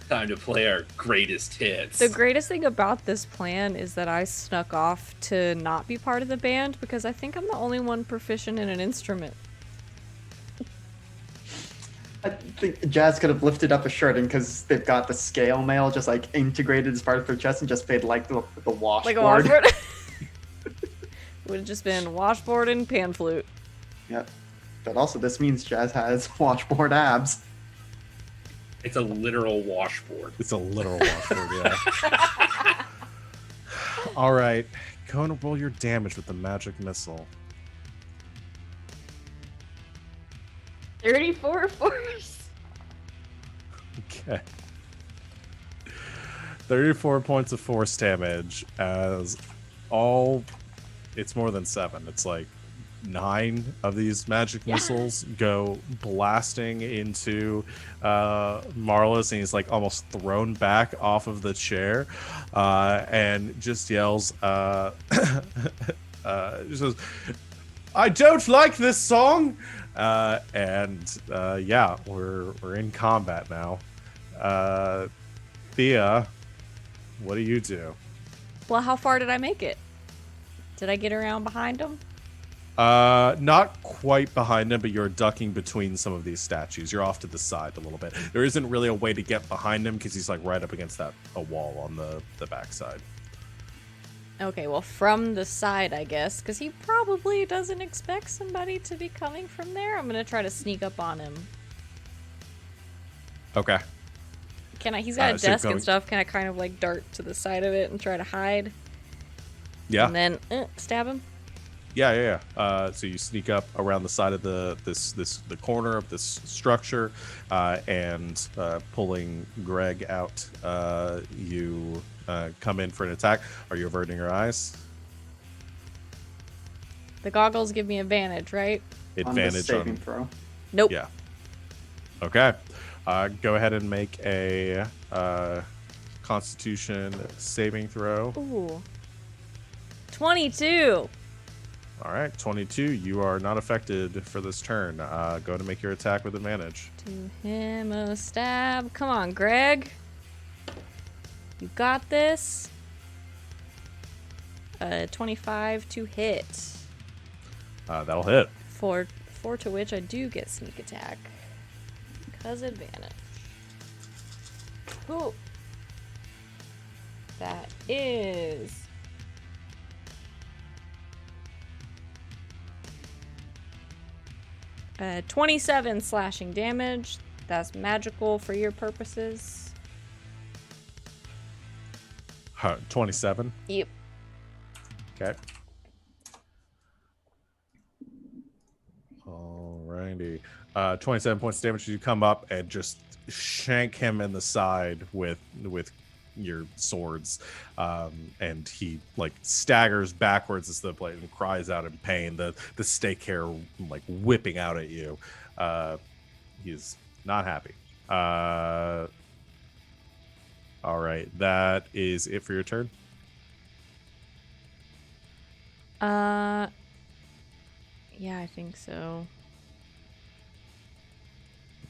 Speaker 6: Time to play our greatest hits.
Speaker 2: The greatest thing about this plan is that I snuck off to not be part of the band because I think I'm the only one proficient in an instrument.
Speaker 4: I think Jazz could have lifted up a shirt, and because they've got the scale mail just like integrated as part of their chest, and just played like the washboard.
Speaker 2: Like a washboard? Would have just been washboard and pan flute.
Speaker 4: Yep. But also, this means Jazz has washboard abs.
Speaker 3: It's a literal washboard.
Speaker 1: It's a literal washboard, yeah. All right. Go and roll your damage with the magic missile.
Speaker 5: 34 force.
Speaker 1: Okay. 34 points of force damage as it's more than 7. It's like 9 of these magic missiles go blasting into Marlis, and he's like almost thrown back off of the chair and just yells, just says, "I don't like this song!" Yeah, we're in combat now. Thea, what do you do?
Speaker 2: Well, how far did I make it? Did I get around behind him?
Speaker 1: Not quite behind him, but you're ducking between some of these statues. You're off to the side a little bit. There isn't really a way to get behind him because he's like right up against a wall on the backside.
Speaker 2: Okay, well, from the side, I guess, because he probably doesn't expect somebody to be coming from there. I'm gonna try to sneak up on him.
Speaker 1: Okay.
Speaker 2: Can I? He's got a
Speaker 1: so you're
Speaker 2: desk
Speaker 1: going-
Speaker 2: and stuff. Can I kind of like dart to the side of it and try to hide?
Speaker 1: Yeah.
Speaker 2: And then stab him.
Speaker 1: Yeah. So you sneak up around the side of the corner of this structure, and pulling Greg out, you come in for an attack. Are you averting your eyes?
Speaker 2: The goggles give me advantage, right?
Speaker 4: On the
Speaker 1: Advantage
Speaker 4: saving
Speaker 1: on.
Speaker 4: throw.
Speaker 2: Nope.
Speaker 1: Yeah. Okay. Go ahead and make a Constitution saving throw.
Speaker 2: Ooh. 22.
Speaker 1: All right, 22. You are not affected for this turn. Go to make your attack with advantage.
Speaker 2: To him a stab. Come on, Greg. You got this. 25 to hit.
Speaker 1: That'll hit.
Speaker 2: For to which I do get sneak attack. Because advantage. Ooh. That is 27 slashing damage. That's magical for your purposes.
Speaker 1: 27.
Speaker 2: Yep.
Speaker 1: Okay. All right. Alrighty. 27 points of damage as you come up and just shank him in the side with your swords, and he like staggers backwards as the blade and cries out in pain, the stake hair like whipping out at you. He's not happy. All right, that is it for your turn.
Speaker 2: Yeah, I think so.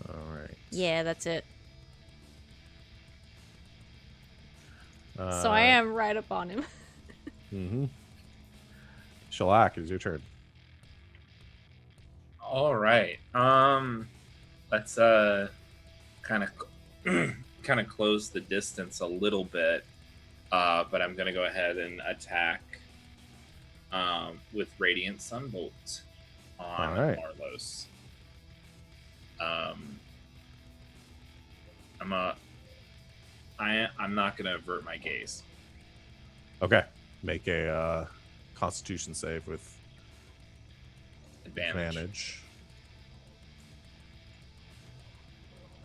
Speaker 1: All right.
Speaker 2: Yeah, that's it. So I am right up on him.
Speaker 1: Mm-hmm. Shellac, it's your turn.
Speaker 3: All right. Let's kind of close the distance a little bit. But I'm gonna go ahead and attack with Radiant Sunbolt on
Speaker 1: All right.
Speaker 3: Marlos. I'm not gonna avert my gaze.
Speaker 1: Okay. Make a Constitution save with
Speaker 3: Advantage.
Speaker 1: advantage.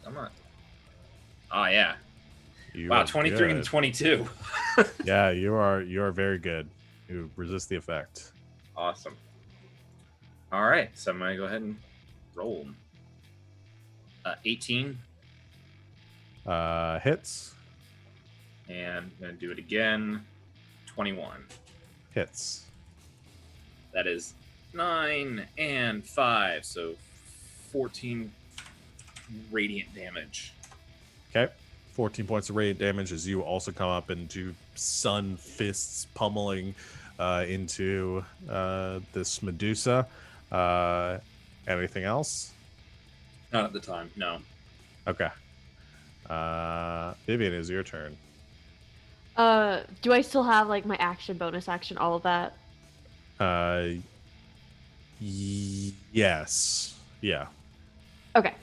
Speaker 3: Come on. Oh yeah.
Speaker 1: You
Speaker 3: Wow,
Speaker 1: are
Speaker 3: 23 and
Speaker 1: good.
Speaker 3: 22.
Speaker 1: Yeah, you are very good. You resist the effect.
Speaker 3: Awesome. All right, so I'm gonna go ahead and roll. 18,
Speaker 1: Hits.
Speaker 3: and I'm gonna do it again. 21.
Speaker 1: Hits.
Speaker 3: That is 9 and 5, so 14 radiant damage.
Speaker 1: Okay. 14 points of radiant damage as you also come up and do sun fists pummeling into this Medusa. Anything else?
Speaker 3: Not at the time, no.
Speaker 1: Okay. Vivian, is your turn.
Speaker 5: Do I still have like my action, bonus action, all of that?
Speaker 1: Yes. Yeah.
Speaker 5: Okay.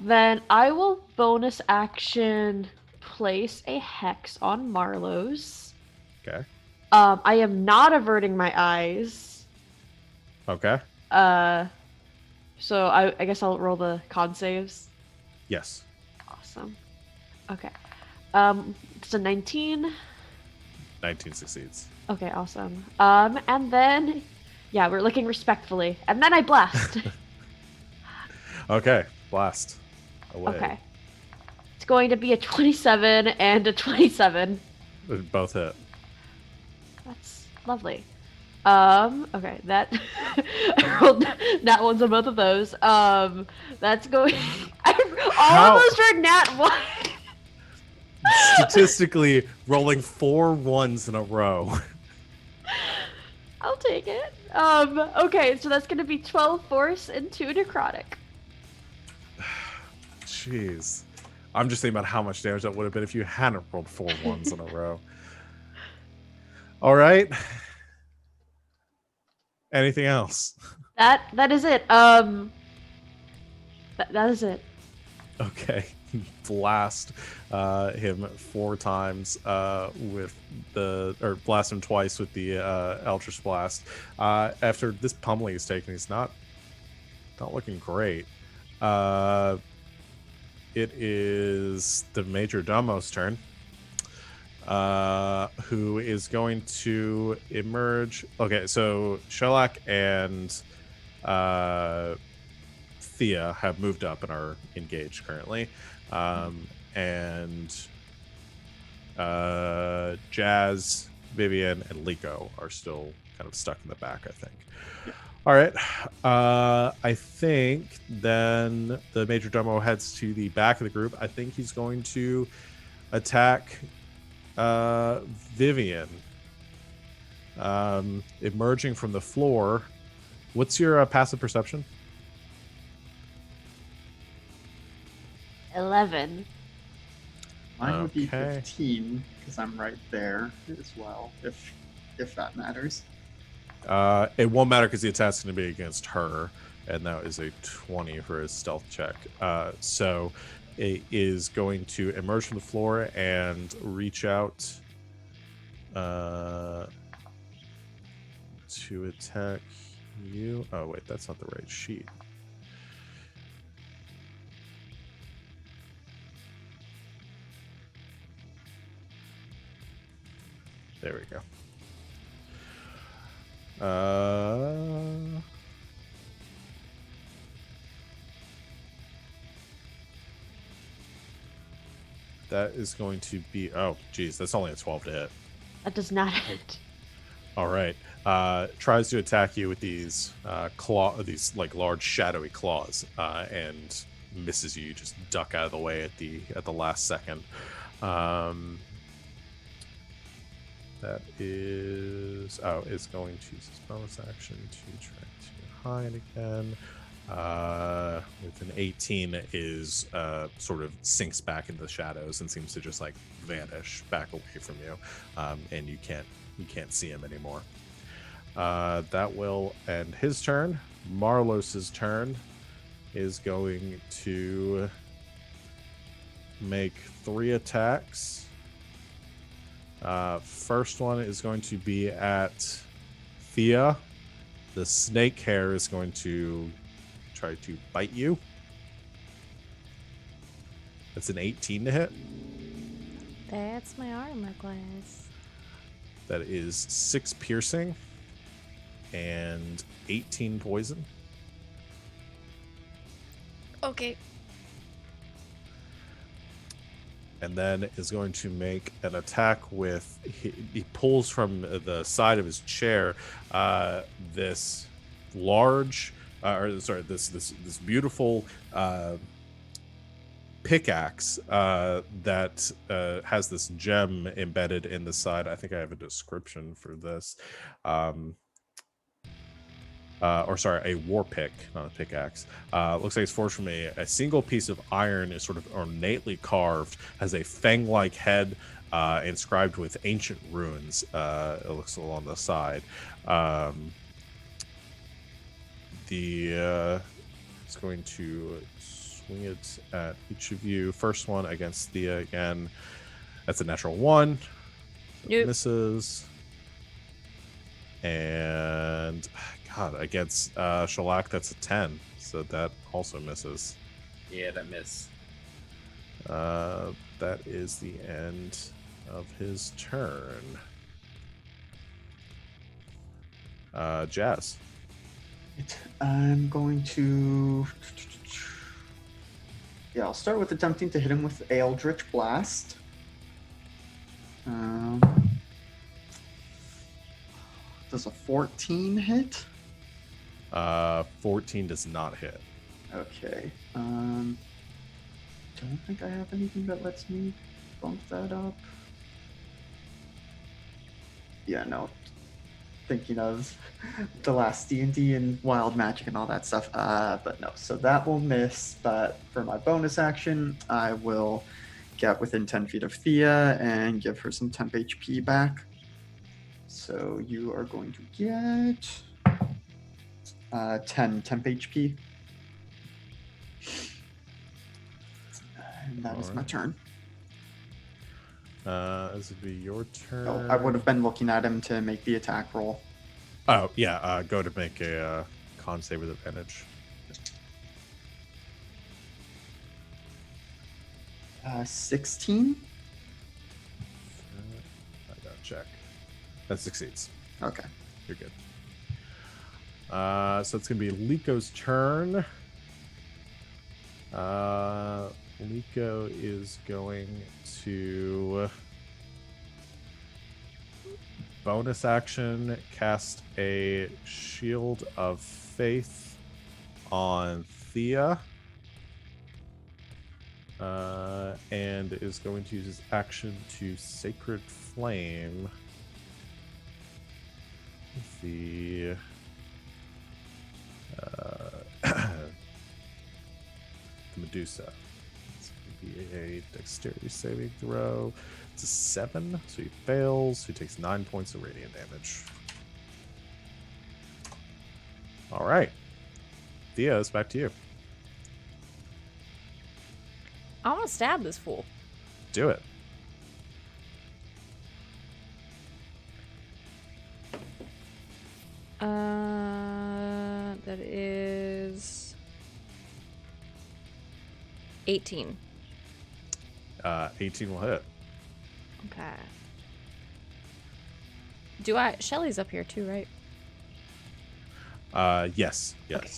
Speaker 5: Then I will bonus action place a hex on Marlowe's.
Speaker 1: Okay.
Speaker 5: I am not averting my eyes.
Speaker 1: Okay.
Speaker 5: So I guess I'll roll the con saves.
Speaker 1: Yes.
Speaker 5: Awesome. Okay. It's a 19.
Speaker 1: 19 succeeds.
Speaker 5: Okay, awesome. And then, yeah, we're looking respectfully, and then I blast.
Speaker 1: Okay. Blast. Away.
Speaker 5: Okay. It's going to be a 27 and a 27.
Speaker 1: Both hit.
Speaker 5: That's lovely. Okay, that I rolled nat ones on both of those. That's going. All of those are nat one.
Speaker 1: Statistically, rolling 4 ones in a row.
Speaker 5: I'll take it. Okay, so that's gonna be 12 force and 2 necrotic.
Speaker 1: Jeez. I'm just thinking about how much damage that would have been if you hadn't rolled 4 ones in a row. All right. Anything else?
Speaker 5: That is it. That is it.
Speaker 1: Okay. Blast him 4 times with or blast him twice with the Eldritch Blast. After this pummeling is taken, he's not looking great. It is the Major Domo's turn, who is going to emerge. Okay, so Shellac and Thea have moved up and are engaged currently. And Jazz, Vivian, and Liko are still kind of stuck in the back, I think. All right. I think then the Major Domo heads to the back of the group. I think he's going to attack Vivian. Emerging from the floor. What's your passive perception?
Speaker 5: 11.
Speaker 4: Mine would be
Speaker 1: Okay.
Speaker 4: 15 because I'm right there as well. If that matters.
Speaker 1: It won't matter because the attack's going to be against her, and that is a 20 for his stealth check. So it is going to emerge from the floor and reach out to attack you. Oh wait, that's not the right sheet. There we go. That is going to be... Oh, geez. That's only a 12 to hit.
Speaker 5: That does not hit.
Speaker 1: All right. Tries to attack you with these these like large shadowy claws, and misses you. You just duck out of the way at the last second. That is... Oh, it's going to use its bonus action to try to hide again. With an 18 is sort of sinks back into the shadows and seems to just like vanish back away from you, and you can't see him anymore. That will end his turn. Marlos's turn is going to make 3 attacks. First one is going to be at Thea. The snake hair is going to try to bite you. That's an 18 to hit.
Speaker 2: That's my armor class.
Speaker 1: That is 6 piercing and 18 poison.
Speaker 2: Okay.
Speaker 1: And then is going to make an attack with... He pulls from the side of his chair this large... this beautiful pickaxe that has this gem embedded in the side. I think I have a description for this. A war pick, not a pickaxe. Looks like it's forged from a single piece of iron. Is sort of ornately carved, has a fang-like head, inscribed with ancient runes. It looks along the side. It's going to swing it at each of you. First one against Thea again. That's a natural 1.
Speaker 2: Nope.
Speaker 1: Misses. And God, against Shellac, that's a 10. So that also misses.
Speaker 6: Yeah, that miss.
Speaker 1: That is the end of his turn. Jazz.
Speaker 4: I'm going to... Yeah, I'll start with attempting to hit him with Eldritch Blast. Does a 14 hit?
Speaker 1: 14 does not hit.
Speaker 4: Okay. Don't think I have anything that lets me bump that up. Yeah, no. Thinking of the last D&D and wild magic and all that stuff. But no, so that will miss. But for my bonus action, I will get within 10 feet of Thea and give her some temp HP back. So you are going to get 10 temp HP. And that is my turn.
Speaker 1: This would be your turn.
Speaker 4: Oh, I would have been looking at him to make the attack roll.
Speaker 1: Oh, yeah. Go to make a con save with advantage.
Speaker 4: 16?
Speaker 1: I gotta check. That succeeds.
Speaker 4: Okay.
Speaker 1: You're good. So it's gonna be Liko's turn. Liko is going to bonus action cast a Shield of Faith on Thea, and is going to use his action to Sacred Flame the Medusa. It's going to be a dexterity saving throw. It's a 7, so he fails. He takes 9 points of radiant damage. All right. Thea, it's back to you.
Speaker 2: I want to stab this fool.
Speaker 1: Do it.
Speaker 2: That is 18.
Speaker 1: 18 will hit.
Speaker 2: Okay. Shelly's up here too, right?
Speaker 1: Yes.
Speaker 2: Okay.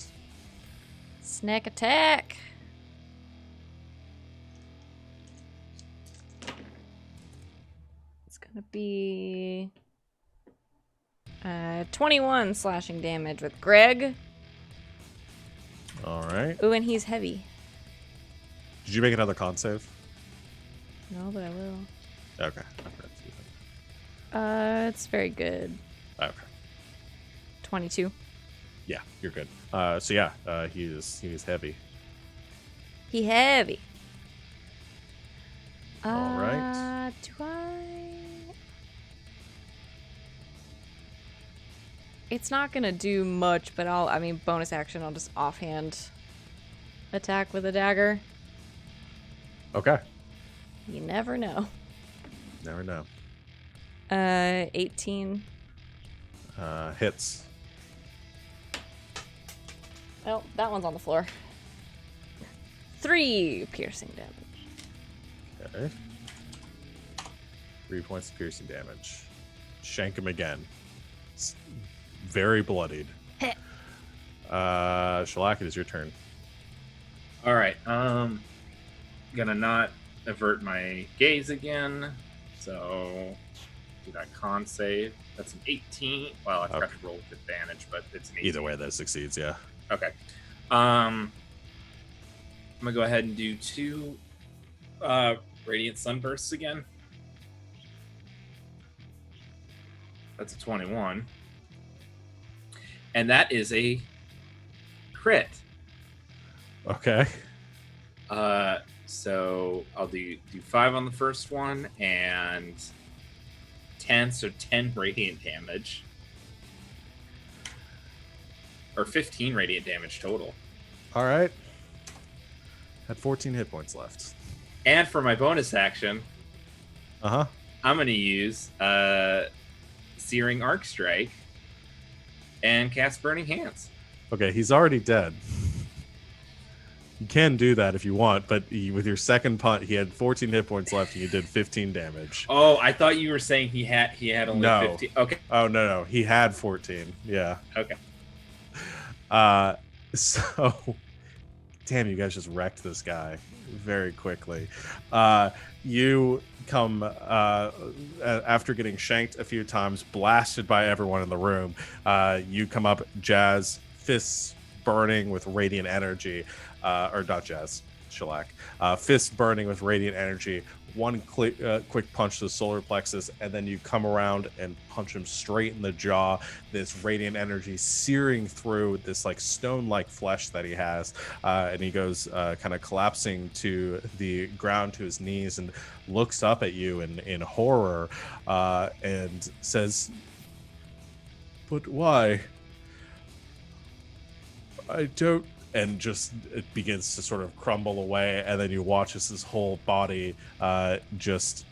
Speaker 2: Snack attack. It's gonna be 21 slashing damage with Greg.
Speaker 1: All right.
Speaker 2: Ooh, and he's heavy.
Speaker 1: Did you make another con save?
Speaker 2: No, but I will.
Speaker 1: Okay.
Speaker 2: It's very good.
Speaker 1: Okay.
Speaker 2: 22.
Speaker 1: Yeah, you're good. He is heavy.
Speaker 2: He heavy.
Speaker 1: All right.
Speaker 2: Do I? It's not gonna do much, but bonus action, I'll just offhand attack with a dagger.
Speaker 1: Okay.
Speaker 2: You never know.
Speaker 1: Never know.
Speaker 2: 18.
Speaker 1: Hits.
Speaker 2: Well, that one's on the floor. 3 piercing damage.
Speaker 1: Okay. 3 points of piercing damage. Shank him again. It's very bloodied. Shellac, it is your turn.
Speaker 3: All right. Gonna not avert my gaze again. So do that con save. That's an 18. Well, I forgot to roll with advantage, but it's an 18.
Speaker 1: Either way, that succeeds. Yeah.
Speaker 3: Okay. I'm gonna go ahead and do 2 radiant sunbursts again. That's a 21. And that is a crit.
Speaker 1: Okay.
Speaker 3: So I'll do 5 on the first one and 10, so 10 radiant damage. Or 15 radiant damage total.
Speaker 1: All right. Had 14 hit points left.
Speaker 3: And for my bonus action,
Speaker 1: I'm
Speaker 3: going to use Searing Arc Strike and cast Burning Hands.
Speaker 1: Okay, he's already dead. You can do that if you want, but with your second punt, he had 14 hit points left and you did 15 damage.
Speaker 3: Oh, I thought you were saying he had only 15. Okay.
Speaker 1: Oh, no. He had 14. Yeah.
Speaker 3: Okay.
Speaker 1: So, damn, you guys just wrecked this guy very quickly. You come after getting shanked a few times, blasted by everyone in the room. You come up, Jazz, fists burning with radiant energy, or not Jazz, Shellac, fists burning with radiant energy. One quick punch to the solar plexus, and then you come around and punch him straight in the jaw. This radiant energy searing through this like stone-like flesh that he has, and he goes kind of collapsing to the ground to his knees and looks up at you in horror and says, "But why? I don't." And just it begins to sort of crumble away, and then you watch as his whole body just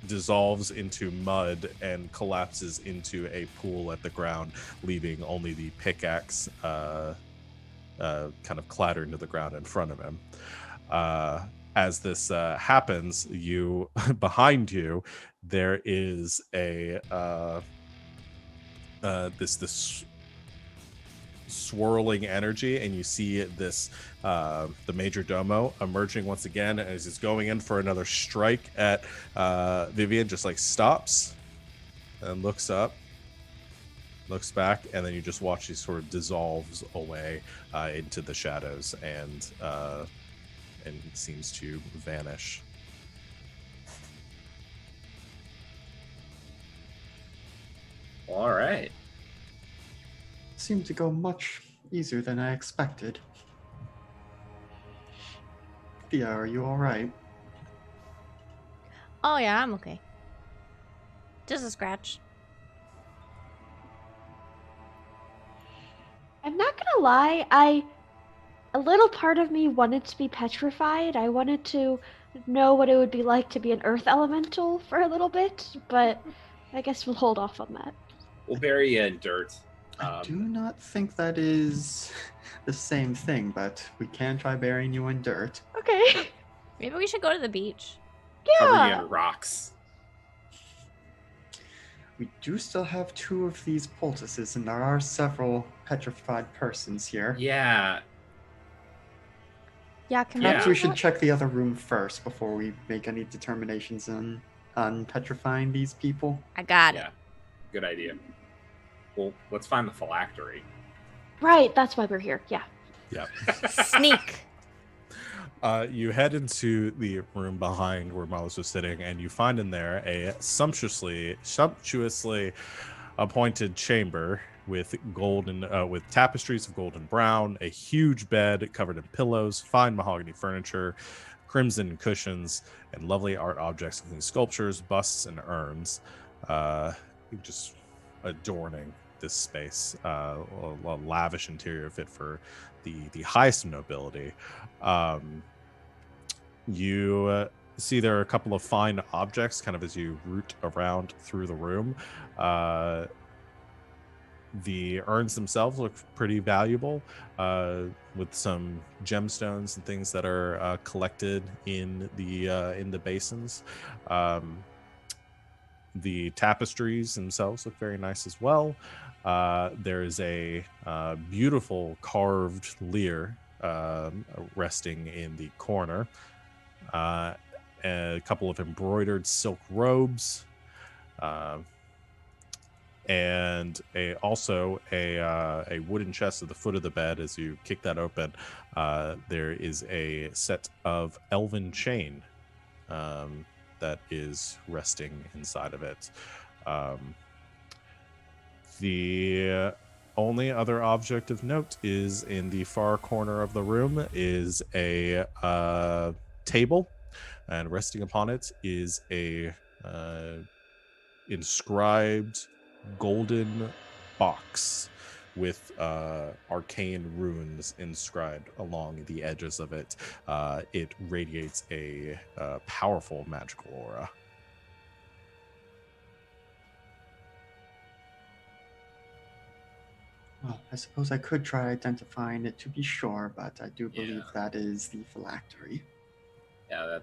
Speaker 1: dissolves into mud and collapses into a pool at the ground, leaving only the pickaxe kind of clattering to the ground in front of him. As this happens, behind you there is a this swirling energy, and you see this the major domo emerging once again as he's going in for another strike at Vivian. Just like stops and looks up, looks back, and then you just watch he sort of dissolves away into the shadows and seems to vanish.
Speaker 3: All right.
Speaker 4: Seemed to go much easier than I expected. Thea, are you alright?
Speaker 2: Oh yeah, I'm okay. Just a scratch.
Speaker 5: I'm not gonna lie, a little part of me wanted to be petrified. I wanted to know what it would be like to be an earth elemental for a little bit, but I guess we'll hold off on that.
Speaker 3: We'll bury you in dirt.
Speaker 4: I do not think that is the same thing, but we can try burying you in dirt.
Speaker 5: Okay.
Speaker 2: Maybe we should go to the beach.
Speaker 3: Cover you
Speaker 5: Yeah.
Speaker 3: in rocks.
Speaker 4: we do still have 2 of these poultices, and there are several petrified persons here.
Speaker 3: Yeah.
Speaker 2: Yeah, can
Speaker 4: Perhaps
Speaker 2: we
Speaker 4: we
Speaker 2: do
Speaker 4: should
Speaker 2: that?
Speaker 4: check the other room first before we make any determinations on petrifying these people.
Speaker 2: I got
Speaker 3: Yeah.
Speaker 2: it.
Speaker 3: Good idea. Well, let's find the phylactery.
Speaker 5: Right, that's why we're here. Yeah.
Speaker 1: Yeah.
Speaker 2: Sneak.
Speaker 1: You head into the room behind where Marlos was sitting, and you find in there a sumptuously appointed chamber with with tapestries of golden brown, a huge bed covered in pillows, fine mahogany furniture, crimson cushions, and lovely art objects, including sculptures, busts, and urns, just adorning this space. A lavish interior fit for the highest of nobility. You see there are a couple of fine objects kind of as you root around through the room. The urns themselves look pretty valuable, with some gemstones and things that are collected in the basins. The tapestries themselves look very nice as well. There is a beautiful carved lyre resting in the corner. A couple of embroidered silk robes, and also a wooden chest at the foot of the bed. As you kick that open, there is a set of elven chain that is resting inside of it. The only other object of note is in the far corner of the room is a table, and resting upon it is a inscribed golden box with arcane runes inscribed along the edges of it. It radiates a powerful magical aura.
Speaker 4: Well, I suppose I could try identifying it to be sure, but I do believe that is the phylactery.
Speaker 6: Yeah,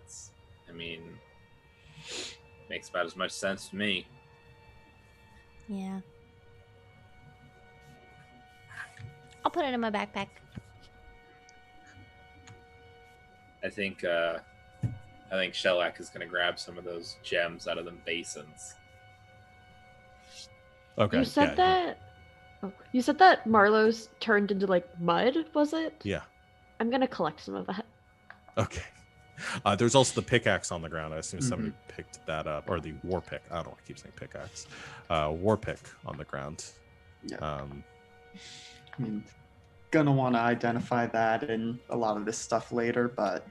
Speaker 6: makes about as much sense to me.
Speaker 2: Yeah. I'll put it in my backpack.
Speaker 6: I think Shellac is going to grab some of those gems out of them basins.
Speaker 1: Okay.
Speaker 5: You said that. Oh, you said that Marlowe's turned into like mud, was it?
Speaker 1: Yeah.
Speaker 5: I'm gonna collect some of that.
Speaker 1: Okay. There's also the pickaxe on the ground. I assume somebody picked that up, or the war pick. I don't want to keep saying pickaxe. War pick on the ground.
Speaker 4: Yeah. I mean, gonna want to identify that and a lot of this stuff later, but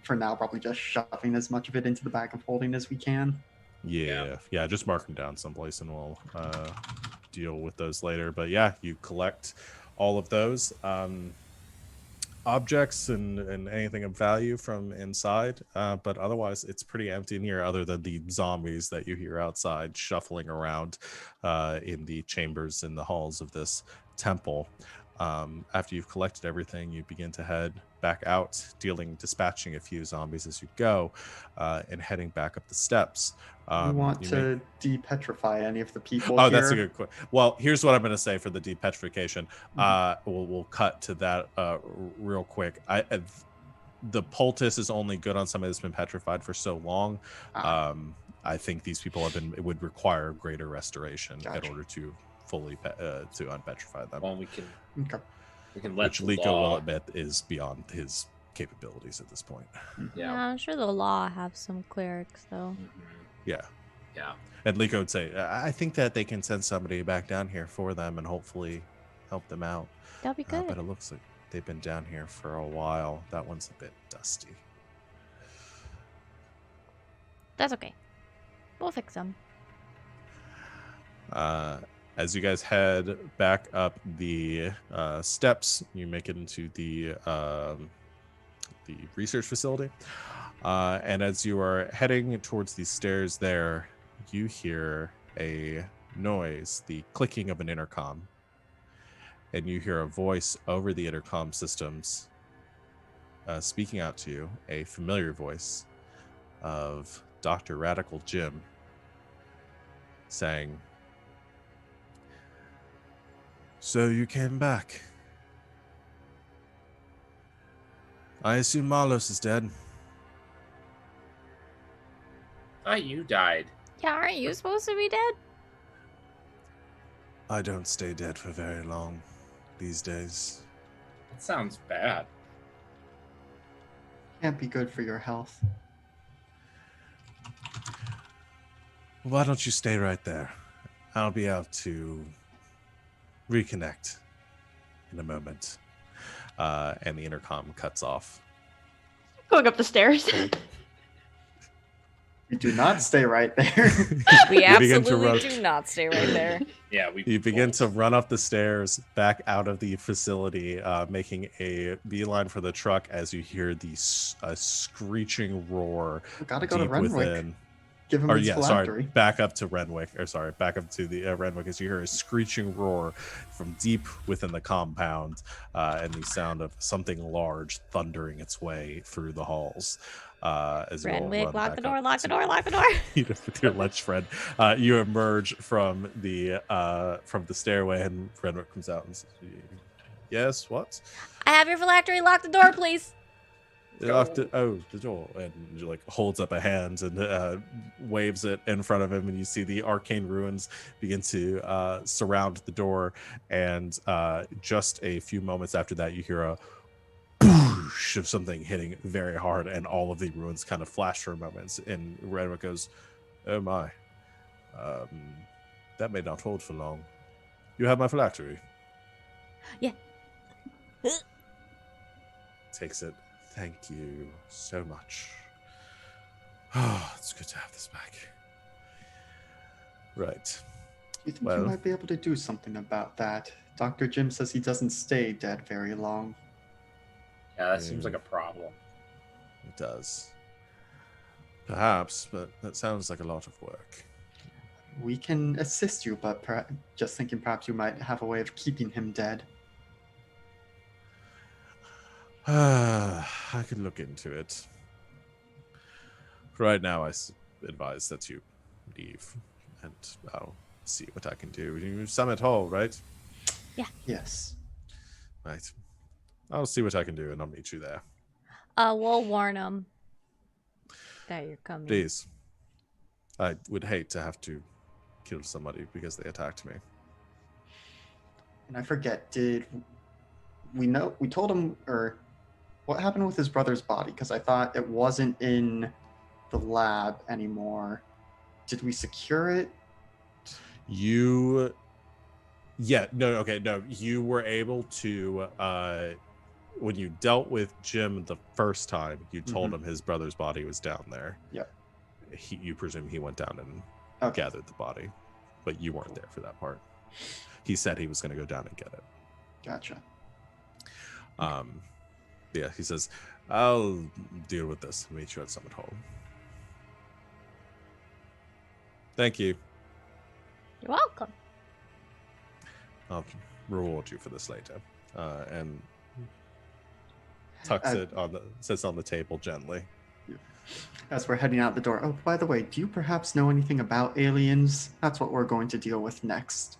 Speaker 4: for now, probably just shoving as much of it into the bag of holding as we can.
Speaker 1: Yeah. Just mark them down someplace, and we'll deal with those later. But yeah, you collect all of those objects and anything of value from inside, but otherwise it's pretty empty in here, other than the zombies that you hear outside shuffling around in the chambers and the halls of this temple. After you've collected everything, you begin to head back out, dispatching a few zombies as you go, and heading back up the steps.
Speaker 4: You want to depetrify any of the people here?
Speaker 1: That's a good question. Well, here's what I'm going to say for the depetrification. We'll cut to that real quick. The poultice is only good on somebody that's been petrified for so long. I think these people it would require greater restoration in order to fully to unpetrify them.
Speaker 6: Well, we can let
Speaker 1: which Liko will admit is beyond his capabilities at this point.
Speaker 2: Yeah, I'm sure the law have some clerics though.
Speaker 1: Yeah.
Speaker 6: Yeah.
Speaker 1: And Liko would say, I think that they can send somebody back down here for them and hopefully help them out.
Speaker 2: That'll be good.
Speaker 1: But it looks like they've been down here for a while. That one's a bit dusty.
Speaker 2: That's okay. We'll fix them.
Speaker 1: As you guys head back up the steps, you make it into the research facility. And as you are heading towards these stairs there, you hear a noise, the clicking of an intercom. And you hear a voice over the intercom systems speaking out to you, a familiar voice of Dr. Radical Jim, saying, So you came back. I assume Marlos is dead.
Speaker 6: Thought you died.
Speaker 2: Yeah, aren't you supposed to be dead?
Speaker 1: I don't stay dead for very long these days.
Speaker 3: That sounds bad.
Speaker 4: Can't be good for your health.
Speaker 1: Why don't you stay right there? I'll be out to reconnect in a moment. And the intercom cuts off.
Speaker 5: Going up the stairs.
Speaker 4: You do not stay right there.
Speaker 2: We
Speaker 1: You begin to
Speaker 2: absolutely
Speaker 1: run-
Speaker 2: do not stay right there.
Speaker 3: Yeah, we.
Speaker 1: You begin to run up the stairs back out of the facility, making a beeline for the truck as you hear the screeching roar
Speaker 4: Gotta go to
Speaker 1: deep
Speaker 4: Renwick.
Speaker 1: within.
Speaker 4: Give him
Speaker 1: Or
Speaker 4: his
Speaker 1: yeah,
Speaker 4: phylactery.
Speaker 1: sorry, back up to Renwick. Back up to the Renwick as you hear a screeching roar from deep within the compound, and the sound of something large thundering its way through the halls. As you all
Speaker 2: Renwick,
Speaker 1: run
Speaker 2: lock
Speaker 1: back
Speaker 2: the door,
Speaker 1: up
Speaker 2: lock the
Speaker 1: to
Speaker 2: door, lock the door.
Speaker 1: with your lunch friend. You emerge from the stairway, and Renwick comes out and says, "Yes, what?
Speaker 2: I have your phylactery, lock the door, please.
Speaker 1: The door," and like holds up a hand and waves it in front of him, and you see the arcane ruins begin to surround the door. And just a few moments after that, you hear a boosh of something hitting very hard, and all of the ruins kind of flash for a moment. And Renwick goes, "Oh my, that may not hold for long. You have my phylactery."
Speaker 2: Yeah.
Speaker 1: Takes it. Thank you so much. Oh, it's good to have this back. Right.
Speaker 4: You think
Speaker 1: Well-
Speaker 4: you might be able to do something about that? Dr. Jim says he doesn't stay dead very long.
Speaker 3: Yeah, that seems like a problem.
Speaker 1: It does. Perhaps, but that sounds like a lot of work.
Speaker 4: We can assist you, but just thinking perhaps you might have a way of keeping him dead.
Speaker 1: I could look into it. Right now, I advise that you leave, and I'll see what I can do. You Summit Hall, right?
Speaker 4: Yes.
Speaker 1: Right. I'll see what I can do, and I'll meet you there.
Speaker 2: We'll warn them that you're coming.
Speaker 1: Please. I would hate to have to kill somebody because they attacked me.
Speaker 4: And I forget, did we told him, or what happened with his brother's body? Because I thought it wasn't in the lab anymore. Did we secure it?
Speaker 1: You were able to when you dealt with Jim the first time, you told him his brother's body was down there.
Speaker 4: Yep.
Speaker 1: You presume he went down and
Speaker 4: Okay.
Speaker 1: gathered the body, but you weren't there for that part. He said he was going to go down and get it.
Speaker 4: Gotcha.
Speaker 1: Yeah, he says, "I'll deal with this and meet you at Summit Hall." Thank you.
Speaker 2: You're welcome.
Speaker 1: I'll reward you for this later. And tucks sits on the table gently.
Speaker 4: As we're heading out the door. Oh, by the way, do you perhaps know anything about aliens? That's what we're going to deal with next.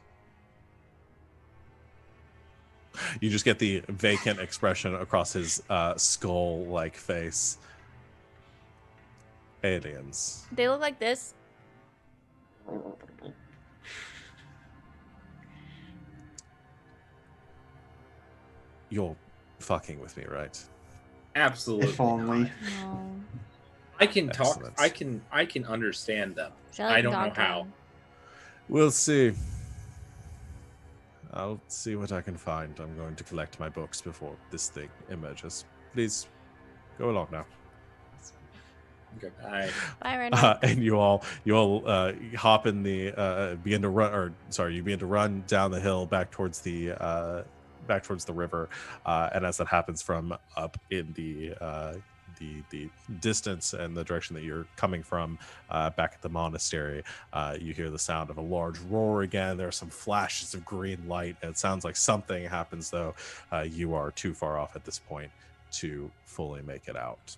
Speaker 1: You just get the vacant expression across his skull-like face. Aliens.
Speaker 2: They look like this.
Speaker 1: You're fucking with me, right?
Speaker 3: Absolutely.
Speaker 4: If only.
Speaker 3: not.
Speaker 2: No.
Speaker 3: I can talk.
Speaker 1: Excellent.
Speaker 3: I can understand them.
Speaker 2: Shut
Speaker 3: I
Speaker 2: up,
Speaker 3: don't know
Speaker 2: doctor.
Speaker 3: how.
Speaker 1: We'll see. I'll see what I can find. I'm going to collect my books before this thing emerges. Please, go along now.
Speaker 3: Okay. I,
Speaker 2: Bye, Renwick.
Speaker 1: And you all hop in the begin to run down the hill back towards the river, and as that happens from up in the distance and the direction that you're coming from, back at the monastery, you hear the sound of a large roar again. There are some flashes of green light, and it sounds like something happens, though you are too far off at this point to fully make it out.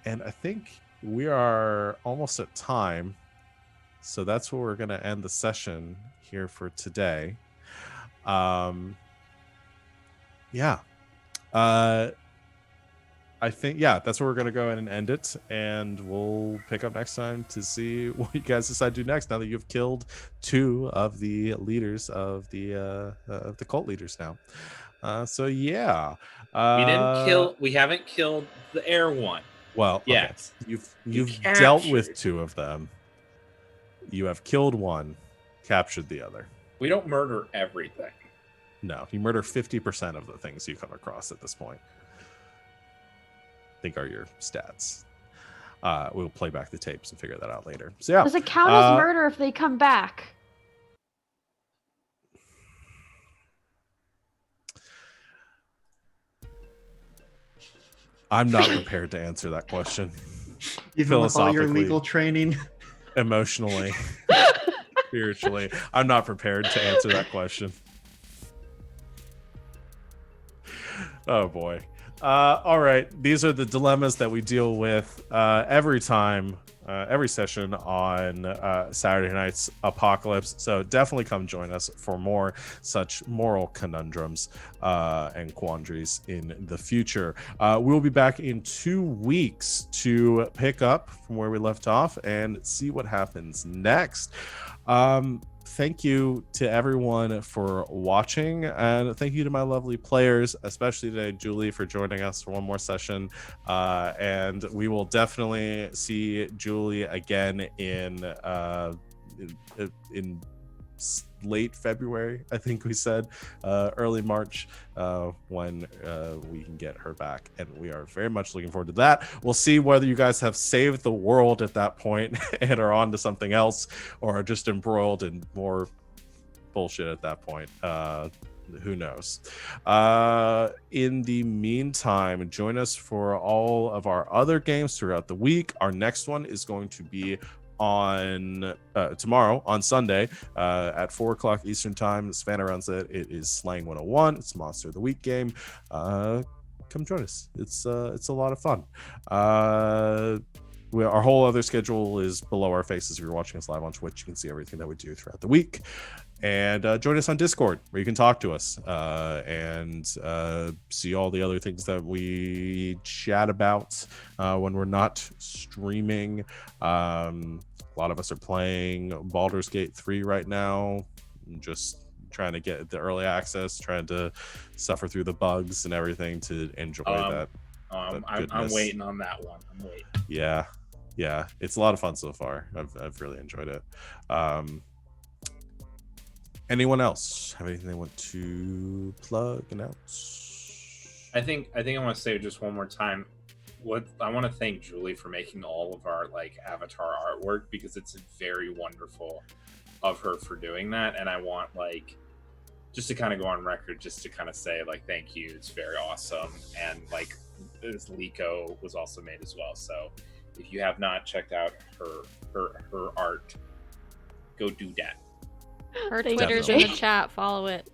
Speaker 1: And I think we are almost at time. so that's where we're going to end the session here for today. Yeah. I think, that's where we're going to go ahead and end it. And we'll pick up next time to see what you guys decide to do next, now that you've killed 2 of the leaders of the cult leaders now. So yeah.
Speaker 3: We haven't killed the air one.
Speaker 1: Well, okay.
Speaker 3: Yes.
Speaker 1: You've dealt with 2 of them. You have killed 1, captured the other.
Speaker 3: We don't murder everything.
Speaker 1: No, you murder 50% of the things you come across at this point. I think are your stats. We'll play back the tapes and figure that out later. So yeah.
Speaker 5: Does it count as murder if they come back?
Speaker 1: I'm not prepared to answer that question.
Speaker 4: Even with all your legal training,
Speaker 1: emotionally, spiritually, I'm not prepared to answer that question. Oh boy. All right. These are the dilemmas that we deal with every time, every session on Saturday Night's Apocalypse. So definitely come join us for more such moral conundrums and quandaries in the future. We'll be back in 2 weeks to pick up from where we left off and see what happens next. Thank you to everyone for watching, and thank you to my lovely players, especially today, Julie, for joining us for one more session. And we will definitely see Julie again in late February, I think we said, early March, when we can get her back, and we are very much looking forward to that. We'll see whether you guys have saved the world at that point and are on to something else, or are just embroiled in more bullshit at that point. Who knows? In the meantime, join us for all of our other games throughout the week. Our next one is going to be on tomorrow, on Sunday, at 4:00 Eastern Time. Savannah runs it. It is Slang 101. It's Monster of the Week game. Come join us. It's a lot of fun. Our whole other schedule is below our faces. If you're watching us live on Twitch, you can see everything that we do throughout the week. And join us on Discord, where you can talk to us and see all the other things that we chat about when we're not streaming. A lot of us are playing Baldur's Gate 3 right now, just trying to get the early access, trying to suffer through the bugs and everything to enjoy that.
Speaker 3: I'm waiting on that one. I'm waiting.
Speaker 1: Yeah, it's a lot of fun so far. I've really enjoyed it. Anyone else have anything they want to plug, announce?
Speaker 3: I think I want to say just one more time. I want to thank Julie for making all of our avatar artwork, because it's very wonderful of her for doing that. And I want just to kind of go on record, just to kind of say thank you. It's very awesome. And this Liko was also made as well. So if you have not checked out her art, go do that.
Speaker 2: Her Twitter's in the chat. Follow it.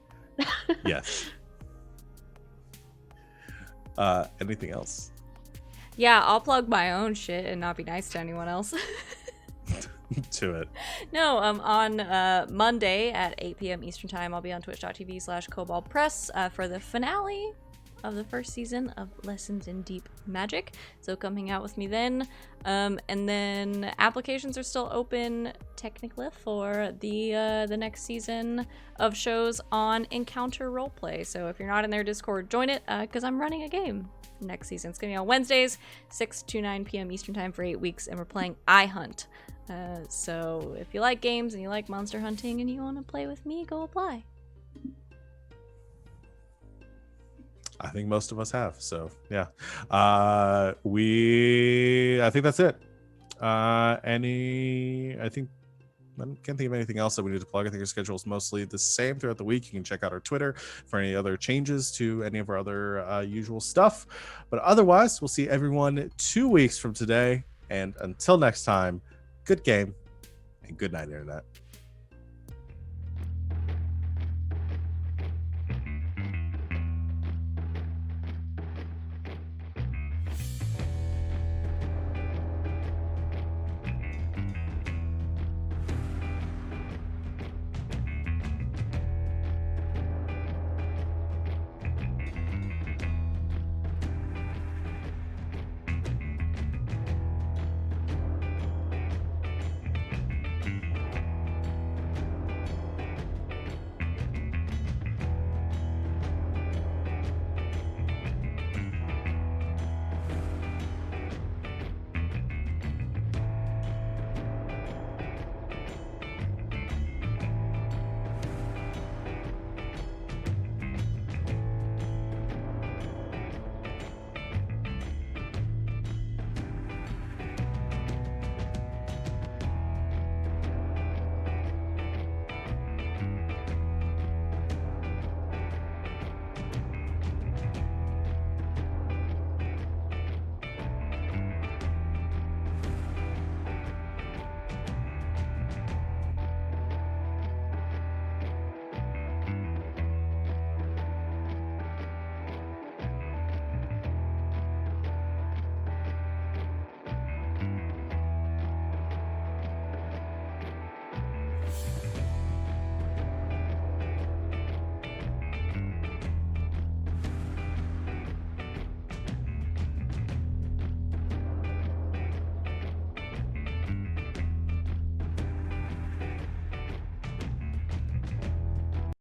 Speaker 1: Yes. Anything else?
Speaker 2: Yeah, I'll plug my own shit and not be nice to anyone else.
Speaker 1: To it.
Speaker 2: No, on Monday at 8 p.m. Eastern Time, I'll be on twitch.tv/KoboldPress for the finale of the first season of Lessons in Deep Magic. So come hang out with me then. And then applications are still open technically for the next season of shows on Encounter Roleplay. So if you're not in their Discord, join it, because I'm running a game next season. It's gonna be on Wednesdays, 6 to 9 p.m. Eastern Time for 8 weeks, and we're playing I Hunt. So if you like games and you like monster hunting and you want to play with me, go apply.
Speaker 1: I think most of us have. So yeah, I think that's it. I can't think of anything else that we need to plug. I think our schedule is mostly the same throughout the week. You can check out our Twitter for any other changes to any of our other usual stuff. But otherwise, we'll see everyone 2 weeks from today. And until next time, good game and good night, Internet.